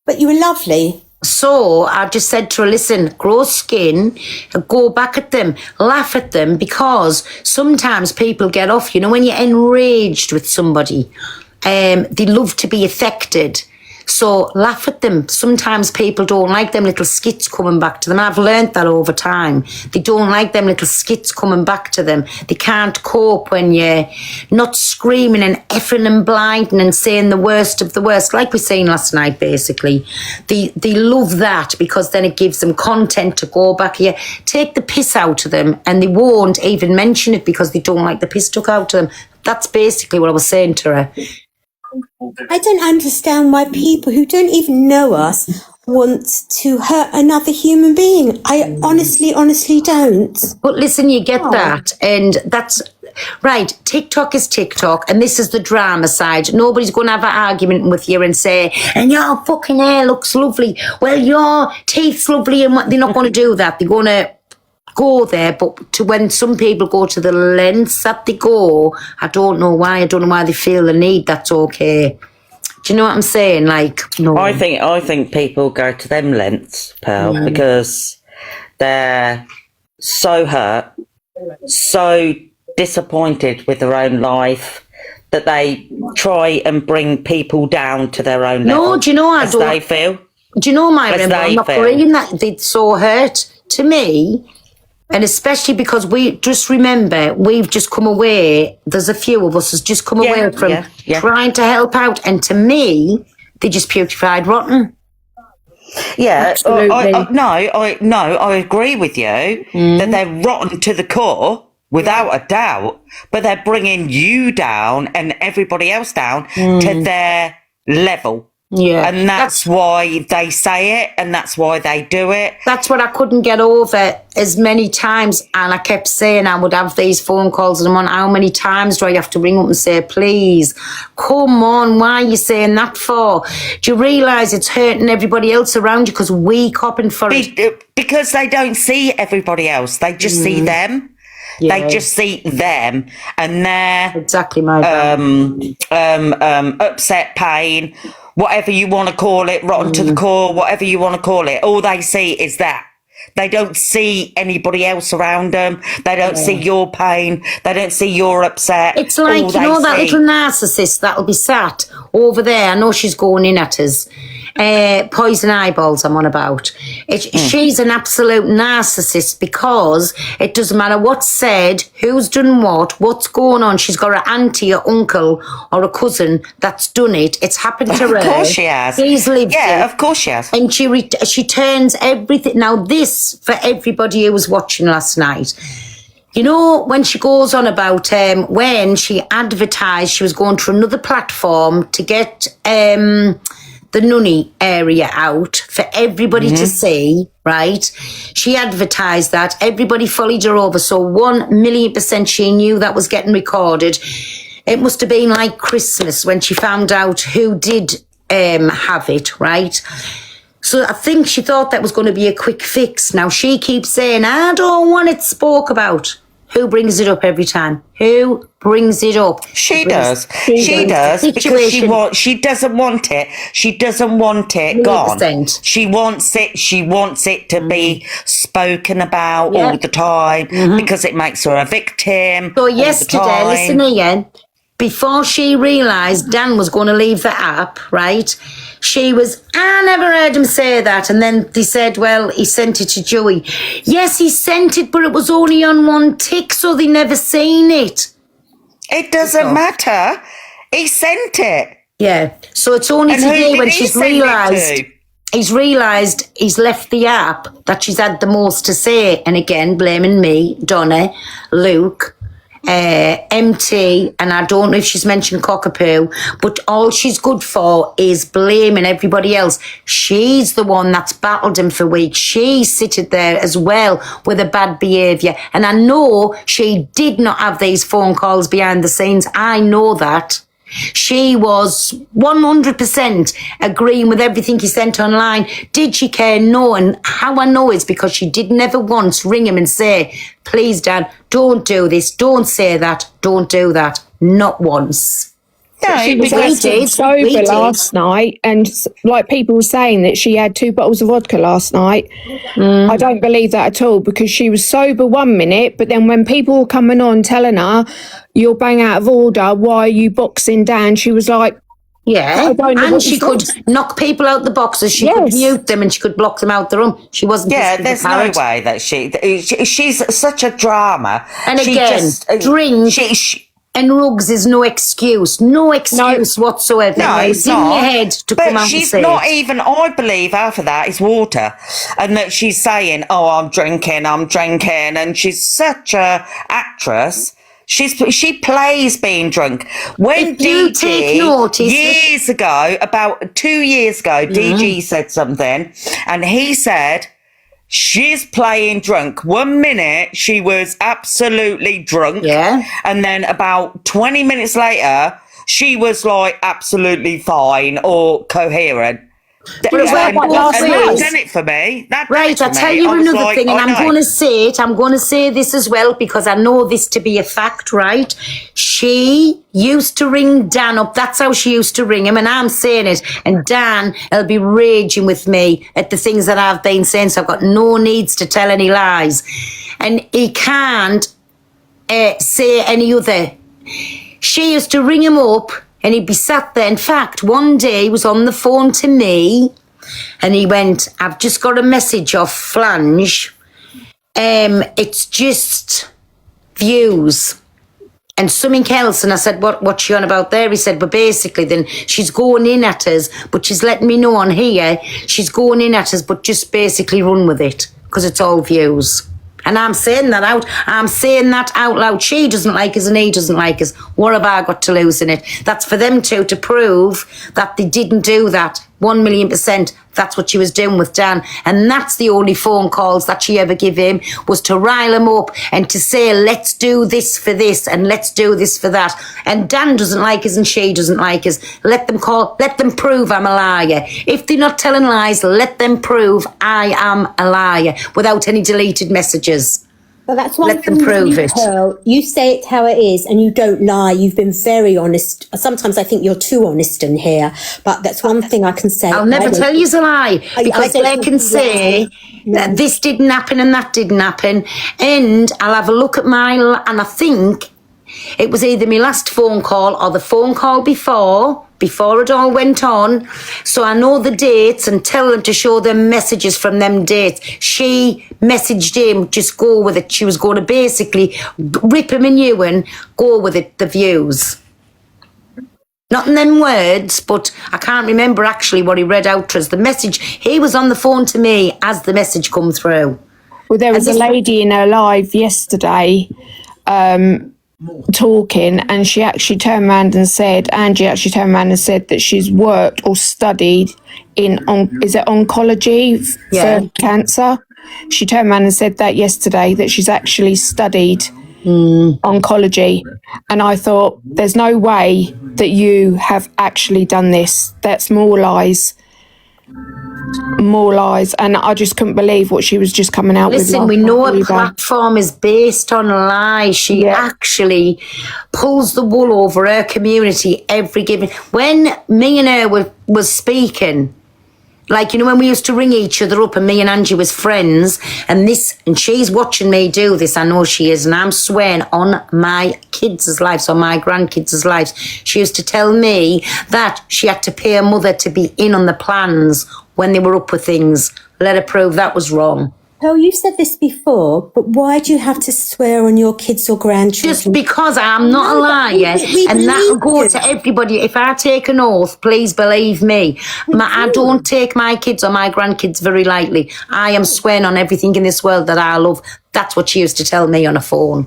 But you were lovely. So I just said to her, listen, grow skin, go back at them, laugh at them, because sometimes people get off, you know, when you're enraged with somebody, they love to be affected. So laugh at them. Sometimes people don't like them little skits coming back to them. I've learnt that over time. They don't like them little skits coming back to them. They can't cope when you're not screaming and effing and blinding and saying the worst of the worst, like we seen last night, basically. They love that, because then it gives them content to go back here. Take the piss out of them, and they won't even mention it because they don't like the piss took out of them. That's basically what I was saying to her. I don't understand why people who don't even know us want to hurt another human being. I honestly don't. But listen, you get that, and that's right. TikTok is TikTok, and this is the drama side. Nobody's going to have an argument with you and say, and your fucking hair looks lovely. Well, your teeth's lovely, and what? They're not going to do that. They're going to go there, but when some people go to the lengths that they go, I don't know why. I don't know why they feel the need. That's okay. Do you know what I'm saying? Like, no. I think people go to them lengths, Pearl, because they're so hurt, so disappointed with their own life, that they try and bring people down to their own level. No, do you know I don't? They feel. Do you know my remember? I'm not agreeing that they're so hurt. To me, and especially because we just remember, we've just come away, there's a few of us has just come away from trying to help out, and to me, they just putrefied rotten. Yeah, I agree with you that they're rotten to the core, without a doubt, but they're bringing you down and everybody else down to their level. Yeah. And that's why they say it, and that's why they do it. That's what I couldn't get over as many times. And I kept saying I would have these phone calls and I'm on, how many times do I have to ring up and say, please, come on, why are you saying that for? Do you realise it's hurting everybody else around you because we copping for it? Because they don't see everybody else. They just see them. Yeah. They just see them and their exactly my upset, pain, whatever you want to call it, rotten to the core, whatever you want to call it. All they see is that. They don't see anybody else around them. They don't see your pain. They don't see your upset. It's like, you know, that little narcissist that'll be sat over there. I know she's going in at us. Poison eyeballs I'm on about. She's an absolute narcissist because it doesn't matter what's said, who's done what's going on. She's got an auntie, or uncle, or a cousin that's done it. It's happened to her. Of course she has. She's lived it. Yeah, of course she has. And she turns everything. Now this, for everybody who was watching last night, you know, when she goes on about when she advertised she was going to another platform to get the nunny area out for everybody to see, right? She advertised that. Everybody followed her over. So 1,000,000% she knew that was getting recorded. It must have been like Christmas when she found out who did have it, right? So I think she thought that was going to be a quick fix. Now she keeps saying, I don't want it spoke about. Who brings it up every time? Who brings it up? She does. She does because she doesn't want it. She doesn't want it gone. 100%. She wants it. She wants it to be spoken about all the time because it makes her a victim. So yesterday, listen here, before she realised Dan was going to leave the app, right? She was, I never heard him say that. And then they said, well, he sent it to Joey. Yes, he sent it, but it was only on one tick, so they never seen it. It doesn't matter. He sent it. Yeah. So it's only today when she's realised. He's realised he's left the app that she's had the most to say. And again, blaming me, Donna, Luke, MT, and I don't know if she's mentioned Cockapoo, but all she's good for is blaming everybody else. She's the one that's battled him for weeks. She sitted there as well with a bad behaviour. And I know she did not have these phone calls behind the scenes. I know that. She was 100% agreeing with everything he sent online. Did she care? No. And how I know is because she did never once ring him and say, please, Dad, don't do this. Don't say that. Don't do that. Not once. She was acting sober last night, and like people were saying that she had 2 bottles of vodka last night. I don't believe that at all, because she was sober 1 minute, but then when people were coming on telling her, you're bang out of order, why are you boxing Dan? She was like, yeah, and she could knock people out the boxes. She could mute them and she could block them out the room. She wasn't. Yeah, there's no way that she's such a drama. And again, drink and rugs is no excuse. No excuse whatsoever. No, it's not. In your head to come out and say she's not even, I believe half of that is water. And that she's saying, oh, I'm drinking. And she's such a actress. She plays being drunk. When DG, years ago, about 2 years ago, DG said something, and he said, she's playing drunk. 1 minute, she was absolutely drunk. Yeah. And then about 20 minutes later, she was like absolutely fine or coherent. That done it for me. Right, I'll tell you another thing, and I'm going to say it. I'm going to say this as well because I know this to be a fact, right? She used to ring Dan up. That's how she used to ring him, and I'm saying it. And Dan will be raging with me at the things that I've been saying, so I've got no needs to tell any lies. And he can't say any other. She used to ring him up, and he'd be sat there. In fact, one day he was on the phone to me and he went, I've just got a message off Flange. It's just views and something else. And I said, what's she on about there? He said, but basically then she's going in at us, but she's letting me know on here. She's going in at us, but just basically run with it because it's all views. And I'm saying that out. I'm saying that out loud. She doesn't like us and he doesn't like us. What have I got to lose in it? That's for them two to prove that they didn't do that. 1,000,000%. That's what she was doing with Dan. And that's the only phone calls that she ever gave him, was to rile him up and to say, let's do this for this and let's do this for that. And Dan doesn't like us and she doesn't like us. Let them prove I'm a liar. If they're not telling lies, let them prove I am a liar without any deleted messages. But that's one Let them thing prove you, it. Pearl, you say it how it is and you don't lie. You've been very honest. Sometimes I think you're too honest in here, but that's one thing I can say. I'll never tell you a lie, because Claire can say that this didn't happen and that didn't happen, and I'll have a look at and I think it was either my last phone call or the phone call before it all went on. So I know the dates and tell them to show them messages from them dates. She messaged him, just go with it. She was going to basically rip him a new one, go with it, the views. Not in them words, but I can't remember actually what he read out to us. The message, he was on the phone to me as the message come through. Well, there was a lady in her live yesterday talking, and she actually turned around and said, Angie actually turned around and said that she's worked or studied in, is it oncology for cancer? She turned around and said that yesterday, that she's actually studied oncology. And I thought, there's no way that you have actually done this. That's more lies. And I just couldn't believe what she was just coming out with. Listen, we know a platform is based on lies. She actually pulls the wool over her community every given. When me and her was speaking, like, you know, when we used to ring each other up and me and Angie was friends, and she's watching me do this, I know she is, and I'm swearing on my kids' lives, on my grandkids' lives. She used to tell me that she had to pay her mother to be in on the plans when they were up with things. Let her prove that was wrong. Pearl, you said this before, but why do you have to swear on your kids or grandchildren? Just because I'm not a liar, and that will go to everybody. If I take an oath, please believe me. I don't take my kids or my grandkids very lightly. I am swearing on everything in this world that I love. That's what she used to tell me on a phone.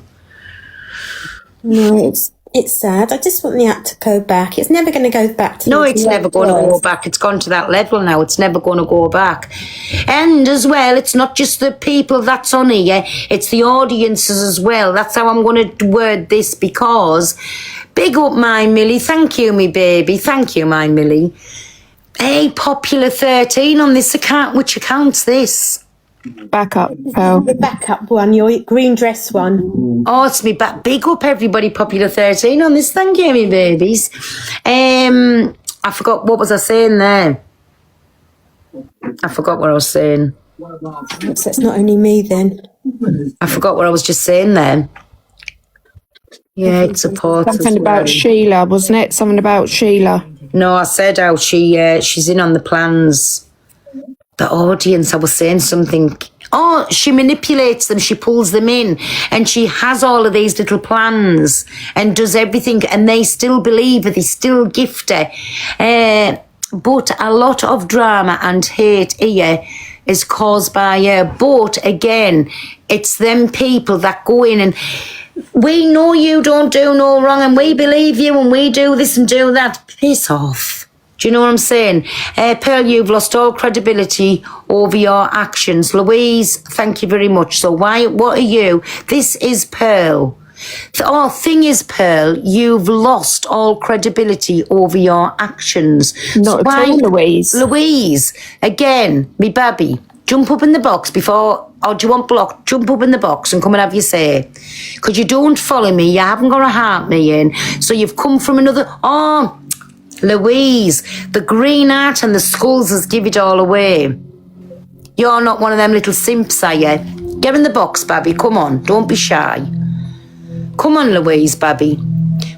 No, it's sad. I just want the app to go back. It's never going to go back to. No, it's never going to go back. It's gone to that level now. It's never going to go back. And as well, it's not just the people that's on here, it's the audiences as well. That's how I'm going to word this, because big up my Millie. Thank you, me baby. Thank you, my Millie. Hey, Popular 13 on this account. Which account's this? Backup, Pearl. The backup one, your green dress one. Oh, it's me back. Big up everybody, Popular 13 on this. Thank you, me babies. I forgot, what was I saying there? I forgot what I was saying. So it's not only me then. I forgot what I was just saying there. Yeah, it's a part. Something about Sheila, wasn't it? Something about Sheila. No, I said how she's in on the plans. The audience, I was saying something. Oh, she manipulates them, she pulls them in, and she has all of these little plans and does everything, and they still believe her, they still gift her. But a lot of drama and hate here is caused by her. But again, it's them people that go in and we know you don't do no wrong and we believe you and we do this and do that. Piss off. Do you know what I'm saying? Pearl, you've lost all credibility over your actions. Louise, thank you very much. So what are you? This is Pearl. Thing is, Pearl, you've lost all credibility over your actions. Not at all, Louise. Louise, again, me baby, jump up in the box before, or do you want block? Jump up in the box and come and have your say. Because you don't follow me, you haven't got to heart me in. So you've come from another, Louise, the green art and the skulls has give it all away. You're not one of them little simps, are you? Get in the box, baby. Come on, don't be shy. Come on, Louise, baby.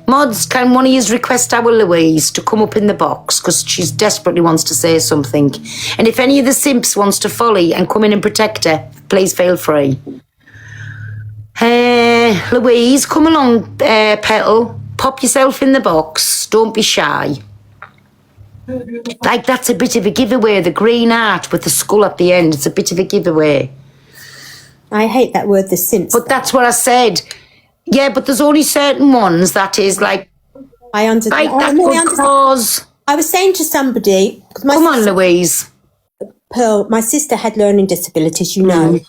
Mods, can one of you request our Louise to come up in the box, because she desperately wants to say something. And if any of the simps wants to follow and come in and protect her, please feel free. Louise, come along, Petal. Pop yourself in the box. Don't be shy. Like, that's a bit of a giveaway, the green art with the skull at the end. It's a bit of a giveaway. I hate that word, the simps. But that's what I said. Yeah, but there's only certain ones that is like, I understand. like that could cause... I was saying to somebody... Come on, Louise. Pearl, my sister had learning disabilities, you know.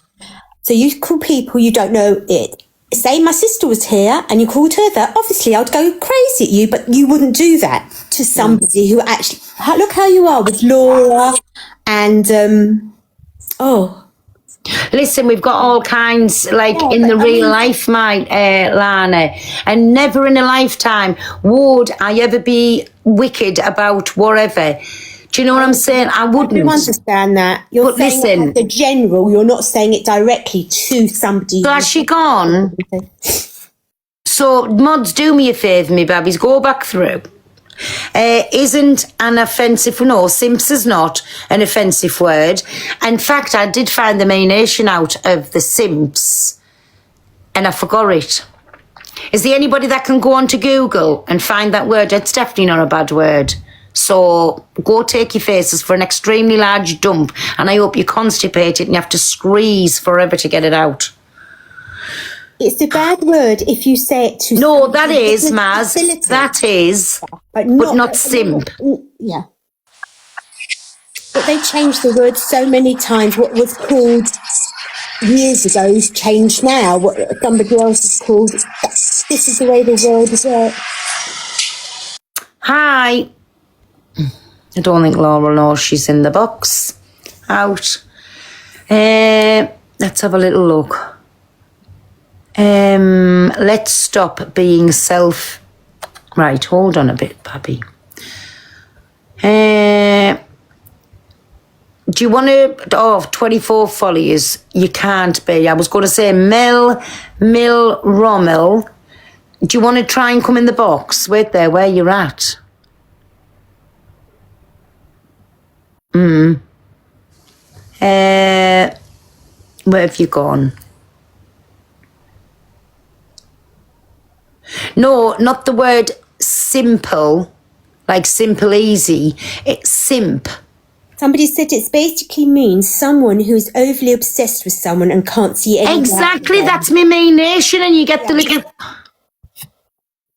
So you call people you don't know it. Say my sister was here and you called her that, obviously I'd go crazy at you, but you wouldn't do that to somebody who actually... Look how you are with Laura and... Listen, we've got all kinds, like in the real life, Lana, and never in a lifetime would I ever be wicked about whatever. Do you know what I'm saying? I wouldn't. I do understand that. You're saying it as a general, you're not saying it directly to somebody. So has she gone? So, mods, do me a favour, me babbies, go back through. Isn't an offensive, no, simps is not an offensive word. In fact, I did find the main nation out of the simps and I forgot it. Is there anybody that can go onto Google and find that word? It's definitely not a bad word. So go take your faces for an extremely large dump and I hope you're constipated and you have to squeeze forever to get it out. It's a bad word if you say it to... No, that is, Maz. That is, but not simp. Yeah. But they changed the word so many times. What was called years ago is changed now. What somebody else is called. This is the way the world is. Hi. I don't think Laura knows she's in the box. Out. Let's have a little look. Let's stop being self... Right, hold on a bit, Pappy. Do you want to... Oh, 24 followers. You can't be. I was going to say Mel Rommel. Do you want to try and come in the box? Wait there, where you're at. Where have you gone? No, not the word simple, like simple easy. It's simp. Somebody said it basically means someone who's overly obsessed with someone and can't see any... Exactly, that's my main nation, and you get the little...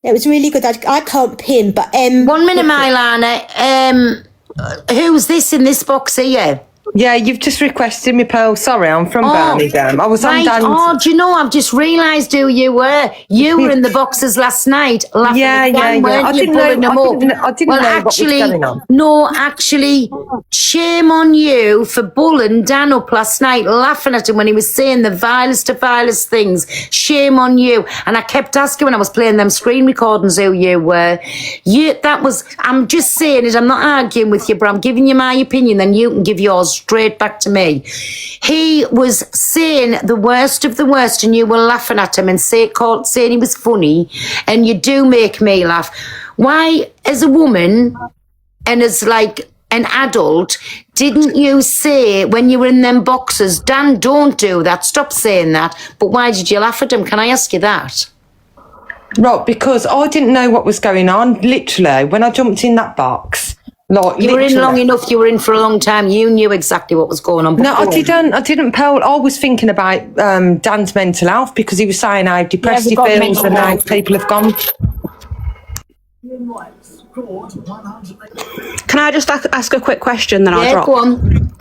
It was really good. I can't pin, but... 1 minute, Mylana. Who's this in this box here? Yeah, you've just requested me, Pearl. Sorry, I'm from Birmingham. I was on Dan's... Oh, do you know, I've just realised who you were. You were in the boxes last night laughing at Dan, weren't you, pulling them up? I didn't know what was going on. No, actually, shame on you for bulling Dan up last night, laughing at him when he was saying the vilest of vilest things. Shame on you. And I kept asking when I was playing them screen recordings who you were. I'm just saying it, I'm not arguing with you, but I'm giving you my opinion, then you can give yours straight back to me. He was saying the worst of the worst and you were laughing at him and saying he was funny, and you do make me laugh. Why, as a woman and as like an adult, didn't you say when you were in them boxes, Dan, don't do that, stop saying that, but why did you laugh at him? Can I ask you that? Right, because I didn't know what was going on. Literally, when I jumped in that box... You were in long enough, you were in for a long time, you knew exactly what was going on. No, I didn't, Pearl. I was thinking about Dan's mental health because he was saying how depressed he feels and how people have gone. Can I just ask a quick question, then I'll drop? Go on.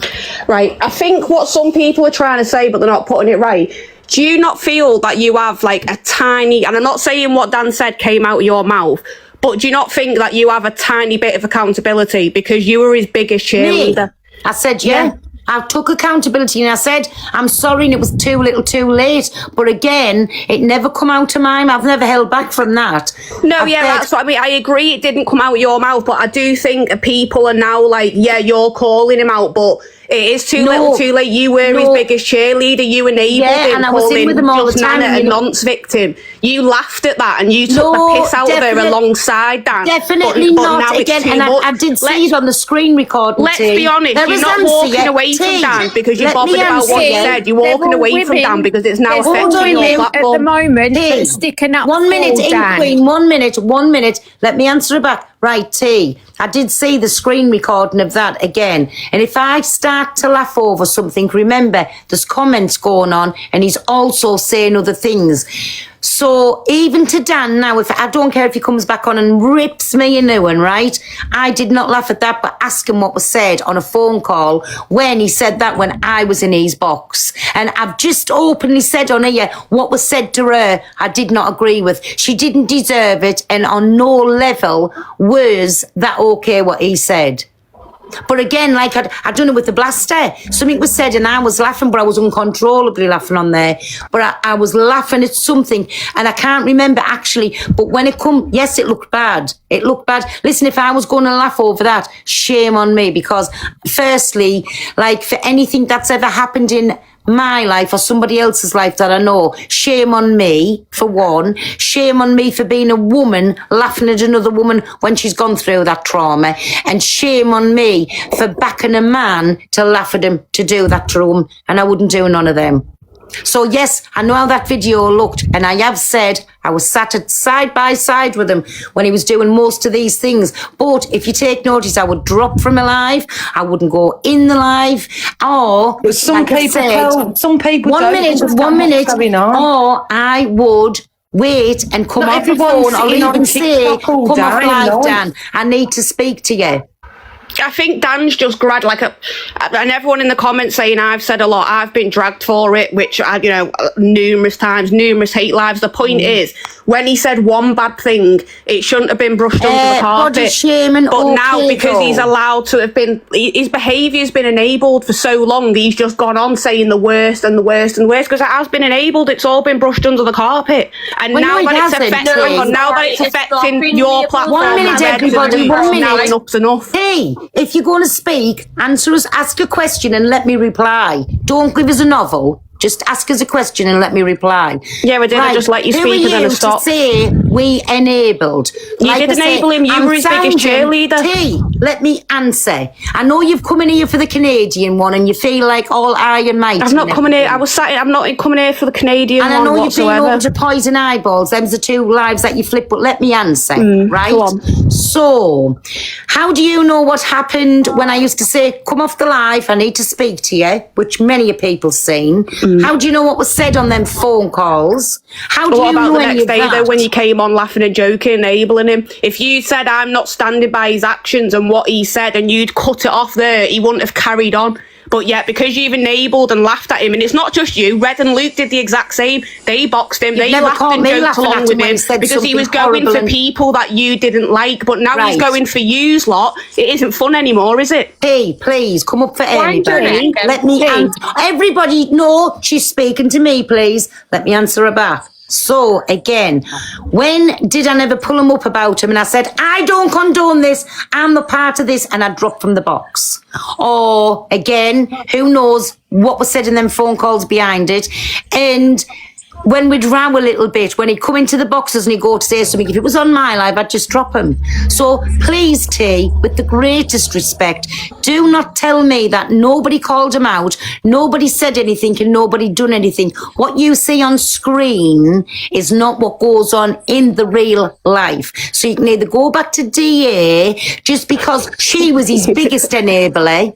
Right, I think what some people are trying to say, but they're not putting it right. Do you not feel that you have like a tiny, and I'm not saying what Dan said came out of your mouth, but do you not think that you have a tiny bit of accountability because you were his biggest cheerleader? Me? I said, yeah. I took accountability and I said, I'm sorry and it was too little too late. But again, it never come out of my mouth. I've never held back from that. No, that's what I mean. I agree it didn't come out of your mouth, but I do think people are now like, yeah, you're calling him out, but it is too little too late. You were his biggest cheerleader. You enabled him, and I was in with him all the time. Nana a nonce victim. You laughed at that and you took the piss out of her alongside Dan. Definitely not. Again, and I did see it on the screen recording. Let's be honest, you're not walking away from Dan because you're bothered about what he said. You're walking away from Dan because it's now affecting your platform. At the moment, sticking up 1 minute, Dan. Queen, 1 minute. Let me answer it back. Right, T, I did see the screen recording of that again. And if I start to laugh over something, remember, there's comments going on and he's also saying other things. So even to Dan now, if I don't care if he comes back on and rips me a new one, right? I did not laugh at that, but ask him what was said on a phone call when he said that when I was in his box. And I've just openly said on here what was said to her I did not agree with. She didn't deserve it, and on no level was that okay what he said. But again, like I'd done it with the blaster. Something was said and I was laughing, but I was uncontrollably laughing on there. But I was laughing at something and I can't remember actually. But when it come, yes, it looked bad. It looked bad. Listen, if I was going to laugh over that, shame on me. Because firstly, like for anything that's ever happened in my life or somebody else's life that I know, shame on me for one, shame on me for being a woman laughing at another woman when she's gone through that trauma, and shame on me for backing a man to laugh at him to do that to him, and I wouldn't do none of them. So yes, I know how that video looked, and I have said I was sat at side by side with him when he was doing most of these things. But if you take notice, I would drop from a live, I wouldn't go in the live, or But some like I people said, don't. Some people one don't minute, understand what's going on. or I would wait and come Not off the everyone's phone or sitting on even say, TikTok all come off day, live, no. Dan, I need to speak to you. I think Dan's just grabbed and everyone in the comments saying I've said a lot. I've been dragged for it, which I, numerous times, numerous hate lives. The point is, when he said one bad thing, it shouldn't have been brushed under the carpet. Body shaming, But now, okay, because he's though. allowed to have been, his behaviour's been enabled for so long. He's just gone on saying the worst and the worst and the worst because it has been enabled. It's all been brushed under the carpet, and Well, now no, it that it's hasn't. affecting, No, now that it's affecting your platform, One minute, Reds and everybody, Luke, one now minute. enough's enough. Hey, if you're going to speak, answer us, ask a question and let me reply. Don't give us a novel. Just ask us a question and let me reply. Yeah, I did. I just let you who speak are and then I you stopped. to say we enabled? You did enable him. You were his biggest cheerleader. T, let me answer. I know you've come in here for the Canadian one and you feel like all Iron Mighty. I'm not coming here. I'm not coming here for the Canadian and one I know you've been whatsoever. over to Poison Eyeballs. Them's the two lives that you flip, but let me answer, right? go on. So, how do you know what happened when I used to say, come off the live, I need to speak to you, which many of people seen. How do you know what was said on them phone calls? How do What you about know the any next of day, though, that? when you came on laughing and joking, enabling him? If you said, I'm not standing by his actions and what he said, and you'd cut it off there, he wouldn't have carried on. But yet, because you've enabled and laughed at him, and it's not just you, Red and Luke did the exact same. They boxed him, You've they never laughed caught and me joked laughing along at with him when him he said because he was something going horrible for and- people that you didn't like. But now he's Right. going for yous lot. It isn't fun anymore, is it? Hey, please, come up for anybody. Jane. Let me Jane. answer. Everybody, no, she's speaking to me, please. Let me answer her back. So, again, when did I never pull him up about him and I said, I don't condone this, I'm the part of this, and I dropped from the box? Or, again, who knows what was said in them phone calls behind it? And when we'd row a little bit, when he'd come into the boxes and he'd go to say something, if it was on my live, I'd just drop him. So please, T, with the greatest respect, do not tell me that nobody called him out, nobody said anything and nobody done anything. What you see on screen is not what goes on in the real life. So you can either go back to DA just because she was his biggest enabler.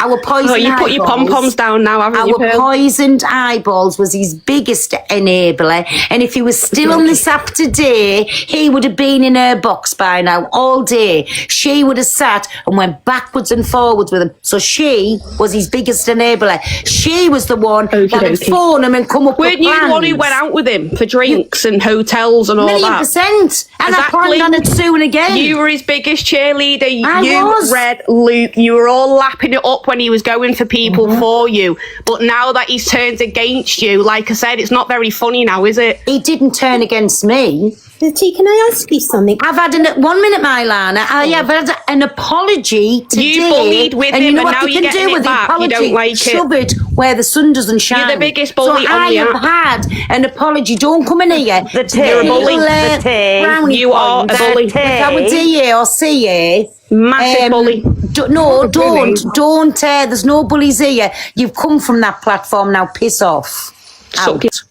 Our poison Oh, you put your eyeballs- pom-poms down now, haven't you, Our Pearl? poisoned eyeballs was his biggest enabler, and if he was still on this app today, he would have been in her box by now all day. She would have sat and went backwards and forwards with him. So she was his biggest enabler. She was the one that would phone him and come up Weren't with you the one who plans. went out with him for drinks and hotels and all that? 1,000,000%. And I planned on it soon again. You were his biggest cheerleader. I You, was. Red, Luke, you were all lapping it up when he was going for people for you. But now that he's turned against you, like I said, it's not very funny now, is it? He didn't turn against me. T, can I ask you something? I've had 1 minute, Mylana. I have had an apology today. You bullied with and you him know and what now they you're can getting do it with back. the You apology? don't like it. Shove it where the sun doesn't shine. You're the biggest bully so on I the have app. had an apology. Don't come in here. The tea, You're a bully. the tea. brownie You are points. a bully. If I were DA or CA, Massive bully. No, don't. There's no bullies here. You've come from that platform now. Piss off. Suck Out.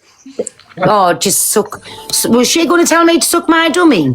Oh, just suck. Was she going to tell me to suck my dummy?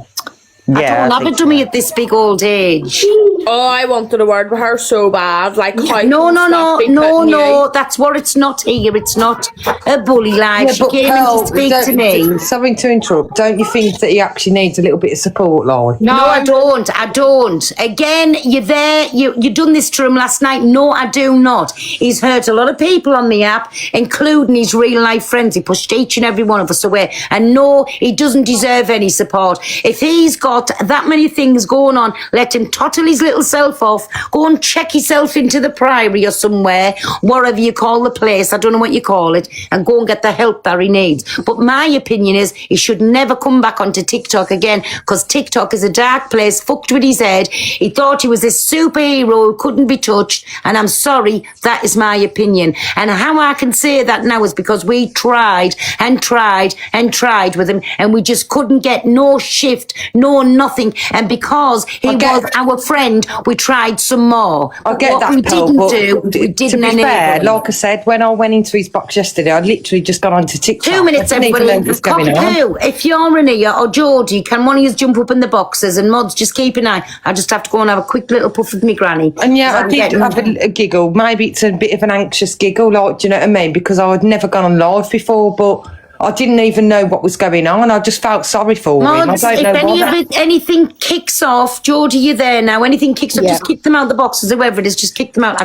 I Yeah, don't I have a think dummy at this big old age. Oh, I wanted a word with her so bad. Like, No, that's what it's not here. It's not a bully life. She came in to speak to me. Sorry to interrupt. Don't you think that he actually needs a little bit of support, Lauren? No, I don't. Again, you're there. You done this to him last night. No, I do not. He's hurt a lot of people on the app, including his real life friends. He pushed each and every one of us away. And no, he doesn't deserve any support. If he's got that many things going on, let him tottle his little self off. Go and check yourself into the Priory or somewhere, whatever you call the place. I don't know what you call it, and go and get the help that he needs. But my opinion is he should never come back onto TikTok again, because TikTok is a dark place, fucked with his head. He thought he was this superhero who couldn't be touched, and I'm sorry, that is my opinion. And how I can say that now is because we tried and tried and tried with him, and we just couldn't get no shift, no nothing. And because he was our friend, we tried some more. I get what that, we Pearl, didn't but do, we didn't to be enable fair, him. like I said, when I went into his box yesterday, I'd literally just gone onto TikTok. 2 minutes, I didn't even know everybody. what's going on. Cockapoo, if you're Rania or Geordie, can one of you jump up in the boxes, and Mods, just keep an eye. I just have to go and have a quick little puff with me granny. And yeah, I did have a giggle. Maybe it's a bit of an anxious giggle, like, do you know what I mean? Because I had never gone on live before, but I didn't even know what was going on. I just felt sorry for him. I Mods, don't if know anything kicks off, Geordie, you're there now. Anything kicks off, just kick them out the boxes, whoever it is, just kick them out.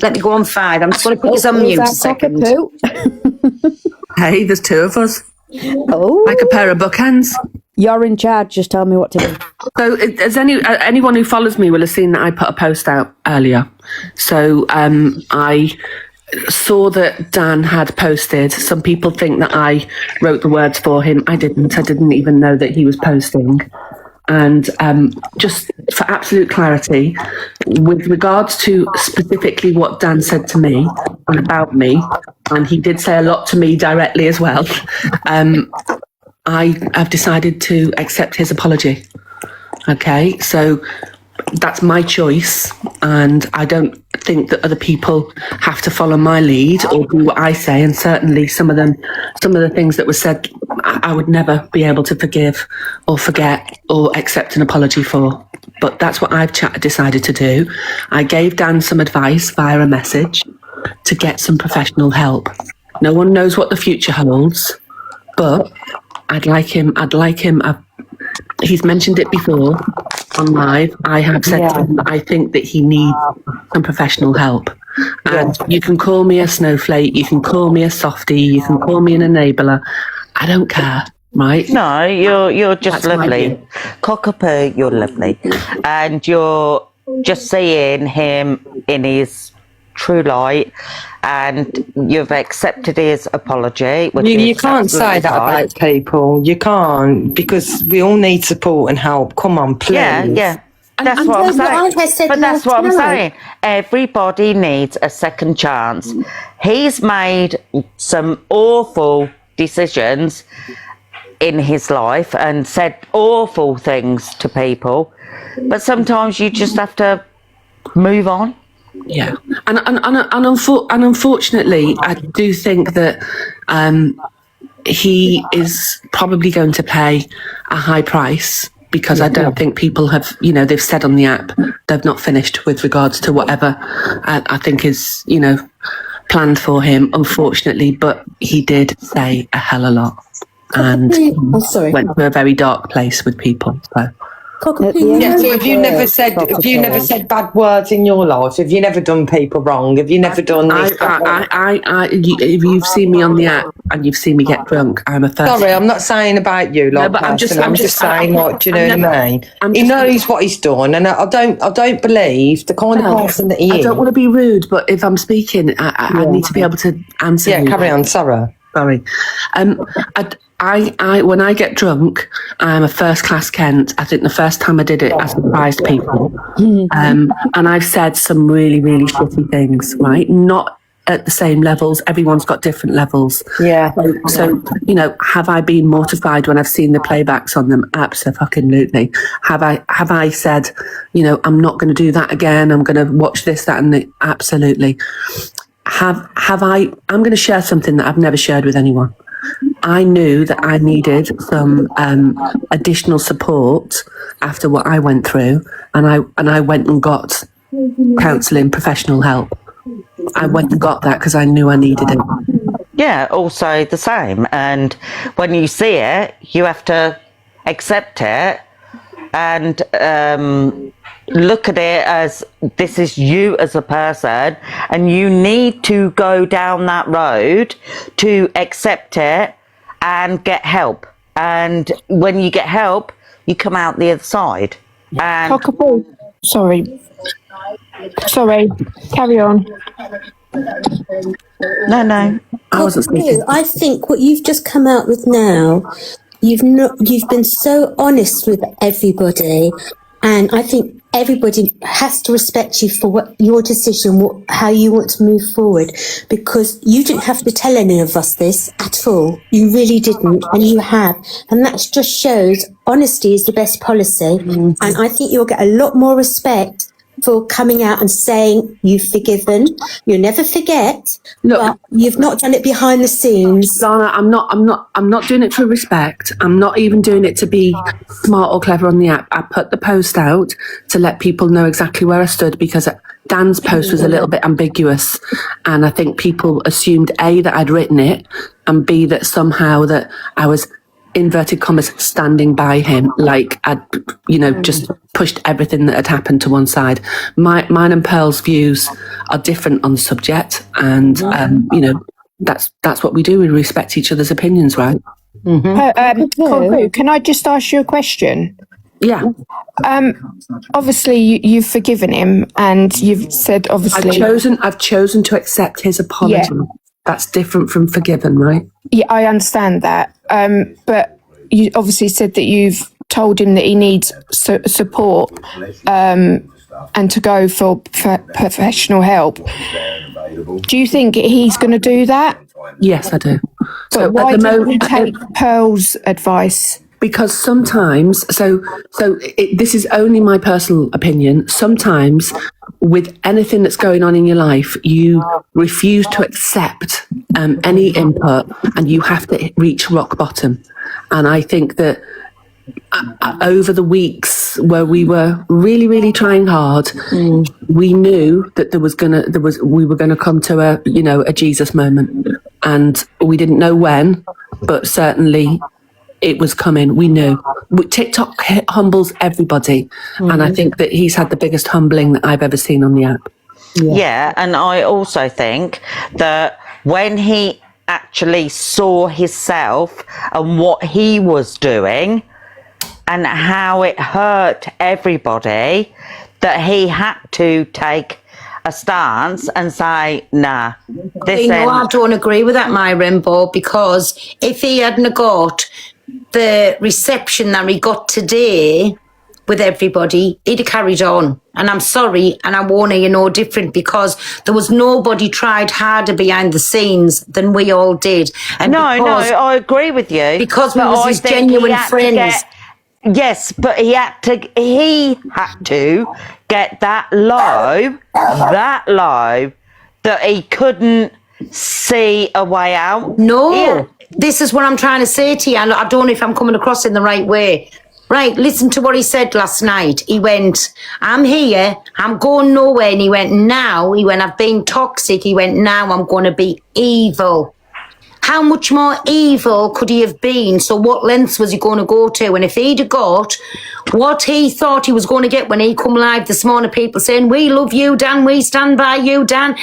Let me go on 5. I'm just going to put this on mute a second. Hey, there's 2 of us. Oh. Like a pair of bookends. You're in charge. Just tell me what to do. So, has anyone who follows me will have seen that I put a post out earlier. So, I saw that Dan had posted. Some people think that I wrote the words for him. I didn't. I didn't even know that he was posting. And just for absolute clarity, with regards to specifically what Dan said to me and about me, and he did say a lot to me directly as well, I have decided to accept his apology. Okay, so that's my choice, and I don't think that other people have to follow my lead or do what I say. And certainly some of the things that were said, I would never be able to forgive or forget or accept an apology for. But that's what I've decided to do. I gave Dan some advice via a message to get some professional help. No one knows what the future holds, but I'd like him. He's mentioned it before on live. I have said to him that I think that he needs some professional help. And you can call me a snowflake, you can call me a softie, you can call me an enabler. I don't care, right? No, you're just lovely. Cockapoo, you're lovely. And you're just seeing him in his true light, and you've accepted his apology. Which you is can't say absolutely that fine. about people. You can't, because we all need support and help. Come on, please. Yeah. That's what I'm saying. But that's what I'm saying. Everybody needs a second chance. He's made some awful decisions in his life and said awful things to people, but sometimes you just have to move on. Yeah, and unfortunately, I do think that he is probably going to pay a high price, because I don't think people have, they've said on the app they've not finished with regards to whatever I think is, planned for him, unfortunately. But he did say a hell of a lot, and went to a very dark place with people. So. Yeah, so have you never said bad words in your life? Have you never done people wrong? Have you never done this? If you've seen me on the app and you've seen me get drunk, I'm a first. Sorry, I'm not saying about you, like, but I'm just saying, like, do you know what I mean? He knows what he's done, and I don't believe the kind of person that he is. I don't want to be rude, but if I'm speaking, I need to be able to answer. Yeah, carry on, Sorry. I when I get drunk, I'm a first class Kent. I think the first time I did it, I surprised people. And I've said some really, really shitty things, right? Not at the same levels. Everyone's got different levels. Yeah. So, have I been mortified when I've seen the playbacks on them? Absolutely. Have I said, I'm not going to do that again. I'm going to watch this, that, and the, absolutely. I'm going to share something that I've never shared with anyone. I knew that I needed some additional support after what I went through, and I went and got counselling, professional help. I went and got that because I knew I needed it. Yeah, also the same. And when you see it, you have to accept it and look at it as this is you as a person, and you need to go down that road to accept it and get help. And when you get help, you come out the other side. And Sorry, carry on. No, I wasn't speaking. I think what you've just come out with now, you've been so honest with everybody, and I think everybody has to respect you for what your decision, how you want to move forward, because you didn't have to tell any of us this at all. You really didn't, and you have, and that just shows honesty is the best policy. And I think you'll get a lot more respect for coming out and saying you've forgiven. You'll never forget. Look, but you've not done it behind the scenes. Dana, I'm not doing it for respect. I'm not even doing it to be smart or clever on the app. I put the post out to let people know exactly where I stood, because Dan's post was a little bit ambiguous, and I think people assumed A, that I'd written it, and B, that somehow that I was, inverted commas, standing by him, like I'd, just pushed everything that had happened to one side. Mine and Pearl's views are different on the subject, and that's what we do. We respect each other's opinions, right? Coco, can I just ask you a question? Yeah. Obviously, you've forgiven him, and you've said obviously I've chosen to accept his apology. Yeah. That's different from forgiven, right? Yeah, I understand that. But you obviously said that you've told him that he needs support and to go for professional help. Do you think he's going to do that? Yes, I do. But why don't you take Pearl's advice? Because sometimes, this is only my personal opinion, sometimes with anything that's going on in your life, you refuse to accept any input, and you have to reach rock bottom. And I think that over the weeks where we were really, really trying hard, we knew that we were gonna come to a Jesus moment, and we didn't know when, but certainly it was coming. We knew. TikTok humbles everybody, and I think that he's had the biggest humbling that I've ever seen on the app. Yeah, and I also think that when he actually saw himself and what he was doing and how it hurt everybody, that he had to take a stance and say, nah, this I don't agree with that, my Rainbow, because if he hadn't got the reception that he got today with everybody, he'd have carried on. And I'm sorry, and I won't hear no different, because there was nobody tried harder behind the scenes than we all did. And I agree with you. Because we was his genuine friends. Yes, but he had to get that low that he couldn't see a way out. No. Yeah. This is what I'm trying to say to you, and I don't know if I'm coming across in the right way. Right, listen to what he said last night. He went, I'm here, I'm going nowhere. And he went, I've been toxic. He went, now I'm going to be evil. How much more evil could he have been? So what lengths was he going to go to? And if he'd have got what he thought he was going to get when he come live this morning, people saying, we love you, Dan, we stand by you, Dan.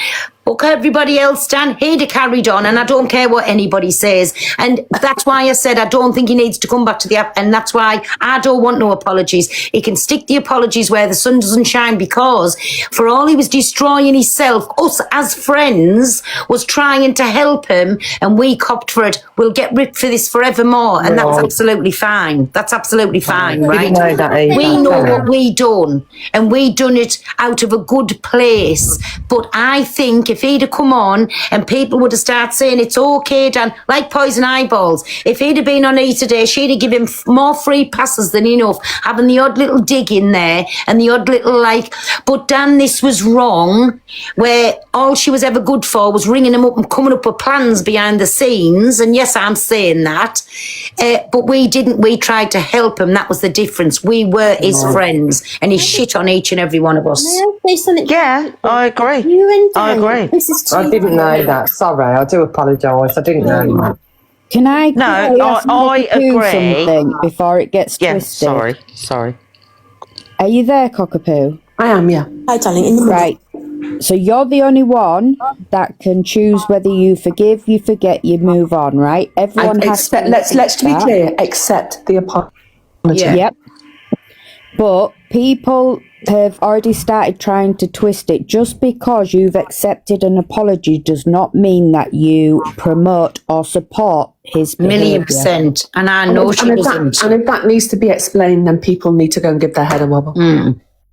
Look, everybody else, Dan, he'd have carried on, and I don't care what anybody says. And that's why I said I don't think he needs to come back to the app, and that's why I don't want no apologies. He can stick the apologies where the sun doesn't shine, because for all he was destroying himself, us as friends was trying to help him, and we copped for it. We'll get ripped for this forevermore, and that's absolutely fine. That's absolutely fine, right? We know what we done, and we done it out of a good place. But I think if he'd have come on and people would have started saying it's okay, Dan, like Poison Eyeballs. If he'd have been on E today, she'd have given him more free passes than enough, having the odd little dig in there and the odd little but Dan, this was wrong, where all she was ever good for was ringing him up and coming up with plans behind the scenes. And yes, I'm saying that, but we didn't. We tried to help him. That was the difference. We were his friends, and he shit on each and every one of us. May I say something? Yeah, I agree. You and Dan, I agree. This is I didn't know that. Sorry, I do apologise. I didn't know that. Can I? No, ask I Cockapoo agree. something before it gets Yeah, twisted? sorry. Are you there, Cockapoo? I am, yeah. Hi, darling. In the Right. So you're the only one that can choose whether you forgive, you forget, you move on, right? Everyone has to Let's be that. clear. Accept the apology. Yep. But people have already started trying to twist it. Just because you've accepted an apology does not mean that you promote or support his behaviour. 1,000,000%. And I know she doesn't. And if that needs to be explained, then people need to go and give their head a wobble.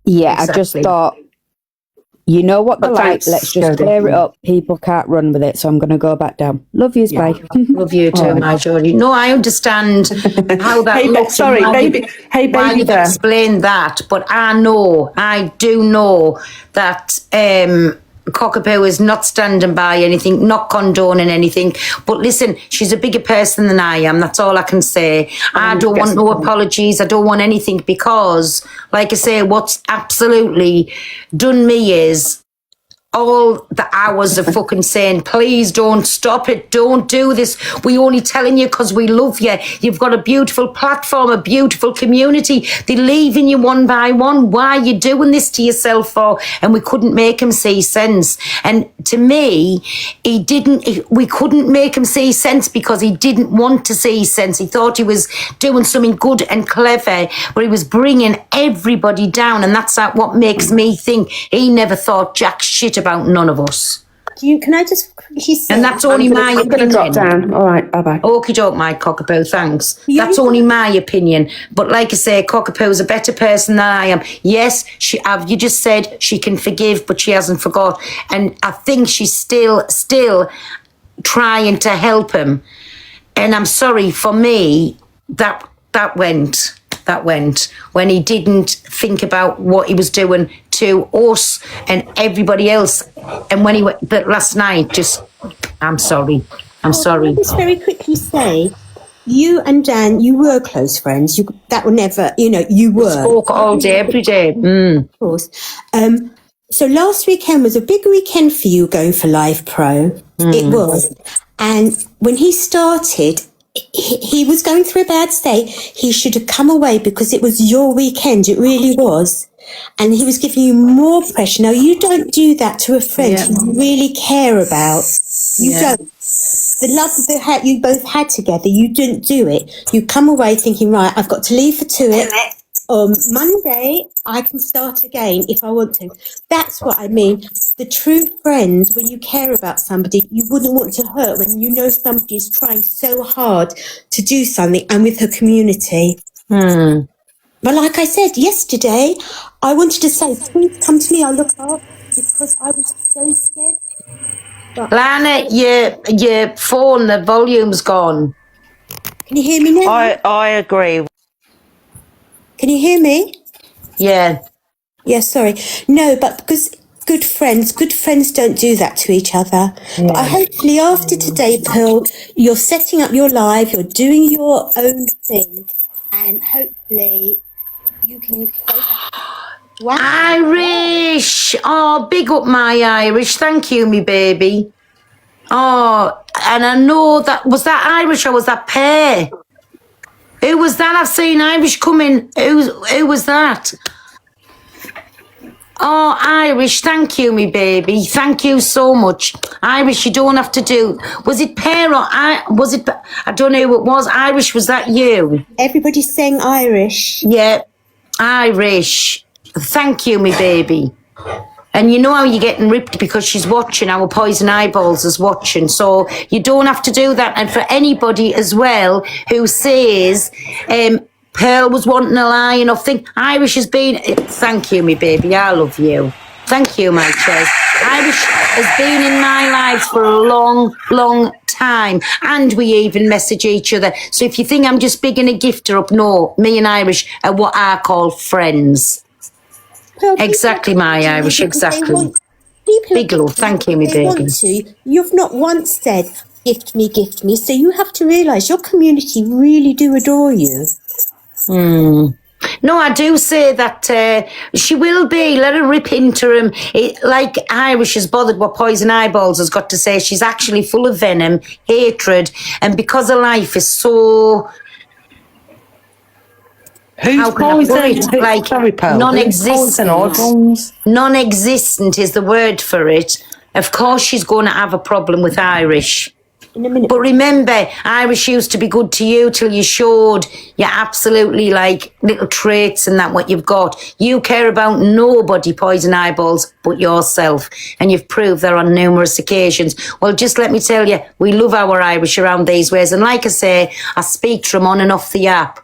Yeah, I just Exactly. thought, you know what they're But like, thanks, let's just Jodie. clear it up. People can't run with it, so I'm going to go back down. Love yous, bye. Love you too, my Jodie. No, I understand how that Hey, looks. sorry, and why baby. you- Hey, why baby you've there. explained that, but I do know that Cockapoo is not standing by anything, not condoning anything. But listen, she's a bigger person than I am. That's all I can say. I don't want no apologies. I don't want anything because, like I say, what's absolutely done me is all the hours of fucking saying, please don't stop it, don't do this. We only telling you because we love you. You've got a beautiful platform, a beautiful community. They're leaving you one by one. Why are you doing this to yourself for? And we couldn't make him see sense. And to me, we couldn't make him see sense because he didn't want to see sense. He thought he was doing something good and clever, but he was bringing everybody down. And that's what makes me think he never thought jack shit about none of us. Can I just quickly say? And that's only my I'm going to opinion. drop down. All right, bye-bye. Okie doke, my Cockapoo, thanks. That's only my opinion. But like I say, Cockapoo's a better person than I am. Yes, you just said she can forgive, but she hasn't forgot. And I think she's still trying to help him. And I'm sorry, for me, that went when he didn't think about what he was doing to us and everybody else. And when he went, but last night, I'm sorry. Can I just very quickly say, you and Dan, you were close friends. That will never, you were. Spoke all day, every day. Of course. So last weekend was a big weekend for you going for Live Pro. It was. And when he started, he was going through a bad state. He should have come away because it was your weekend. It really was. And he was giving you more pressure. Now, you don't do that to a friend you really care about. You don't. The love that you both had together, you didn't do it. You come away thinking, right, I've got to leave for Tuit. Monday, I can start again if I want to. That's what I mean. The true friends, when you care about somebody, you wouldn't want to hurt when you know somebody is trying so hard to do something and with her community. But like I said yesterday, I wanted to say, please come to me, I'll look up, because I was so scared. Lana, your phone, the volume's gone. Can you hear me now? I agree. Can you hear me? Yeah. Yeah, sorry. No, but because good friends don't do that to each other. But hopefully after today, Pearl, you're setting up your live, you're doing your own thing, and hopefully you can... Wow. Irish! Oh, big up my Irish. Thank you, me baby. Oh, and I know was that Irish or was that Pear? Who was that? I've seen Irish coming. Who was that? Oh, Irish, thank you, me baby. Thank you so much. Irish, you don't have to do... Was it Pear or... Was it... I don't know who it was. Irish, was that you? Everybody's saying Irish. Yeah, Irish. Thank you, me baby. And you know how you're getting ripped because she's watching. Our Poison Eyeballs is watching. So you don't have to do that. And for anybody as well who says Pearl was wanting a lie and I think Irish has been... Thank you, me baby. I love you. Thank you, my Ches. Irish has been in my life for a long, long time, and we even message each other. So if you think I'm just bigging a gifter up, no, me and Irish are what I call friends. Well, Exactly, my Irish, exactly. Big love, thank you, me they baby. want to. You've not once said, gift me, gift me. So you have to realise your community really do adore you. No, I do say that she will be. Let her rip into him. Like Irish is bothered what Poison Eyeballs has got to say. She's actually full of venom, hatred, and because her life is so... Who's poison? Like non-existent. Non-existent is the word for it. Of course she's going to have a problem with Irish. In a minute. But remember, Irish used to be good to you till you showed your absolutely like little traits and that what you've got. You care about nobody, Poison Eyeballs, but yourself. And you've proved that on numerous occasions. Well, just let me tell you, we love our Irish around these ways. And like I say, I speak to him on and off the app.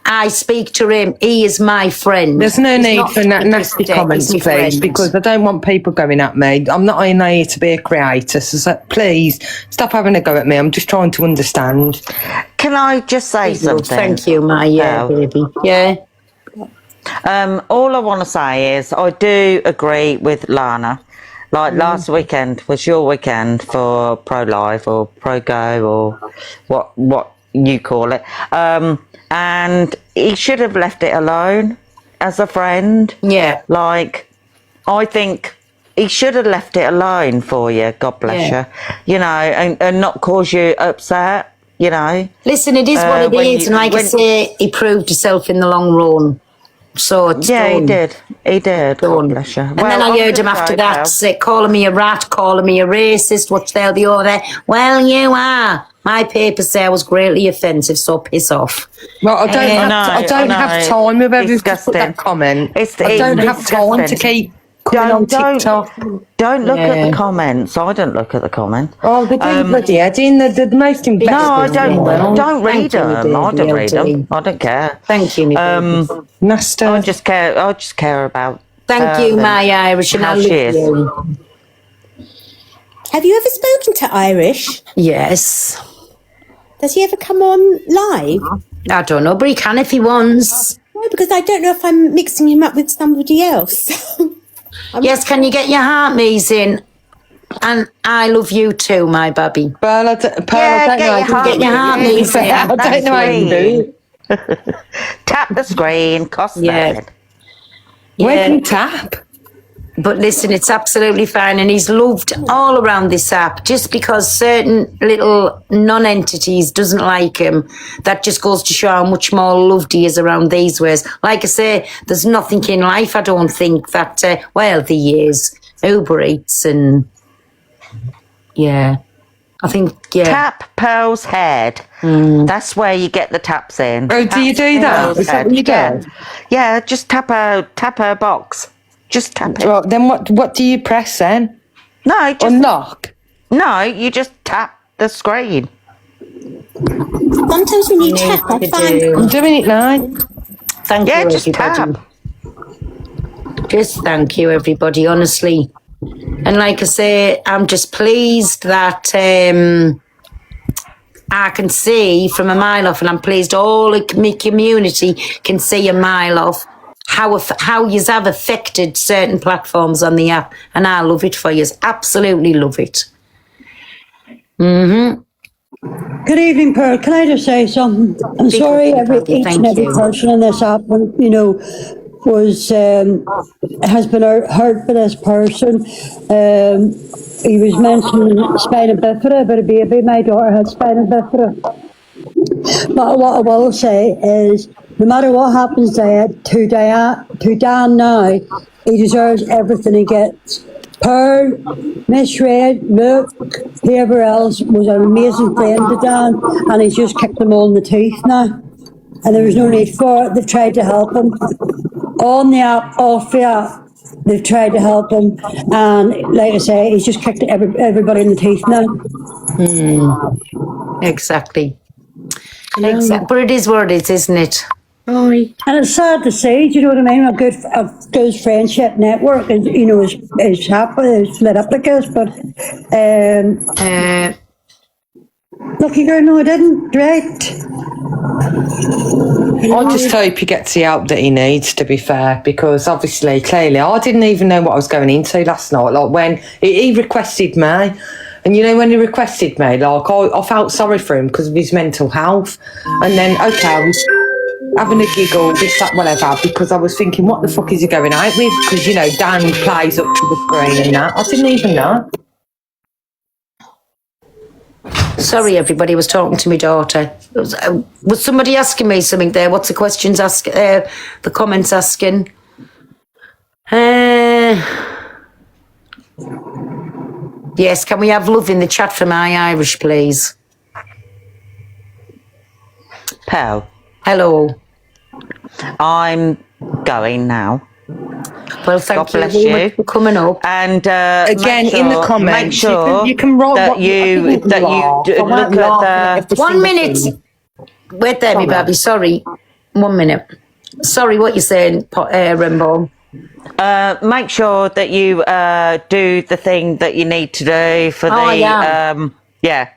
I speak to him. He is my friend. There's no He's need not for nasty comments, he's my please, friend. because I don't want people going at me. I'm not in here to be a creator, so please stop having a go at me. I'm just trying to understand. Can I just say something? Thank you, my baby. Yeah. All I want to say is I do agree with Lana. Like last weekend was your weekend for pro-life or pro-go or what you call it. And he should have left it alone as a friend. Yeah. Like, I think he should have left it alone for you, God bless you. You know, and not cause you upset, you know. Listen, it is what it is. And like I say, he proved himself in the long run. So it's done. He did. God bless you. And then I heard him after that say, calling me a rat, calling me a racist, what they'll be over there. Well, you are. My papers say I was greatly offensive, so piss off. Well, I don't have time with everyone to put that comment. I don't have time to keep coming on TikTok. Don't look at the comments. I don't look at the comments. Oh, they do bloody heading. The most embarrassing. No, I don't read them. I don't read them. I don't care. Thank you, Master. I just care about. Thank you, my Irish, and how I love she is. you. Have you ever spoken to Irish? Yes. Does he ever come on live? I don't know, but he can if he wants. No, because I don't know if I'm mixing him up with somebody else. Yes, can you get your heart me's in? And I love you too, my baby. Pearl, I don't know how Get your heart me's in. I don't know how you do it. Tap the screen, cost Yeah. Where can you tap? But listen, it's absolutely fine, and he's loved all around this app. Just because certain little non-entities doesn't like him, that just goes to show how much more loved he is around these ways. Like I say, there's nothing in life, I don't think, that, well, the years, Uber Eats and, yeah. I think, yeah. Tap Pearl's head. That's where you get the taps in. Oh, do you do that? Pearl's Is that head. what you do? Yeah, just tap her box. Just tap it. Well, then what do you press then? No, just unlock. No, you just tap the screen. Sometimes when you tap, I find I'm doing it now. Thank you, just everybody. tap. Just thank you, everybody, honestly. And like I say, I'm just pleased that I can see from a mile off, and I'm pleased all my community can see a mile off how yous have affected certain platforms on the app, and I love it for yous. Absolutely love it. Good evening, Pearl. Can I just say something? I'm sorry, each and every person on this app, you know, has been hurt by this person. He was mentioning spina bifida about a baby. My daughter had spina bifida. But what I will say is, no matter what happens to Dan now, he deserves everything he gets. Pearl, Miss Red, Luke, whoever else was an amazing friend to Dan, and he's just kicked them all in the teeth now. And there was no need for it. They've tried to help him. On the app, off the app, they've tried to help him. And like I say, he's just kicked everybody in the teeth now. Exactly. But it is what it is, isn't it? Aye. And it's sad to say, do you know what I mean? A good friendship network is, you know, is happy, is lit up like this, but, lucky girl, no, I didn't, right? I just hope he gets the help that he needs, to be fair, because obviously, clearly, I didn't even know what I was going into last night. Like, when he requested me, and you know, when he requested me, like, I felt sorry for him because of his mental health. And then, okay, I was having a giggle, this, that, whatever, because I was thinking, what the fuck is he going out with? Because, you know, Dan plays up to the screen and that. I didn't even know. Sorry, everybody, was talking to my daughter. Was somebody asking me something there? What's the questions the comments asking? Yes, can we have love in the chat for my Irish, please? Pal. Hello. I'm going now. Well, thank God bless you very you much for coming up. And again, in the comments, make sure you can write that what you look at the 1 minute. Wait there, me baby. Sorry. 1 minute. Sorry, what you're saying, Rainbow? Make sure that you do the thing that you need to do for yeah.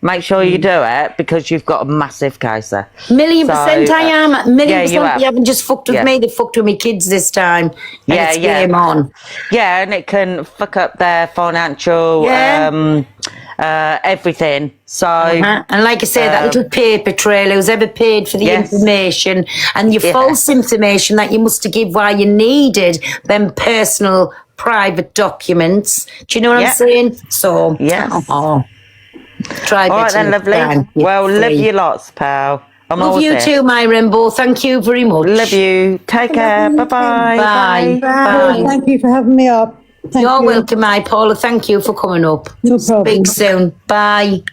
Make sure you do it because you've got a massive case there. Million% I am. Million percent. You haven't just fucked with Yeah. me. They fucked with me kids this time. And it's game on. Yeah, and it can fuck up their financial, everything. So, and like I say, that little paper trail, who's ever paid for the information and your false information that you must have give why you needed them personal, private documents. Do you know what I'm saying? So, try. All right then, lovely. Well, love you lots, pal. Love you too, my Rainbow. Thank you very much. Love you. Take care. Bye-bye. Bye. Bye. Thank you for having me up. You're welcome, my Paula. Thank you for coming up. No problem. Speak soon. Bye.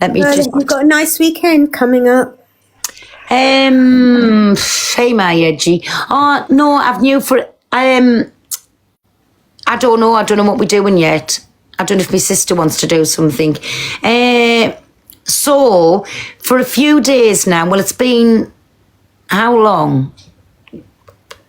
Let me just. You've got a nice weekend coming up. Hey, my edgy. Oh no, I've new for. I don't know. I don't know what we're doing yet. I don't know if my sister wants to do something. So, for a few days now, well, it's been how long?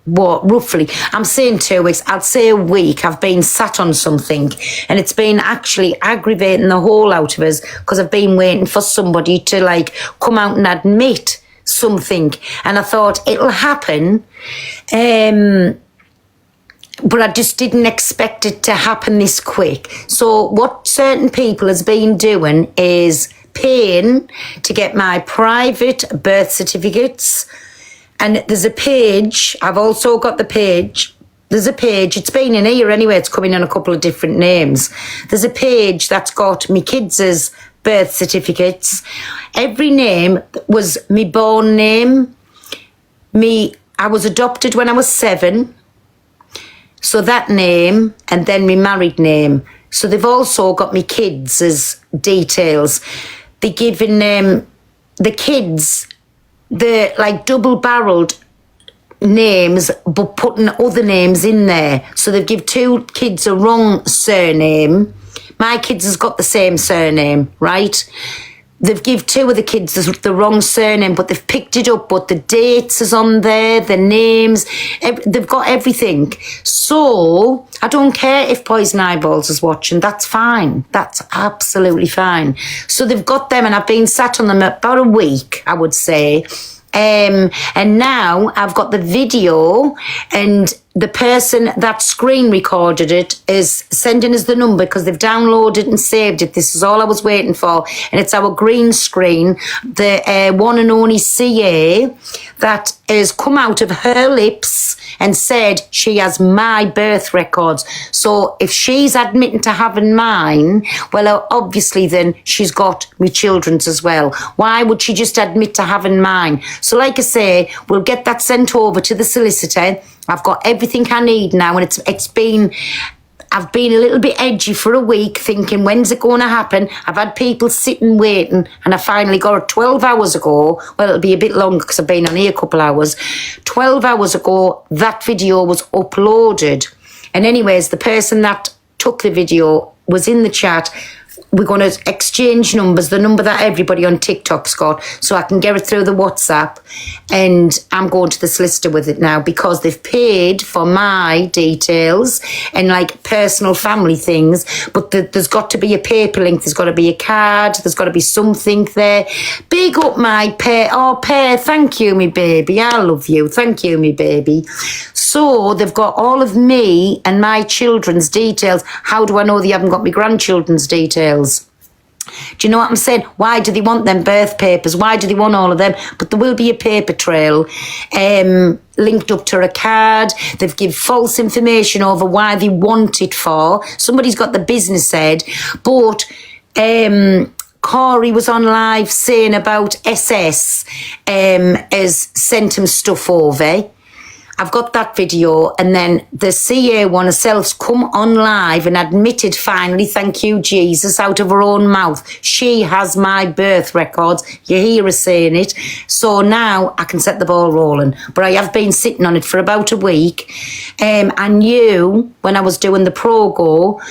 What, roughly? I'm saying 2 weeks. I'd say a week. I've been sat on something and it's been actually aggravating the whole out of us because I've been waiting for somebody to like come out and admit something. And I thought it'll happen. But I just didn't expect it to happen this quick. So what certain people has been doing is paying to get my private birth certificates. And there's a page, I've also got the page. There's a page, it's been in here anyway, it's coming in a couple of different names. There's a page that's got me kids' birth certificates. Every name was me born name. I was adopted when I was 7. So that name, and then my married name. So they've also got me kids as details. They're giving the kids the like double-barreled names, but putting other names in there. So they've give 2 kids a wrong surname. My kids has got the same surname, right? They've give 2 of the kids the wrong surname, but they've picked it up, but the dates is on there, the names, they've got everything. So, I don't care if Poison Eyeballs is watching, that's fine. That's absolutely fine. So they've got them and I've been sat on them about a week, I would say. And now I've got the video and the person that screen recorded it is sending us the number because they've downloaded and saved it. This is all I was waiting for. And it's our green screen, the one and only CA that has come out of her lips and said she has my birth records. So if she's admitting to having mine, well, obviously then she's got my children's as well. Why would she just admit to having mine? So like I say, we'll get that sent over to the solicitor. I've got everything I need now, and I've been a little bit edgy for a week thinking, when's it going to happen? I've had people sitting waiting, and I finally got it 12 hours ago. Well, it'll be a bit longer because I've been on here a couple hours. 12 hours ago, that video was uploaded. And anyways, the person that took the video was in the chat. we're going to exchange numbers, the number that everybody on TikTok's got, so I can get it through the WhatsApp. And I'm going to the solicitor with it now because they've paid for my details and like personal family things. But there's got to be a paper link. There's got to be a card. There's got to be something there. Big up my pair. Oh, pair. Thank you, me baby. I love you. Thank you, me baby. So they've got all of me and my children's details. How do I know they haven't got my grandchildren's details? Do you know what I'm saying? Why do they want them birth papers? Why do they want all of them? But there will be a paper trail linked up to a card. They've given false information over why they want it for. Somebody's got the business head, but Corey was on live saying about SS has sent him stuff over. I've got that video, and then the CA one herself's come on live and admitted finally, thank you Jesus, out of her own mouth, she has my birth records. You hear her saying it. So now I can set the ball rolling. But I have been sitting on it for about a week. I knew when I was doing the Progo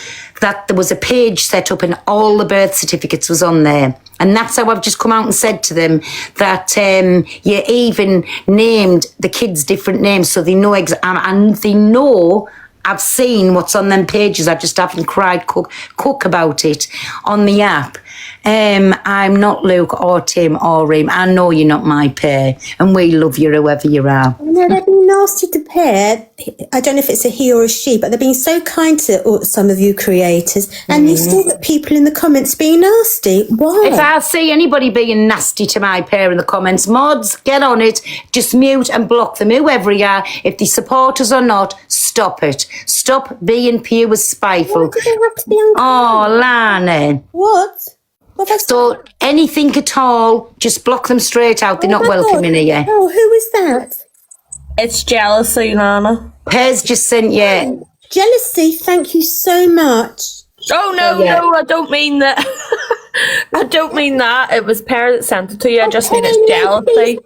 that there was a page set up and all the birth certificates was on there. And that's how I've just come out and said to them that you even named the kids different names so they know and they know I've seen what's on them pages. I just haven't cried cook about it on the app. I'm not Luke or Tim or Reem. I know you're not my pair, and we love you whoever you are. No, they've been nasty to pair. I don't know if it's a he or a she, but they've been so kind to some of you creators, and you still got people in the comments being nasty. Why? If I see anybody being nasty to my pair in the comments, mods, get on it. Just mute and block them, whoever you are. If they support us or not, stop it. Stop being pure spiteful. Why do they have to be unkind? Oh, Lana. What? So anything at all, just block them straight out. They're not my welcome God. in here. Oh, who is that? It's jealousy, Lana. Pez just sent you. Jealousy, thank you so much. Oh, no, I don't mean that. I don't mean that. It was Per that sent it to you. I just mean it's jealousy.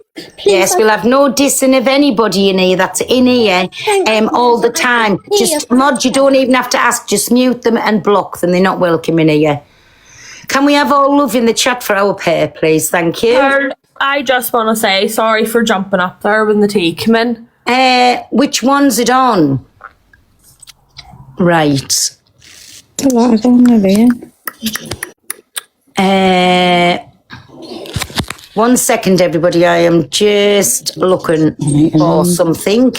Yes, we'll have no dissing of anybody in here that's in here all the time. Just, Mod, you don't even have to ask. Just mute them and block them. They're not welcome in here. Can we have all love in the chat for our pair, please? Thank you. I just want to say sorry for jumping up there when the tea came in. Which one's it on? Right. One second, everybody. I am just looking for something.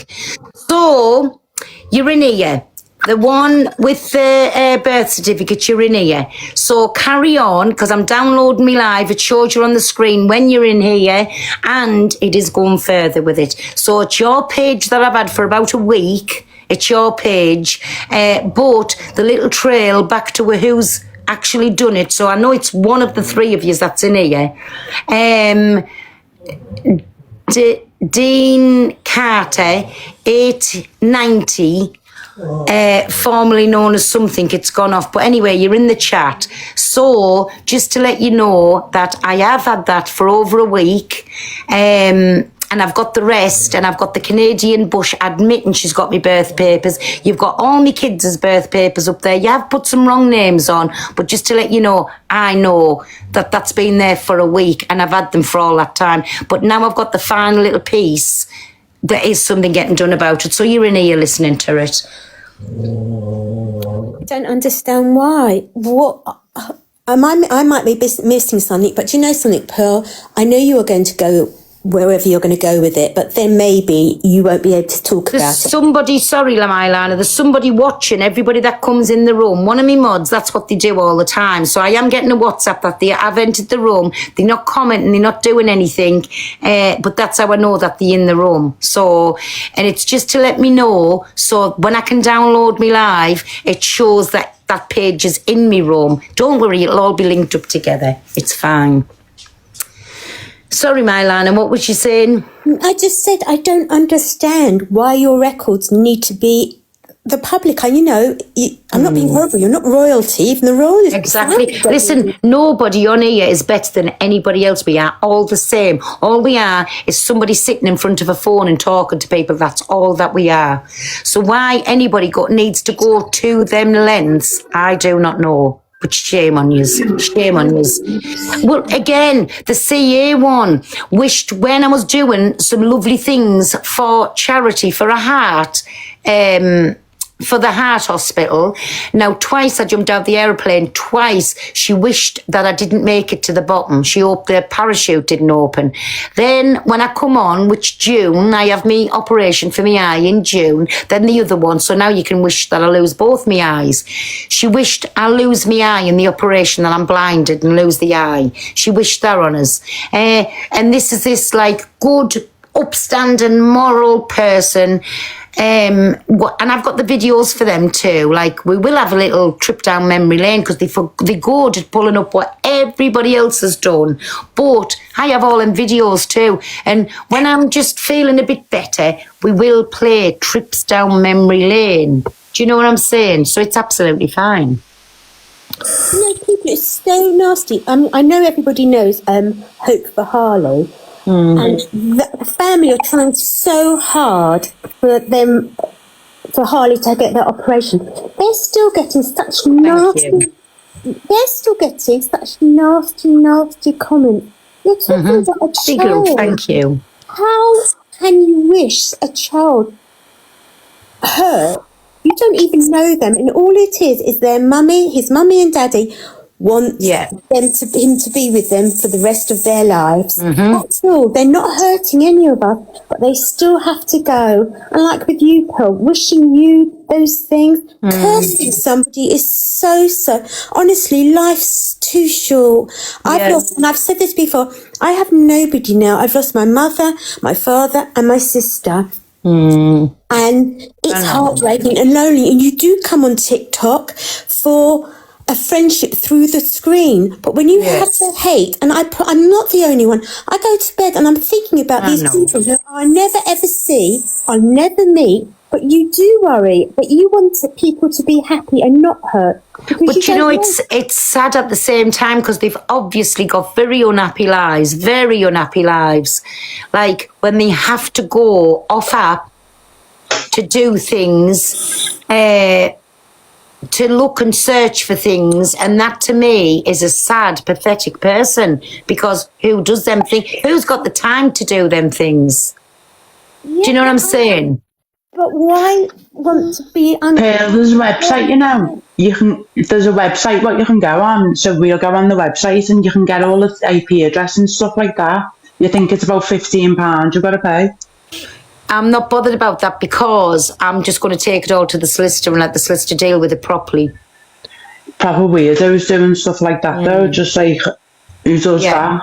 So, you're in here. The one with the birth certificate, you're in here. So carry on, because I'm downloading me live. It shows you on the screen when you're in here, and it is going further with it. So it's your page that I've had for about a week. It's your page. But the little trail back to who's actually done it. So I know it's one of the three of you that's in here. Dean Carter, 890. Formerly known as something, it's gone off, but anyway, you're in the chat. So just to let you know that I have had that for over a week, and I've got the rest, and I've got the Canadian Bush admitting she's got me birth papers. You've got all my kids' birth papers up there. You have put some wrong names on, but just to let you know, I know that that's been there for a week, and I've had them for all that time. But now I've got the final little piece. There is something getting done about it. So you're in here listening to it. I don't understand why. What? I might be missing something, but do you know something, Pearl? I know you are going to go wherever you're going to go with it, but then maybe you won't be able to talk about it. Somebody, sorry, Lamailana, there's somebody watching everybody that comes in the room. One of me mods, that's what they do all the time. So I am getting a WhatsApp that they have entered the room. They're not commenting, they're not doing anything, but that's how I know that they're in the room. So, and it's just to let me know, so when I can download me live, it shows that that page is in me room. Don't worry, it'll all be linked up together. It's fine. Sorry, Mylana, what was you saying? I just said I don't understand why your records need to be the public. And I'm not being horrible. You're not royalty. Even the royalty. Exactly. Listen, nobody on here is better than anybody else. We are all the same. All we are is somebody sitting in front of a phone and talking to people. That's all that we are. So why anybody needs to go to them lengths, I do not know. But shame on yous. Shame on yous. Well, again, the CA one wished when I was doing some lovely things for charity, for a heart, for the heart hospital. Now, twice I jumped out of the aeroplane. Twice she wished that I didn't make it to the bottom. She hoped the parachute didn't open. Then when I come on, which June, I have me operation for my eye in June, then the other one. So now you can wish that I lose both my eyes. She wished I lose my eye in the operation, that I'm blinded and lose the eye. She wished that on us. And this is this like good, upstanding, moral person. And I've got the videos for them too. Like, we will have a little trip down memory lane because they're good at pulling up what everybody else has done. But I have all them videos too. And when I'm just feeling a bit better, we will play trips down memory lane. Do you know what I'm saying? So it's absolutely fine. No, people are so nasty. I know everybody knows Hope for Harley. And the family are trying so hard for Harley to get that operation. They're still getting such nasty. They're still getting such nasty comments. You're talking about a child. Thank you. How can you wish a child hurt? You don't even know them, and all it is their mummy, his mummy and daddy want him to be with them for the rest of their lives. That's all. They're not hurting any of us, but they still have to go. And like with you, Pearl, wishing you those things, cursing somebody is so. Honestly, life's too short. I've lost, and I've said this before, I have nobody now. I've lost my mother, my father, and my sister. And it's heartbreaking and lonely. And you do come on TikTok for a friendship through the screen, but when you have the hate, and I'm not the only one. I go to bed and I'm thinking about these people who I never ever see, I'll never meet, but you do worry, but you want people to be happy and not hurt. But you know, it's sad at the same time because they've obviously got very unhappy lives. Like when they have to go off app to do things, to look and search for things, and that to me is a sad, pathetic person, because who does them things? Who's got the time to do them things? Do you know what I'm saying? But why want to be Pearl, there's a website, you know. There's a website what you can go on, so we'll go on the website and you can get all the IP address and stuff like that. You think it's about £15 you've got to pay? I'm not bothered about that because I'm just going to take it all to the solicitor and let the solicitor deal with it properly. Proper weirdos doing stuff like that though, just like, who does that?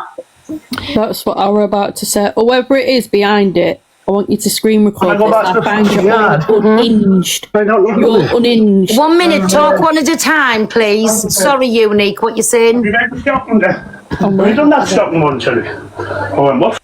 That's what I were about to say. Or whoever it is behind it, I want you to screen record this. I found you unhinged. You're unhinged. 1 minute, talk one at a time, please. Sorry, Unique, what you saying? You done that stocking one, sorry. What?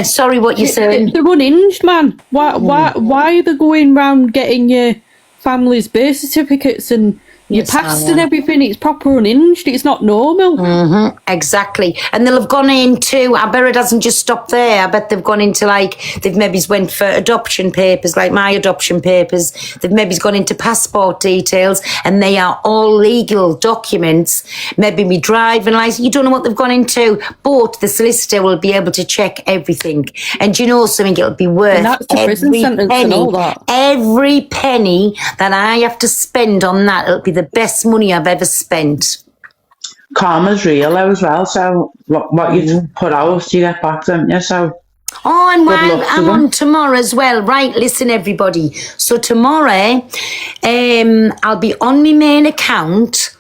Sorry, what you saying? They're unhinged, man. Why are they going round getting your family's birth certificates and your past and everything? It's proper unhinged. It's not normal. Exactly. And they'll have gone into, I bet it hasn't just stopped there. I bet they've gone into, like, they've maybe went for adoption papers, like my adoption papers. They've maybe gone into passport details, and they are all legal documents. Maybe me driving license. You don't know what they've gone into, but the solicitor will be able to check everything. And you know something, it'll be worth And that's the prison sentence and all that. Every penny that I have to spend on that, it'll be the best money I've ever spent. Karma's real though as well, so what you put out, you get back, don't you? So and I'm on tomorrow as well. Right, listen everybody. So tomorrow, I'll be on my main account.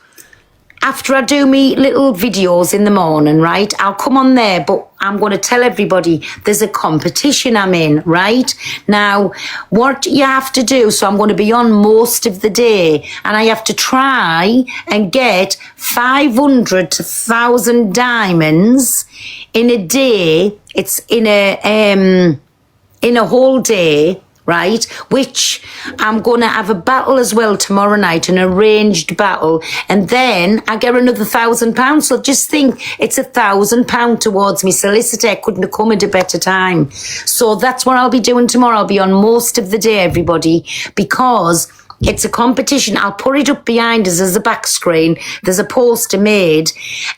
After I do me little videos in the morning, right, I'll come on there, but I'm going to tell everybody there's a competition I'm in, right? Now, what you have to do, so I'm going to be on most of the day, and I have to try and get 500 to 1,000 diamonds in a day. It's in a whole day, right? Which I'm going to have a battle as well tomorrow night, an arranged battle, and then I get another £1,000. So just think, it's £1,000 towards me solicitor. I couldn't have come at a better time. So that's what I'll be doing tomorrow. I'll be on most of the day, everybody, because It's a competition. I'll put it up behind us as a back screen. There's a poster made,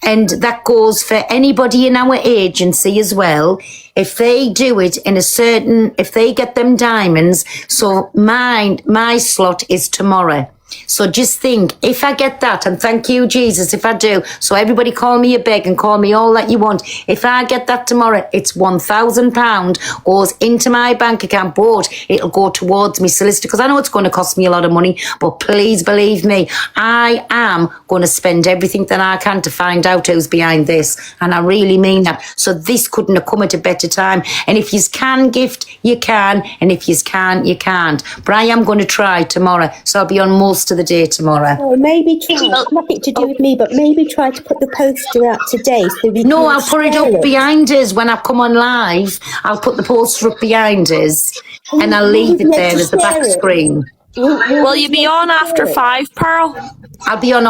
and that goes for anybody in our agency as well. If they do it in a certain, if they get them diamonds, so my slot is tomorrow. So just think, if I get that, and thank you, Jesus, if I do, so everybody call me a beg and call me all that you want. If I get that tomorrow, it's £1,000 goes into my bank account, but it'll go towards me solicitor, because I know it's going to cost me a lot of money, but please believe me, I am going to spend everything that I can to find out who's behind this, and I really mean that. So this couldn't have come at a better time, and if you can gift, you can, and if you can't, you can't. But I am going to try tomorrow, so I'll be on most of the day tomorrow. Oh, maybe try, nothing to do with me, but maybe try to put the poster out today. So we No, can I'll put it share up behind us when I come on live. I'll put the poster up behind us and I'll leave it there as the back screen. Will you be on after 5, Pearl? I'll be on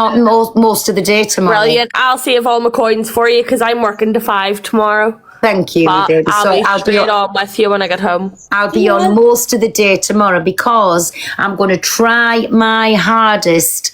most of the day tomorrow. Brilliant. I'll save all my coins for you because I'm working to 5 tomorrow. Thank you, But baby. I'll So be I'll be straight on with you when I get home. I'll be on most of the day tomorrow because I'm going to try my hardest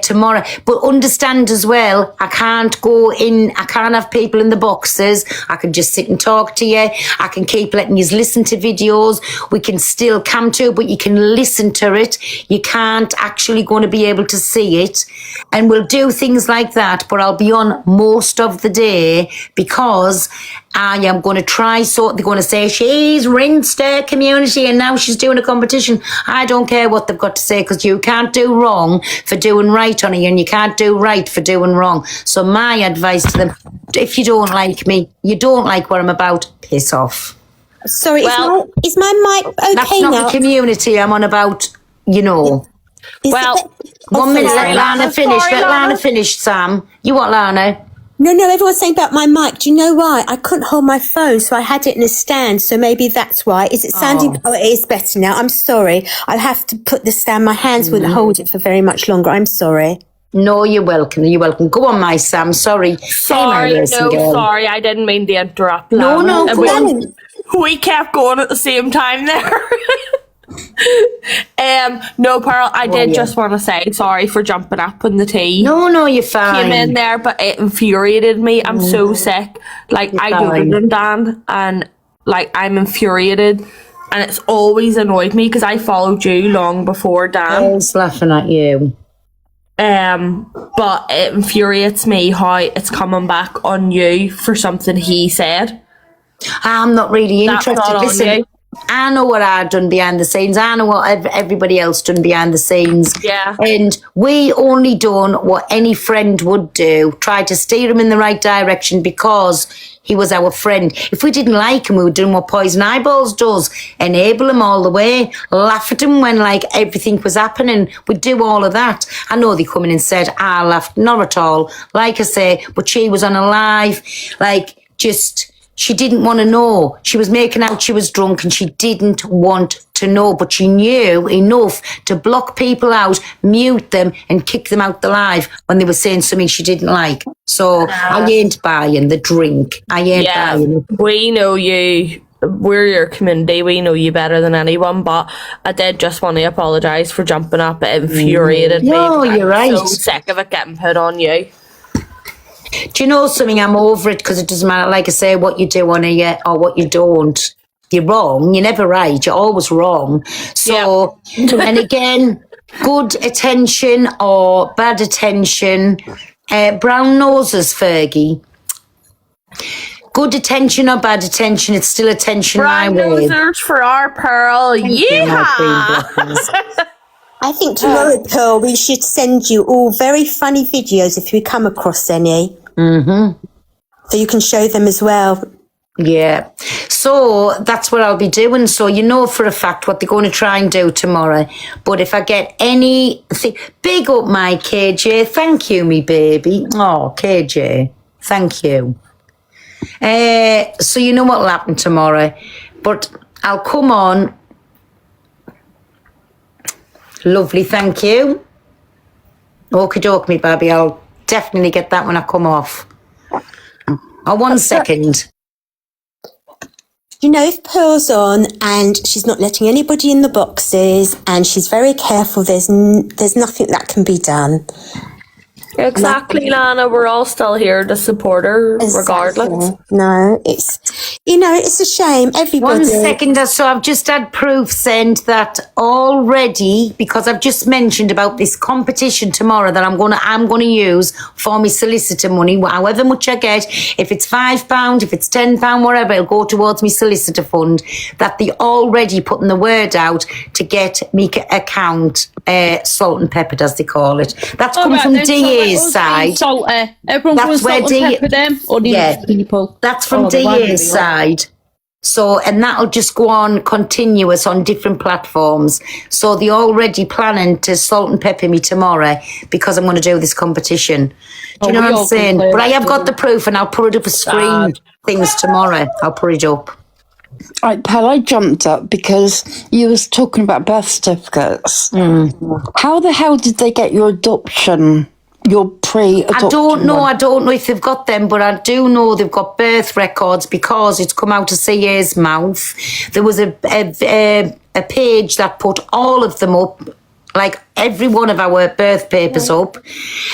tomorrow. But understand as well, I can't go in, I can't have people in the boxes. I can just sit and talk to you. I can keep letting you listen to videos. We can still come to it, but you can listen to it. You can't actually going to be able to see it. And we'll do things like that, but I'll be on most of the day because I am going to try, so they're going to say she's rinsed her community and now she's doing a competition. I don't care what they've got to say because you can't do wrong for doing right, honey, and you can't do right for doing wrong. So my advice to them, if you don't like me, you don't like what I'm about, piss off. Sorry, is my mic okay That's not now? the community I'm on about, you know. Well, one minute, sorry, let Lana finish. Sorry, Let Lana. Lana finish, Sam. You want Lana? No, everyone's saying about my mic. Do you know why? I couldn't hold my phone, so I had it in a stand, so maybe that's why. Is it sounding... Oh, it is better now. I'm sorry. I'll have to put the stand... My hands wouldn't hold it for very much longer. I'm sorry. No, you're welcome. You're welcome. Go on, my Sam. Sorry. Sorry, sorry. I didn't mean to interrupt. No, Lana. go on. We kept going at the same time there. No, Pearl, I did just want to say sorry for jumping up when the tea. No, you're fine. Came in there, but it infuriated me. I'm so sick. Like, I googled him, Dan, and like I'm infuriated, and it's always annoyed me because I followed you long before Dan. I was laughing at you. But it infuriates me how it's coming back on you for something he said. I'm not really That's interested. not on Listen, you. I know what I've done behind the scenes. I know what everybody else done behind the scenes. Yeah. And we only done what any friend would do. Try to steer him in the right direction because he was our friend. If we didn't like him, we were doing what Poison Eyeballs does. Enable him all the way. Laugh at him when like everything was happening. We'd do all of that. I know they come in and said, I laughed. Not at all. Like I say, but she was on a live, like just... She didn't want to know. She was making out she was drunk and she didn't want to know, but she knew enough to block people out, mute them and kick them out the live when they were saying something she didn't like. So I ain't buying the drink. I ain't buying it. We know you. We're your community. We know you better than anyone, but I did just want to apologise for jumping up. It infuriated me. No, you're right. I'm so sick of it getting put on you. Do you know something? I'm over it because it doesn't matter, like I say, what you do on it or what you don't. You're wrong. You're never right. You're always wrong. So, and again, good attention or bad attention. Brown noses, Fergie. Good attention or bad attention, it's still attention my Brown way. nosers for our Pearl. Yeehaw! I think tomorrow, Pearl, we should send you all very funny videos if we come across any. Mm-hmm. So you can show them as well. Yeah. So that's what I'll be doing. So you know for a fact what they're going to try and do tomorrow. But if I get anything, big up my KJ. Thank you, me baby. Oh, KJ. Thank you. So you know what will happen tomorrow. But I'll come on. Lovely, thank you. Okie doke, me baby. I'll definitely get that when I come off. Oh, 1 second. You know, if Pearl's on and she's not letting anybody in the boxes and she's very careful, there's nothing that can be done. Exactly, Lana. We're all still here to support her, regardless. No, it's a shame. Everybody. 1 second or so, I've just had proof sent that already, because I've just mentioned about this competition tomorrow that I'm gonna use for my solicitor money, however much I get. If it's £5, if it's £10, whatever, it'll go towards my solicitor fund. That they already putting the word out to get me account salt and peppered, as they call it. That's coming from DA's side. Everyone That's wants where salt and pepper them, or these people. That's from DA's side. So, and that'll just go on continuous on different platforms. So they're already planning to salt and pepper me tomorrow because I'm going to do this competition. Do you know what I'm saying? But I have got the proof, and I'll put it up a screen things tomorrow. I'll put it up. Right, Pal, I jumped up because you was talking about birth certificates. How the hell did they get your adoption, your pre-adoption? I don't know if they've got them, but I do know they've got birth records because it's come out of CA's mouth. There was a page that put all of them up, like every one of our birth papers up,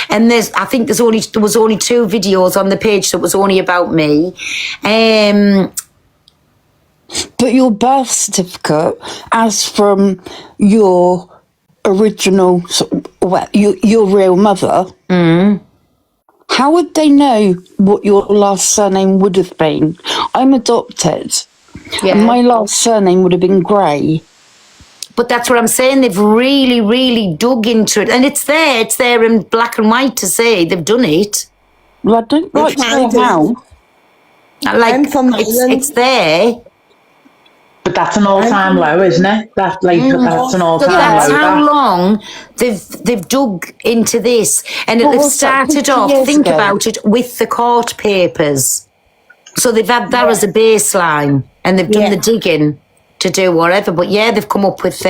and I think there was only 2 videos on the page that was only about me. But your birth certificate, as from your original, your real mother, how would they know what your last surname would have been? I'm adopted, and my last surname would have been Gray. But that's what I'm saying. They've really, really dug into it, and it's there. It's there in black and white to say they've done it. Well, I don't like to know how. Like, it's there. But that's an all-time low, isn't it? That's an all-time low. That's how long they've dug into this, and it started off. Think about it, with the court papers. So they've had that as a baseline, and they've done the digging to do whatever. But they've come up with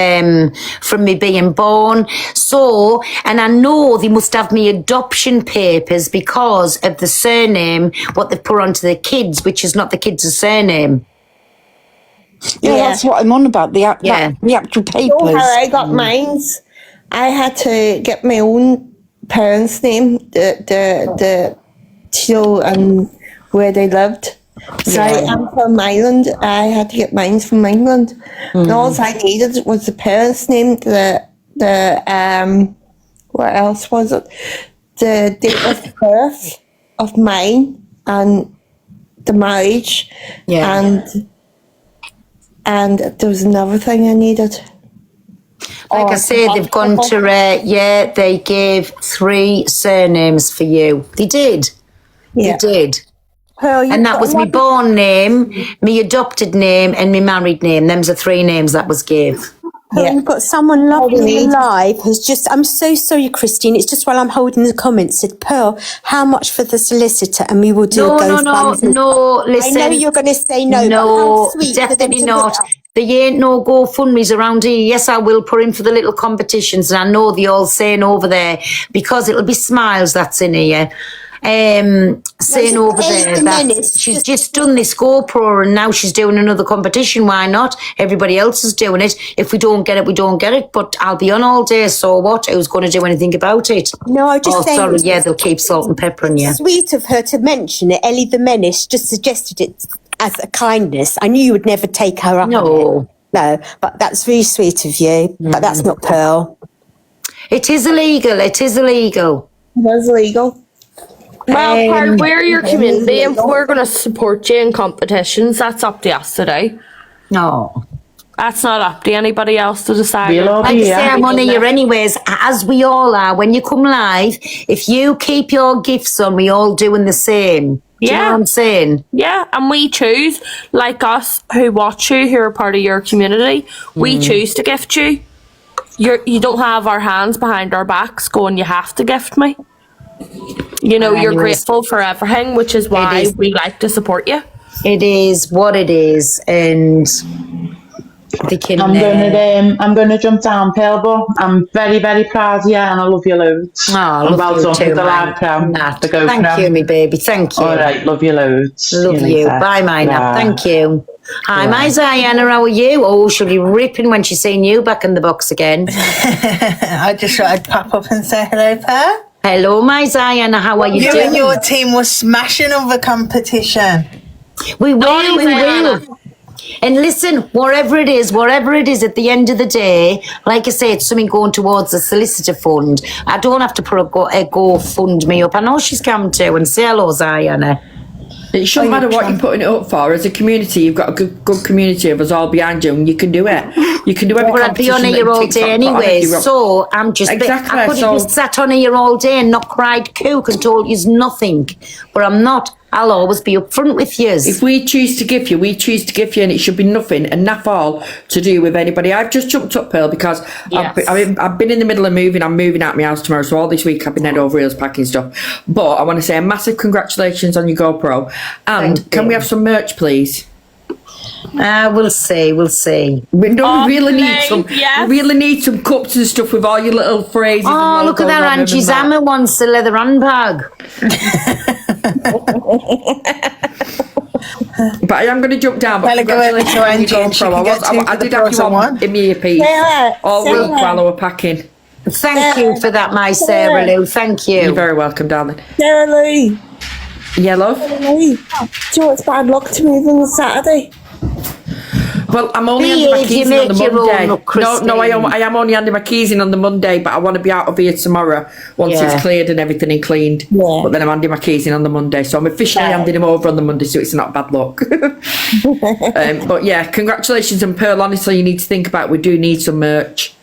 from me being born. So, and I know they must have me adoption papers because of the surname, what they've put onto the kids, which is not the kids' surname. Yeah, that's what I'm on about, the actual papers. You know how I got mines? I had to get my own parents' name, the show and where they lived. So I'm from Ireland. I had to get mine from England. And all I needed was the parents' name, what else was it? The date of birth of mine and the marriage. And there was another thing I needed. Like I say, they've gone to, they gave 3 surnames for you. They did. They did. And that was my born name, my adopted name, and my married name. Them's the 3 names that was gave. You've got someone loving you live who's just, I'm so sorry, Christine. It's just while I'm holding the comments, said, Pearl, how much for the solicitor? And we will do a GoFundMe. No, listen. I know you're going to say no, No, but how sweet definitely not. There ain't no GoFundMes around here. Yes, I will put in for the little competitions, and I know they all saying over there, because it'll be Smiles that's in here. Saying over there that she's just done this GoPro and now she's doing another competition. Why not? Everybody else is doing it. If we don't get it, we don't get it. But I'll be on all day, so what? Who's going to do anything about it? No, I just saying. Sorry, they'll keep salt and peppering you. Sweet of her to mention it. Ellie the Menace just suggested it as a kindness. I knew you would never take her up on it. No, but that's really sweet of you. But that's not Pearl. It is illegal. It is illegal. It is illegal. Well, Pearl, we're your community and we're going to support you in competitions. That's up to us today. No. That's not up to anybody else to decide. Like I say, I'm on here anyways, as we all are. When you come live, if you keep your gifts on, we all doing the same. Do you know what I'm saying? Yeah, and we choose, like us who watch you, who are part of your community, we choose to gift you. You don't have our hands behind our backs going, you have to gift me. You know, you're grateful for everything, which is why we like to support you. It is what it is, and they can. I'm gonna jump down, Pearl, but I'm very, very proud of you, and I love you loads. Oh, well done with the live crown. Thank you, me baby. Thank you. All right, love you loads. Love you. Bye, my now. Thank you. Hi, my Diana, how are you? Oh, she'll be ripping when she's seeing you back in the box again. I just thought I'd pop up and say hello, Pa. Hello, my Diana, how are you You doing? and your team was smashing on the competition. We will. And listen, whatever it is, at the end of the day, like I say, it's something going towards the solicitor fund. I don't have to put a GoFundMe up. I know she's come to and say hello, Diana. It shouldn't matter what you're putting it up for. As a community, you've got a good community of us all behind you, and you can do it. You can do every Well, I'd be on competition here that all TikTok day put on anyway, if you're up. so I'm just... Exactly, I could have so- just sat on here all day and not cried kook and told you nothing. But I'm not. I'll always be upfront with you. If we choose to give you, we choose to give you, and it should be nothing and naff all to do with anybody. I've just jumped up, Pearl, because I've been in the middle of moving. I'm moving out my house tomorrow, so all this week I've been head over heels packing stuff. But I want to say a massive congratulations on your GoPro. And can we have some merch, please? We'll see. We really need some. yes. We really need some cups and stuff with all your little phrases. Oh, look at that. Angie Zammer wants the leather handbag. But I am going to jump down. But Well, go over to congratulations on your Angie and she GoPro. can get two I for the did have price you of on one. in my earpiece Sarah, all week Sarah. while I was packing. Thank you for that, my Sarah Lou. Thank you. You're very welcome, darling. Sarah Lee. Yeah, love? Sarah Lee. Do you know it's bad luck to move on Saturday? Well, I'm only Behave, handing my you keys in make on the your own Monday. luck, No, I Christine. am only handing my keys in on the Monday, but I want to be out of here tomorrow once Yeah. it's cleared and everything and cleaned. Yeah. But then I'm handing my keys in on the Monday, so I'm officially handing them over on the Monday, so it's not bad luck. But yeah, congratulations, and Pearl, honestly, you need to think about, we do need some merch.